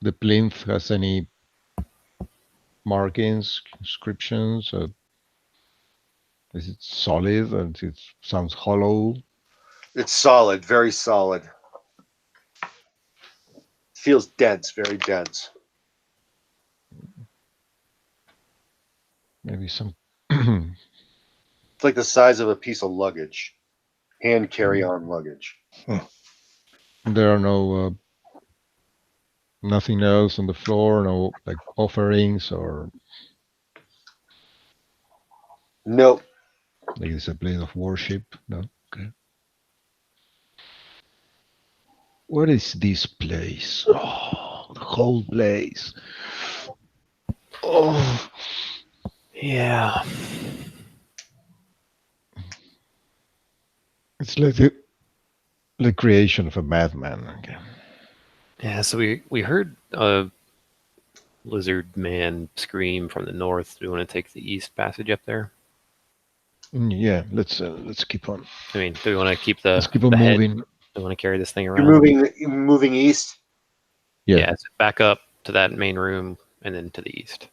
The plinth has any markings, inscriptions? Is it solid and it sounds hollow? It's solid, very solid. Feels dense, very dense. Maybe some. It's like the size of a piece of luggage, hand carry-on luggage. There are no nothing else on the floor, no like offerings or. Nope. Like it's a place of worship. No. Okay. What is this place? Oh, the whole place. Oh. Yeah. It's like the creation of a madman. Okay. Yeah, so we heard a lizard man scream from the north. Do we want to take the east passage up there? Yeah, let's keep on. I mean, do we want to keep let's keep on moving? Do we want to carry this thing around? You're moving east? Yeah, so back up to that main room and then to the east.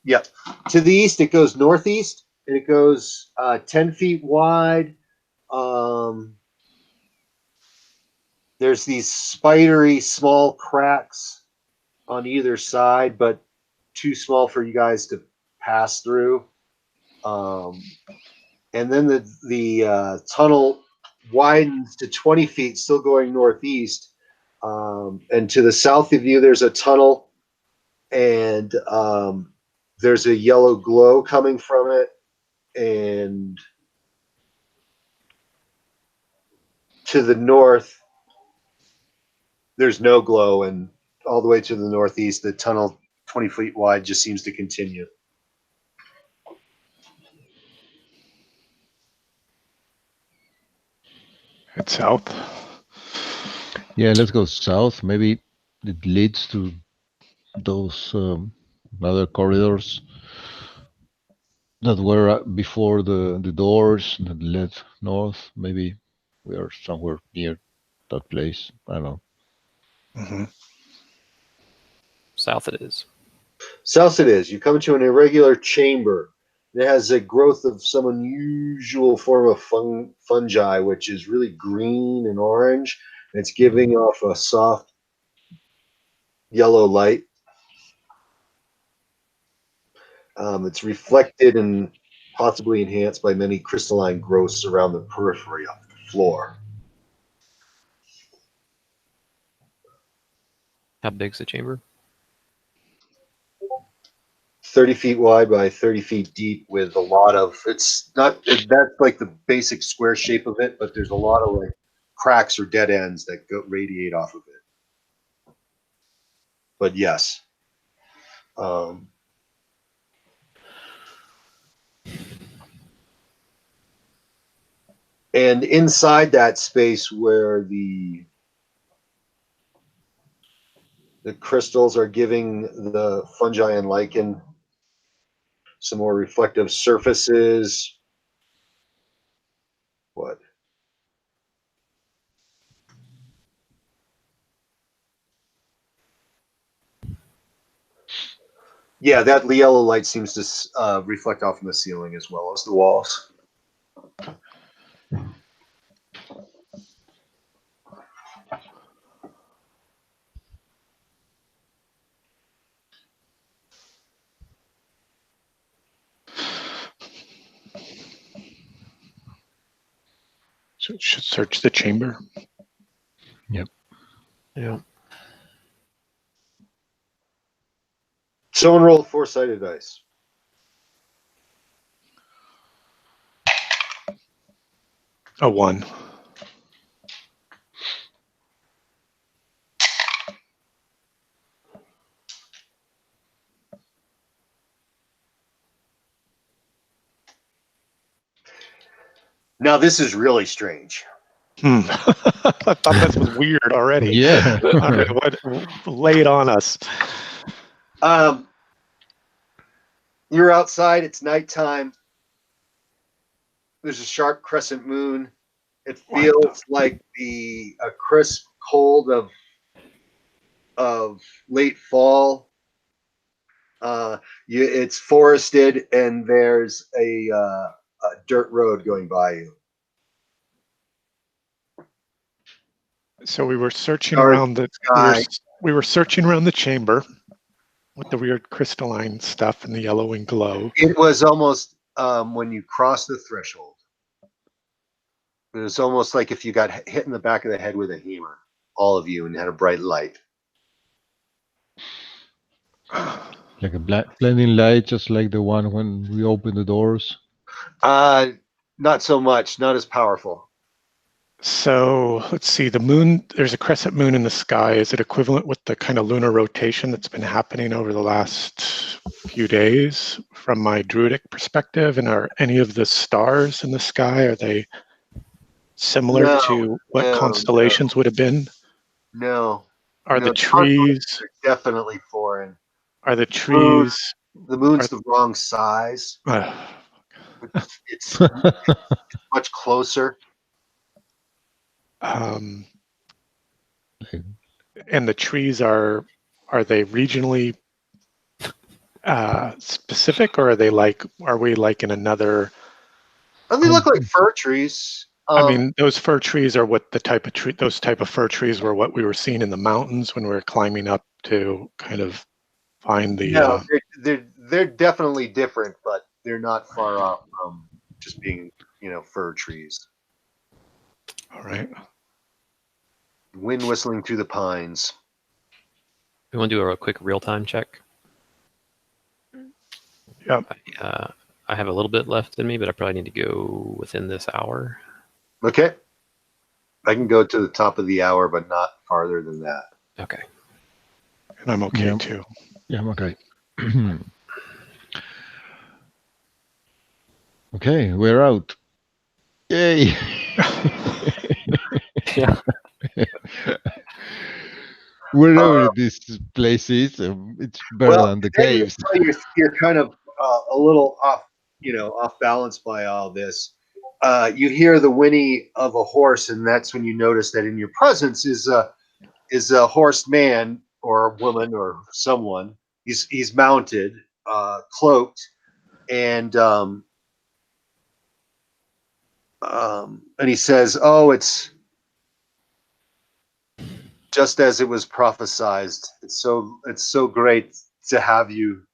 Yep. To the east, it goes northeast, and it goes 10 feet wide. There's these spidery small cracks on either side, but too small for you guys to pass through. And then the tunnel widens to 20 feet, still going northeast. And to the south of you, there's a tunnel, and there's a yellow glow coming from it. And to the north, there's no glow, and all the way to the northeast, the tunnel, 20 feet wide, just seems to continue. Head south. Yeah, let's go south. Maybe it leads to those other corridors that were before the doors that led north. Maybe we are somewhere near that place. I don't know. Mm-hmm. South it is. South it is. You come to an irregular chamber. It has a growth of some unusual form of fungi, which is really green and orange. It's giving off a soft yellow light. It's reflected and possibly enhanced by many crystalline growths around the periphery of the floor. How big's the chamber? 30 feet wide by 30 feet deep with a lot of, it's not, that's like the basic square shape of it, but there's a lot of like cracks or dead ends that radiate off of it. But yes. And inside that space where the crystals are giving the fungi and lichen some more reflective surfaces. What? Yeah, that yellow light seems to reflect off from the ceiling as well as the walls. So it should search the chamber. Yep. Yeah. Someone roll a 4-sided dice. A 1. Now this is really strange. I thought this was weird already. Yeah. All right, lay it on us. You're outside. It's nighttime. There's a sharp crescent moon. It feels like a crisp cold of late fall. It's forested, and there's a dirt road going by you. So we were searching around the sky. we were searching around the chamber with the weird crystalline stuff and the yellowing glow. It was almost when you cross the threshold. It was almost like if you got hit in the back of the head with a hammer, all of you, and had a bright light. Like a blinding light, just like the one when we open the doors. Not so much. Not as powerful. So let's see, the moon, there's a crescent moon in the sky. Is it equivalent with the kind of lunar rotation that's been happening over the last few days from my druidic perspective? And are any of the stars in the sky, are they similar to what constellations would have been? No. Are the trees definitely foreign? Are the trees? The moon's the wrong size. It's much closer. And the trees are they regionally specific, or are we like in another? They look like fir trees. I mean, those fir trees are what the type of tree. Those type of fir trees were what we were seeing in the mountains when we were climbing up to kind of find the. No, they're definitely different, but they're not far off from just being, fir trees. All right. Wind whistling through the pines. We want to do a quick real-time check. Yep. I have a little bit left in me, but I probably need to go within this hour. Okay. I can go to the top of the hour, but not farther than that. Okay. And I'm okay too. Yeah, I'm okay. Okay, we're out. Yay! Yeah. Wherever this place is, it's better Well, than the then caves. you're kind of a little off, off balance by all this. You hear the whinny of a horse, and that's when you notice that in your presence is a horsed man or a woman or someone. He's mounted, cloaked, and he says, "Oh, it's just as it was prophesied. It's so great to have you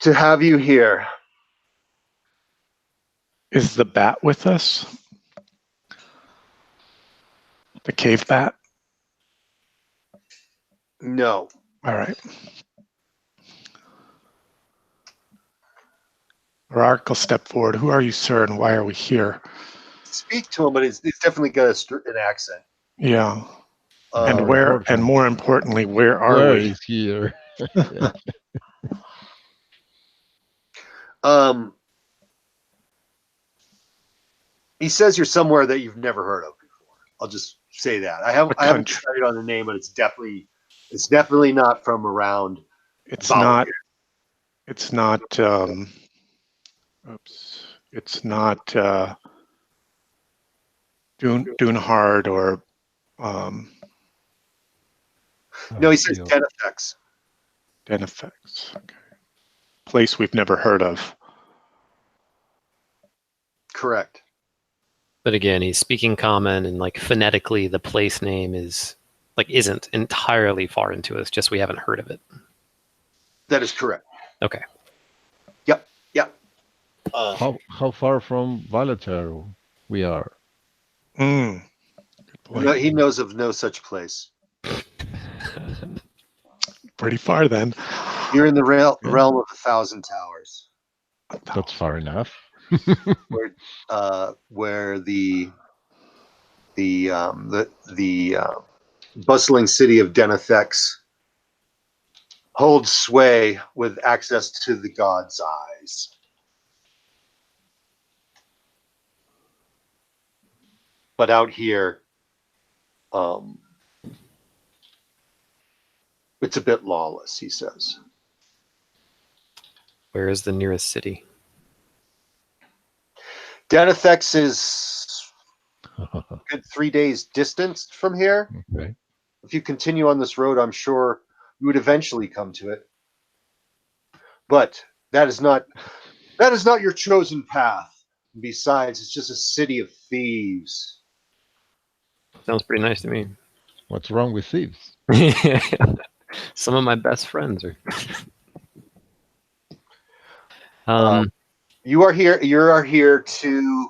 here." Is the bat with us? The cave bat? No. All right. Rourke will step forward. Who are you, sir, and why are we here? Speak to him, but he's definitely got an accent. Yeah. Um, And where, and more importantly, where are Where we? is here? he says you're somewhere that you've never heard of before. I'll just say that. I haven't decided on the name, but it's definitely not from around. It's Volunteer. not. It's not. Oops. It's not Dunehard or. No, he says Denefex. Denefex. Okay. Place we've never heard of. Correct. But again, he's speaking common, and like phonetically, the place name isn't entirely foreign to us. Just we haven't heard of it. That is correct. Okay. Yep. How far from Valater we are? Good point. No, he knows of no such place. Pretty far then. You're in the realm of 1,000 towers. That's far enough. where the bustling city of Denefex holds sway with access to the god's eyes. But out here, it's a bit lawless, he says. Where is the nearest city? Denefex is a good 3 days distanced from here. Okay. If you continue on this road, I'm sure you would eventually come to it. But that is not your chosen path. Besides, it's just a city of thieves. Sounds pretty nice to me. What's wrong with thieves? Some of my best friends are. You are here. You are here to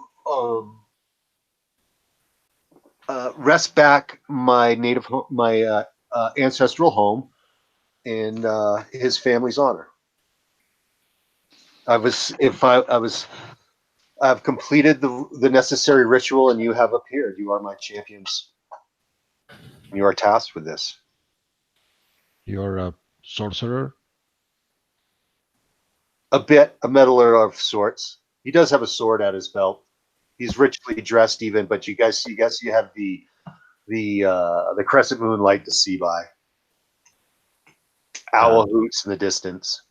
rest back my ancestral home in his family's honor. I've completed the necessary ritual, and you have appeared. You are my champions. You are tasked with this. You're a sorcerer? A meddler of sorts. He does have a sword at his belt. He's richly dressed, even, but you guys have the crescent moon light to see by. Owl hoots in the distance.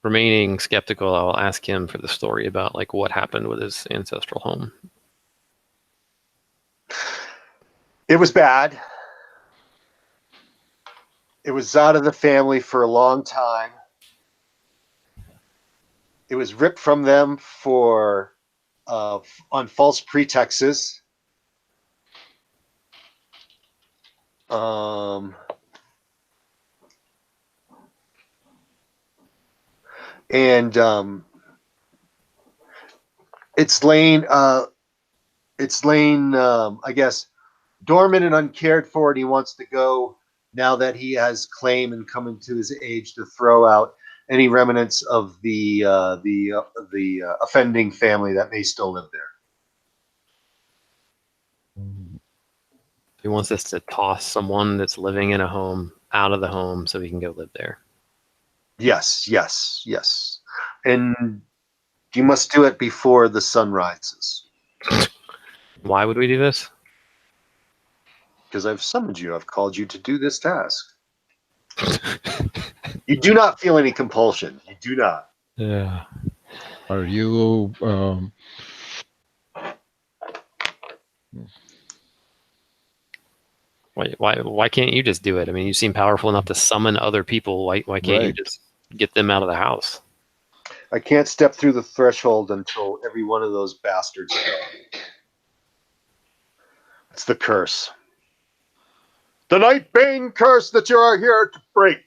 Remaining skeptical, I'll ask him for the story about like what happened with his ancestral home. It was bad. It was out of the family for a long time. It was ripped from them on false pretexts. And it's lain, I guess, dormant and uncared for, and he wants to go now that he has claim and come into his age to throw out any remnants of the offending family that may still live there. He wants us to toss someone that's living in a home out of the home so he can go live there. Yes. And you must do it before the sun rises. Why would we do this? Because I've summoned you. I've called you to do this task. You do not feel any compulsion. You do not. Yeah. Are you Why can't you just do it? I mean, you seem powerful enough to summon other people. Why can't you right? just get them out of the house? I can't step through the threshold until every one of those bastards are gone. It's the curse. The Nightbane curse that you are here to break.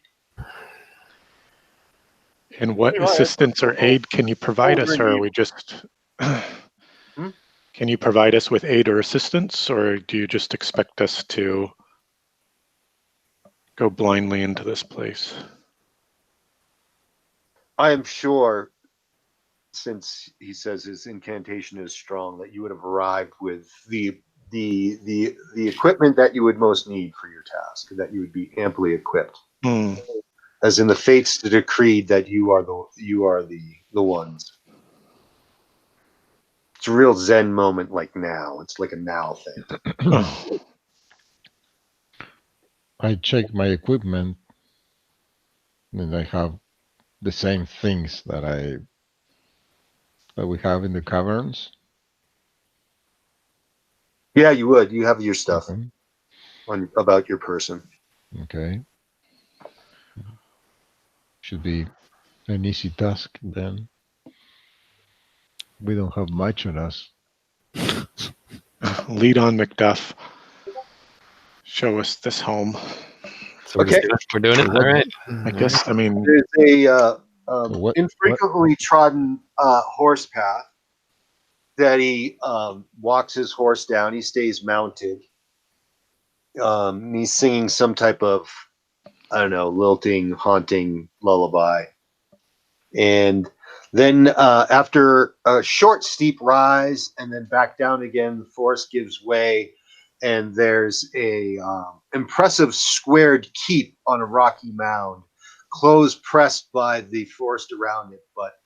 And what assistance or aid can you provide us, or are we just... Can you provide us with aid or assistance, or do you just expect us to go blindly into this place? I am sure, since he says his incantation is strong, that you would have arrived with the equipment that you would most need for your task, that you would be amply equipped. As in the fates decreed that you are the ones. It's a real Zen moment, like now. It's like a now thing. I check my equipment, and I have the same things that we have in the caverns. Yeah, you would. You have your stuff Okay. about your person. Okay. Should be an easy task then. We don't have much on us. Lead on, Macduff. Show us this home. So we're doing it. All right. I guess. I mean, there's a infrequently trodden horse path that he walks his horse down. He stays mounted. He's singing some type of, I don't know, lilting, haunting lullaby. And then after a short, steep rise and then back down again, the forest gives way, and there's a impressive squared keep on a rocky mound, close pressed by the forest around it, but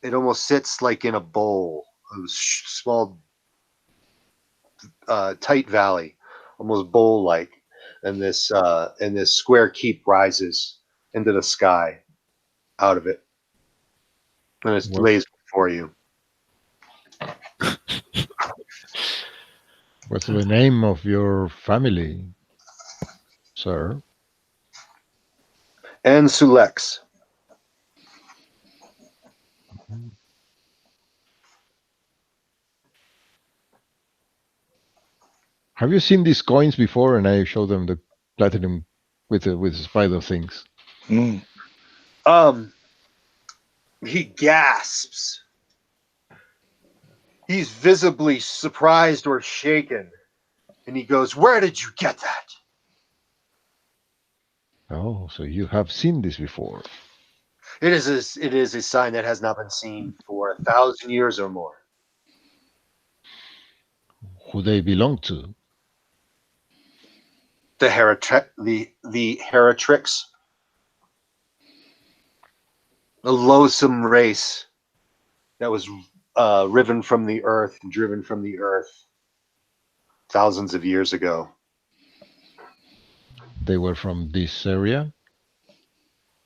it almost sits like in a bowl, a small, tight valley, almost bowl-like, and this square keep rises into the sky out of it, and it lays before you. What's the name of your family, sir? And Sulex. Have you seen these coins before? And I show them the platinum with the spider things. He gasps. He's visibly surprised or shaken, and he goes, "Where did you get that?" Oh, so you have seen this before. It is a sign that has not been seen for 1,000 years or more. Who they belong to? The Heratrix, a loathsome race that was riven from the earth and driven from the earth thousands of years ago. They were from this area?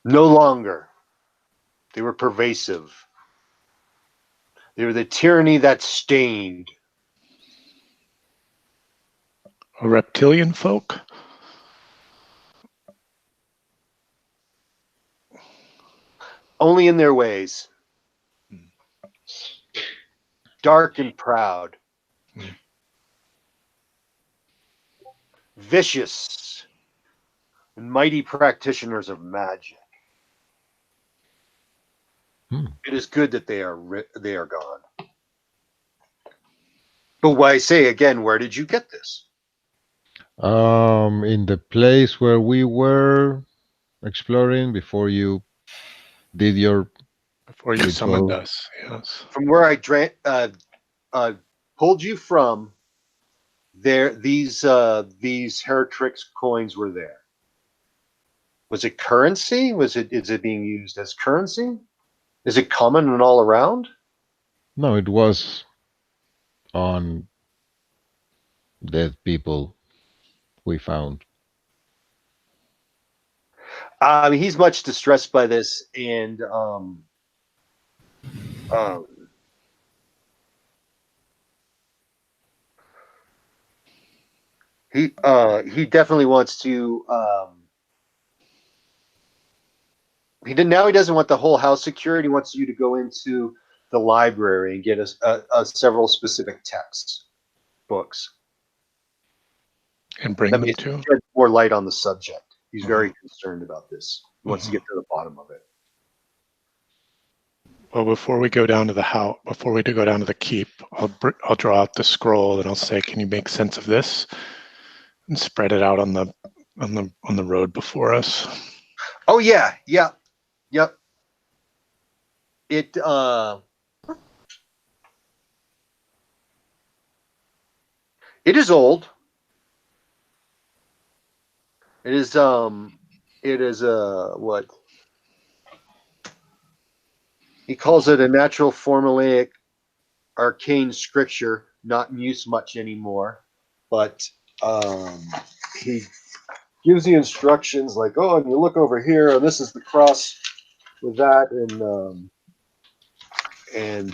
No longer. They were pervasive. They were the tyranny that stained. A reptilian folk? Only in their ways. Dark and proud. Vicious and mighty practitioners of magic. It is good that they are gone. But why say again, where did you get this? In the place where we were exploring before you did your... Before you summoned us, yes. From where I pulled you from, these Heratrix coins were there. Was it currency? Is it being used as currency? Is it common and all around? No, it was on dead people we found. He's much distressed by this, and he definitely wants to. He doesn't want the whole house secured. He wants you to go into the library and get several specific texts, books. And bring That them may to. shed more light on the subject. He's very concerned about this. He wants to get to the bottom of it. Well, before we go down to the keep, I'll draw out the scroll and I'll say, "Can you make sense of this?" And spread it out on the road before us. Oh yeah, yep. It it is old. It is what he calls it, a natural formulaic arcane scripture, not in use much anymore. But he gives you instructions like, oh, and you look over here, and this is the cross with that, and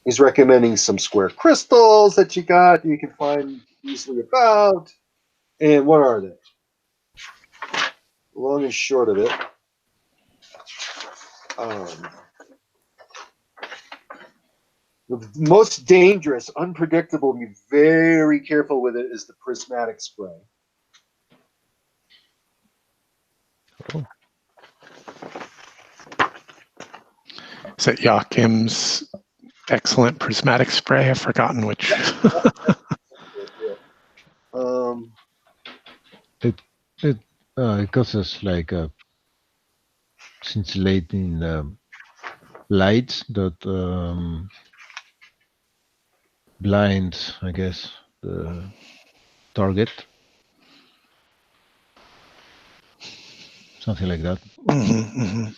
he's recommending some square crystals that you can find easily about. And what are they? Long and short of it, the most dangerous, unpredictable, be very careful with it, is the prismatic spray. Oh. Is that Joachim's excellent prismatic spray? I've forgotten which. It causes like a scintillating lights that blind, I guess, the target. Something like that. Mm-hmm, mm-hmm.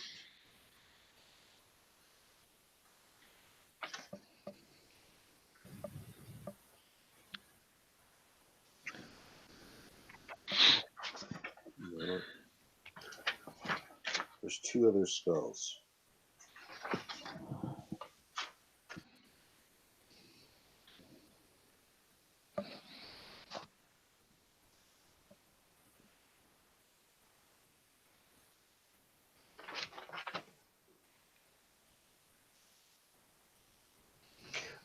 There's two other spells.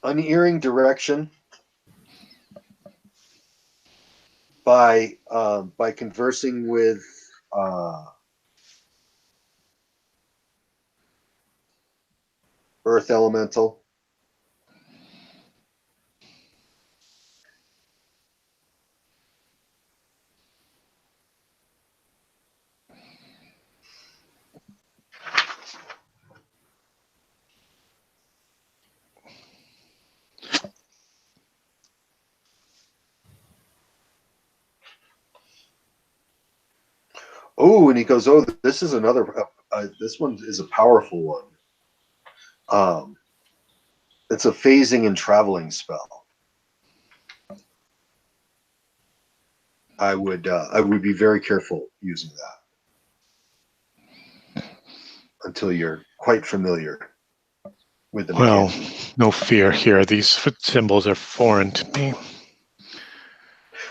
Unerring direction by conversing with Earth Elemental. Oh, and he goes, "Oh, this is another. This one is a powerful one. It's a phasing and traveling spell. I would be very careful using that until you're quite familiar with the Well, mechanics." no fear here. These symbols are foreign to me.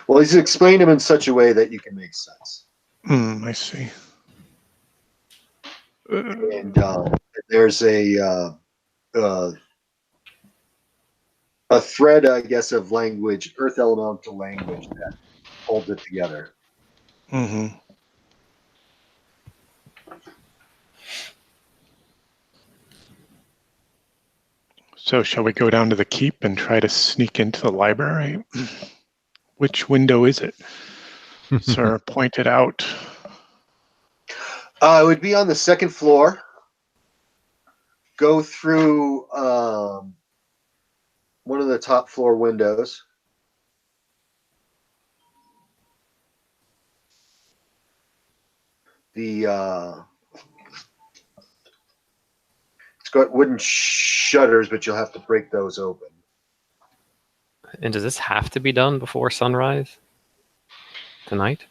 Well, he's explained them in such a way that you can make sense. I see. And there's a thread, I guess, of language, Earth Elemental language, that holds it together. Mm-hmm. So shall we go down to the keep and try to sneak into the library? Which window is it? Sir, point it out. It would be on the second floor. Go through one of the top floor windows. It's got wooden shutters, but you'll have to break those open. And does this have to be done before sunrise tonight?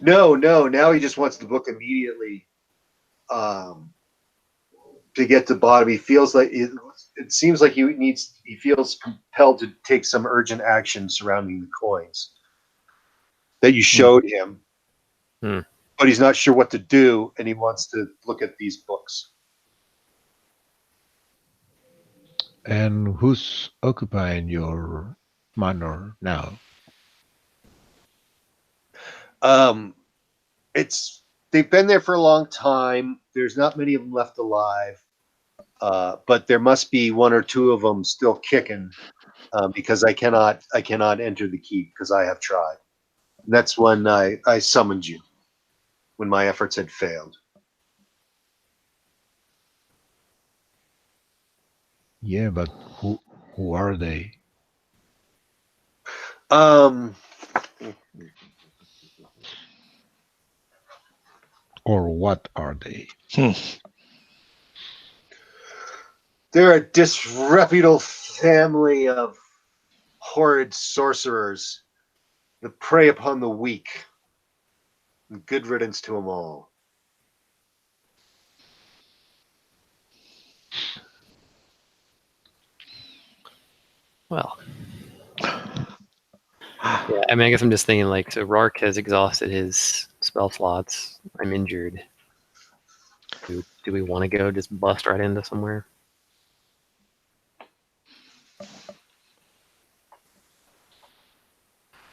No. Now he just wants the book immediately. To get to bottom, he feels like it seems like he feels compelled to take some urgent action surrounding the coins that you showed him, but he's not sure what to do, and he wants to look at these books. And who's occupying your manor now? They've been there for a long time. There's not many of them left alive, but there must be one or two of them still kicking, because I cannot enter the keep because I have tried. And that's when I summoned you, when my efforts had failed. Yeah, but who are they? Or what are they? They're a disreputable family of horrid sorcerers that prey upon the weak. And good riddance to them all. Well, yeah, I mean, I guess I'm just thinking, like, so Rark has exhausted his spell slots. I'm injured. Do we want to go just bust right into somewhere?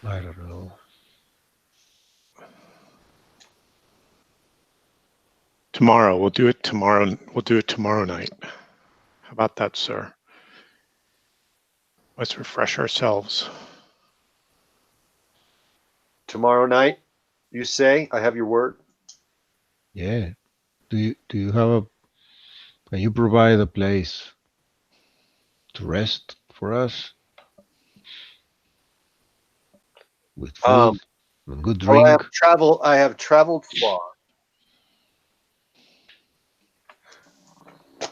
I don't know. Tomorrow. We'll do it tomorrow. We'll do it tomorrow night. How about that, sir? Let's refresh ourselves. Tomorrow night, you say? I have your word. Yeah. Do you have can you provide a place to rest for us? With food, a good drink? I have traveled far.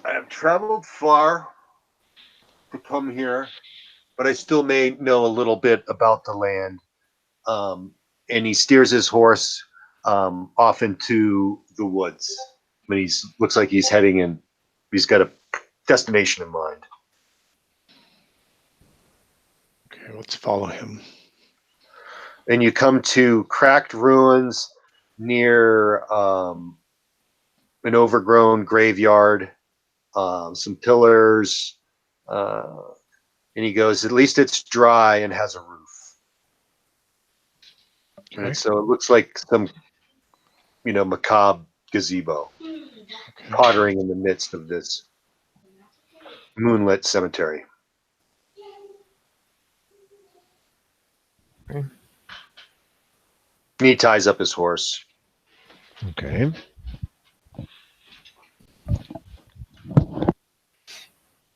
I have traveled far to come here, but I still may know a little bit about the land. And he steers his horse off into the woods. I mean, looks like he's heading in. He's got a destination in mind. Okay, let's follow him. And you come to cracked ruins near an overgrown graveyard, some pillars, and he goes, at least it's dry and has a roof. Okay. And so it looks like some, macabre gazebo, pottering in the midst of this moonlit cemetery. Okay. He ties up his horse. Okay.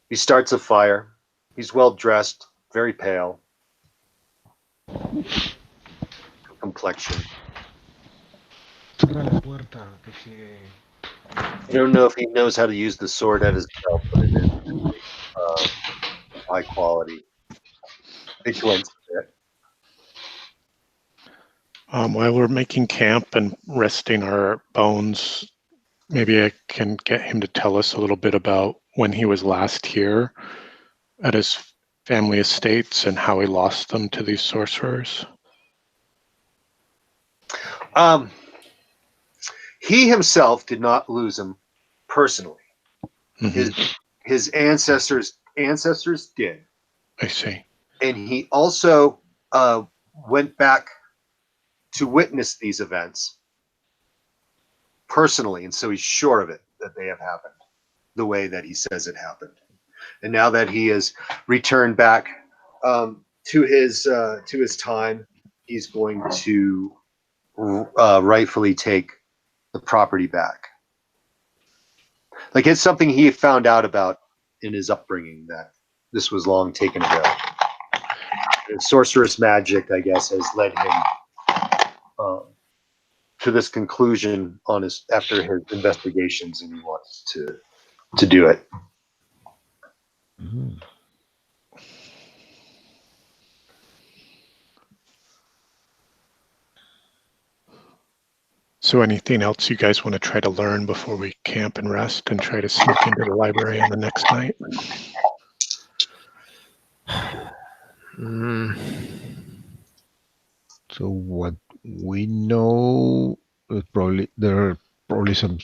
He starts a fire. He's well dressed, very pale. Complexion. I don't know if he knows how to use the sword at his belt, but it is high quality. It glints a bit. While we're making camp and resting our bones, maybe I can get him to tell us a little bit about when he was last here at his family estates and how he lost them to these sorcerers. He himself did not lose them personally. Mm-hmm. His ancestors did. I see. And he also went back to witness these events personally, and so he's sure of it that they have happened the way that he says it happened. And now that he has returned back to his time, he's going to rightfully take the property back. Like, it's something he found out about in his upbringing, that this was long taken ago. Sorcerous magic, I guess, has led him to this conclusion on after his investigations, and he wants to do it. Mhm. So anything else you guys want to try to learn before we camp and rest and try to sneak into the library on the next night? So what we know, there are probably some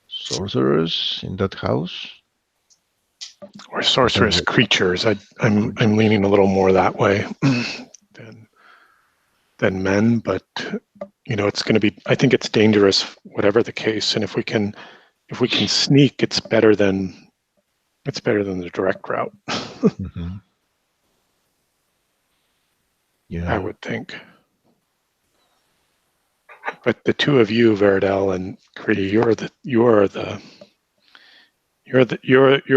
sorcerers in that house. Or sorceress creatures. I'm leaning a little more that way than men, but it's going to be. I think it's dangerous, whatever the case. And if we can sneak, it's better than the direct route. Mm-hmm. Yeah, I would think. But the two of you, Verdell and Cree, you're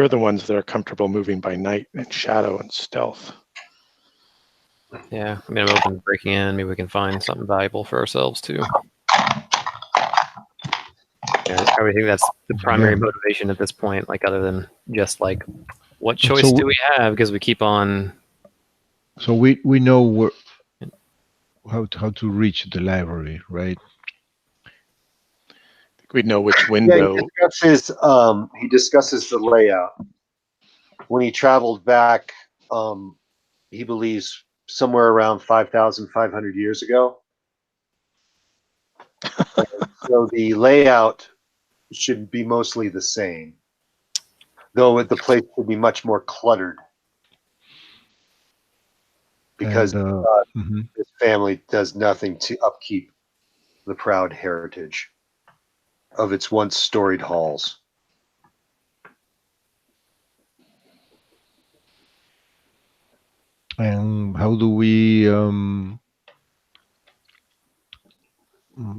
the ones that are comfortable moving by night and shadow and stealth. Yeah, I mean, I'm open to breaking in. Maybe we can find something valuable for ourselves too. Yeah, I would think that's the primary motivation at this point. Like, other than just like, what choice do we have? Because we keep on. So we know how to reach the library, right? We'd know which window. Yeah, he discusses the layout. When he traveled back, he believes somewhere around 5,500 years ago. So the layout should be mostly the same, though the place would be much more cluttered because his family does nothing to upkeep the proud heritage of its once storied halls. And how do we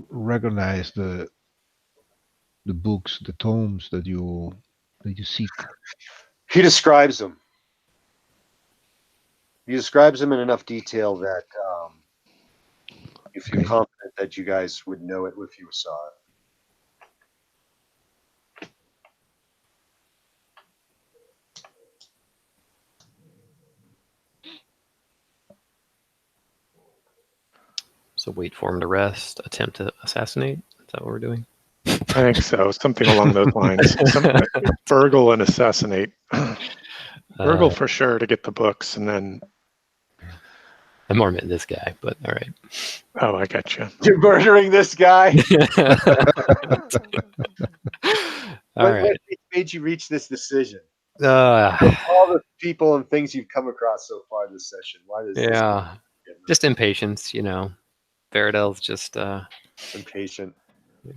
recognize the books, the tomes that you seek? He describes them. He describes them in enough detail that you feel confident that you guys would know it if you saw it. So wait for him to rest, attempt to assassinate. Is that what we're doing? I think so. Something along those lines. Burgle and assassinate. Burgle for sure to get the books, and then. I'm more meant this guy, but all right. Oh, I got you. You're murdering this guy. What made you reach this decision? All the people and things you've come across so far this session. Why does just impatience, Veridell's just impatient.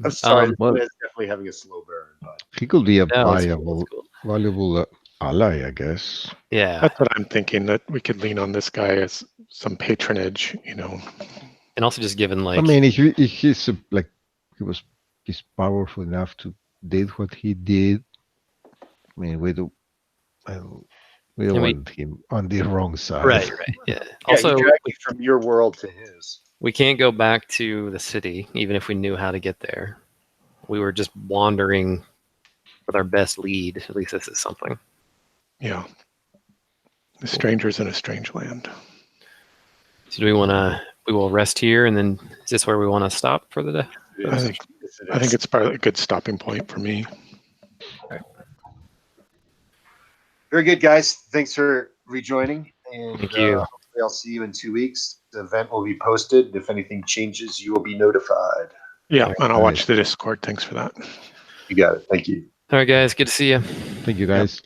I'm sorry, it's definitely having a slow burn. But he could be a valuable ally, I guess. Yeah, that's what I'm thinking. That we could lean on this guy as some patronage, and also just given like. I mean, he's he's powerful enough to did what he did. I mean, we don't want him on the wrong side. Right. Yeah. Also, from your world to his. We can't go back to the city, even if we knew how to get there. We were just wandering with our best lead. At least this is something. Yeah. The stranger's in a strange land. So do we will rest here, and then is this where we want to stop for the day? I think it's probably a good stopping point for me. Right. Very good, guys. Thanks for rejoining. And thank you. Hopefully I'll see you in 2 weeks. The event will be posted. If anything changes, you will be notified. Yeah, and I'll watch the Discord. Thanks for that. You got it. Thank you. All right, guys. Good to see you. Thank you, guys. Yep.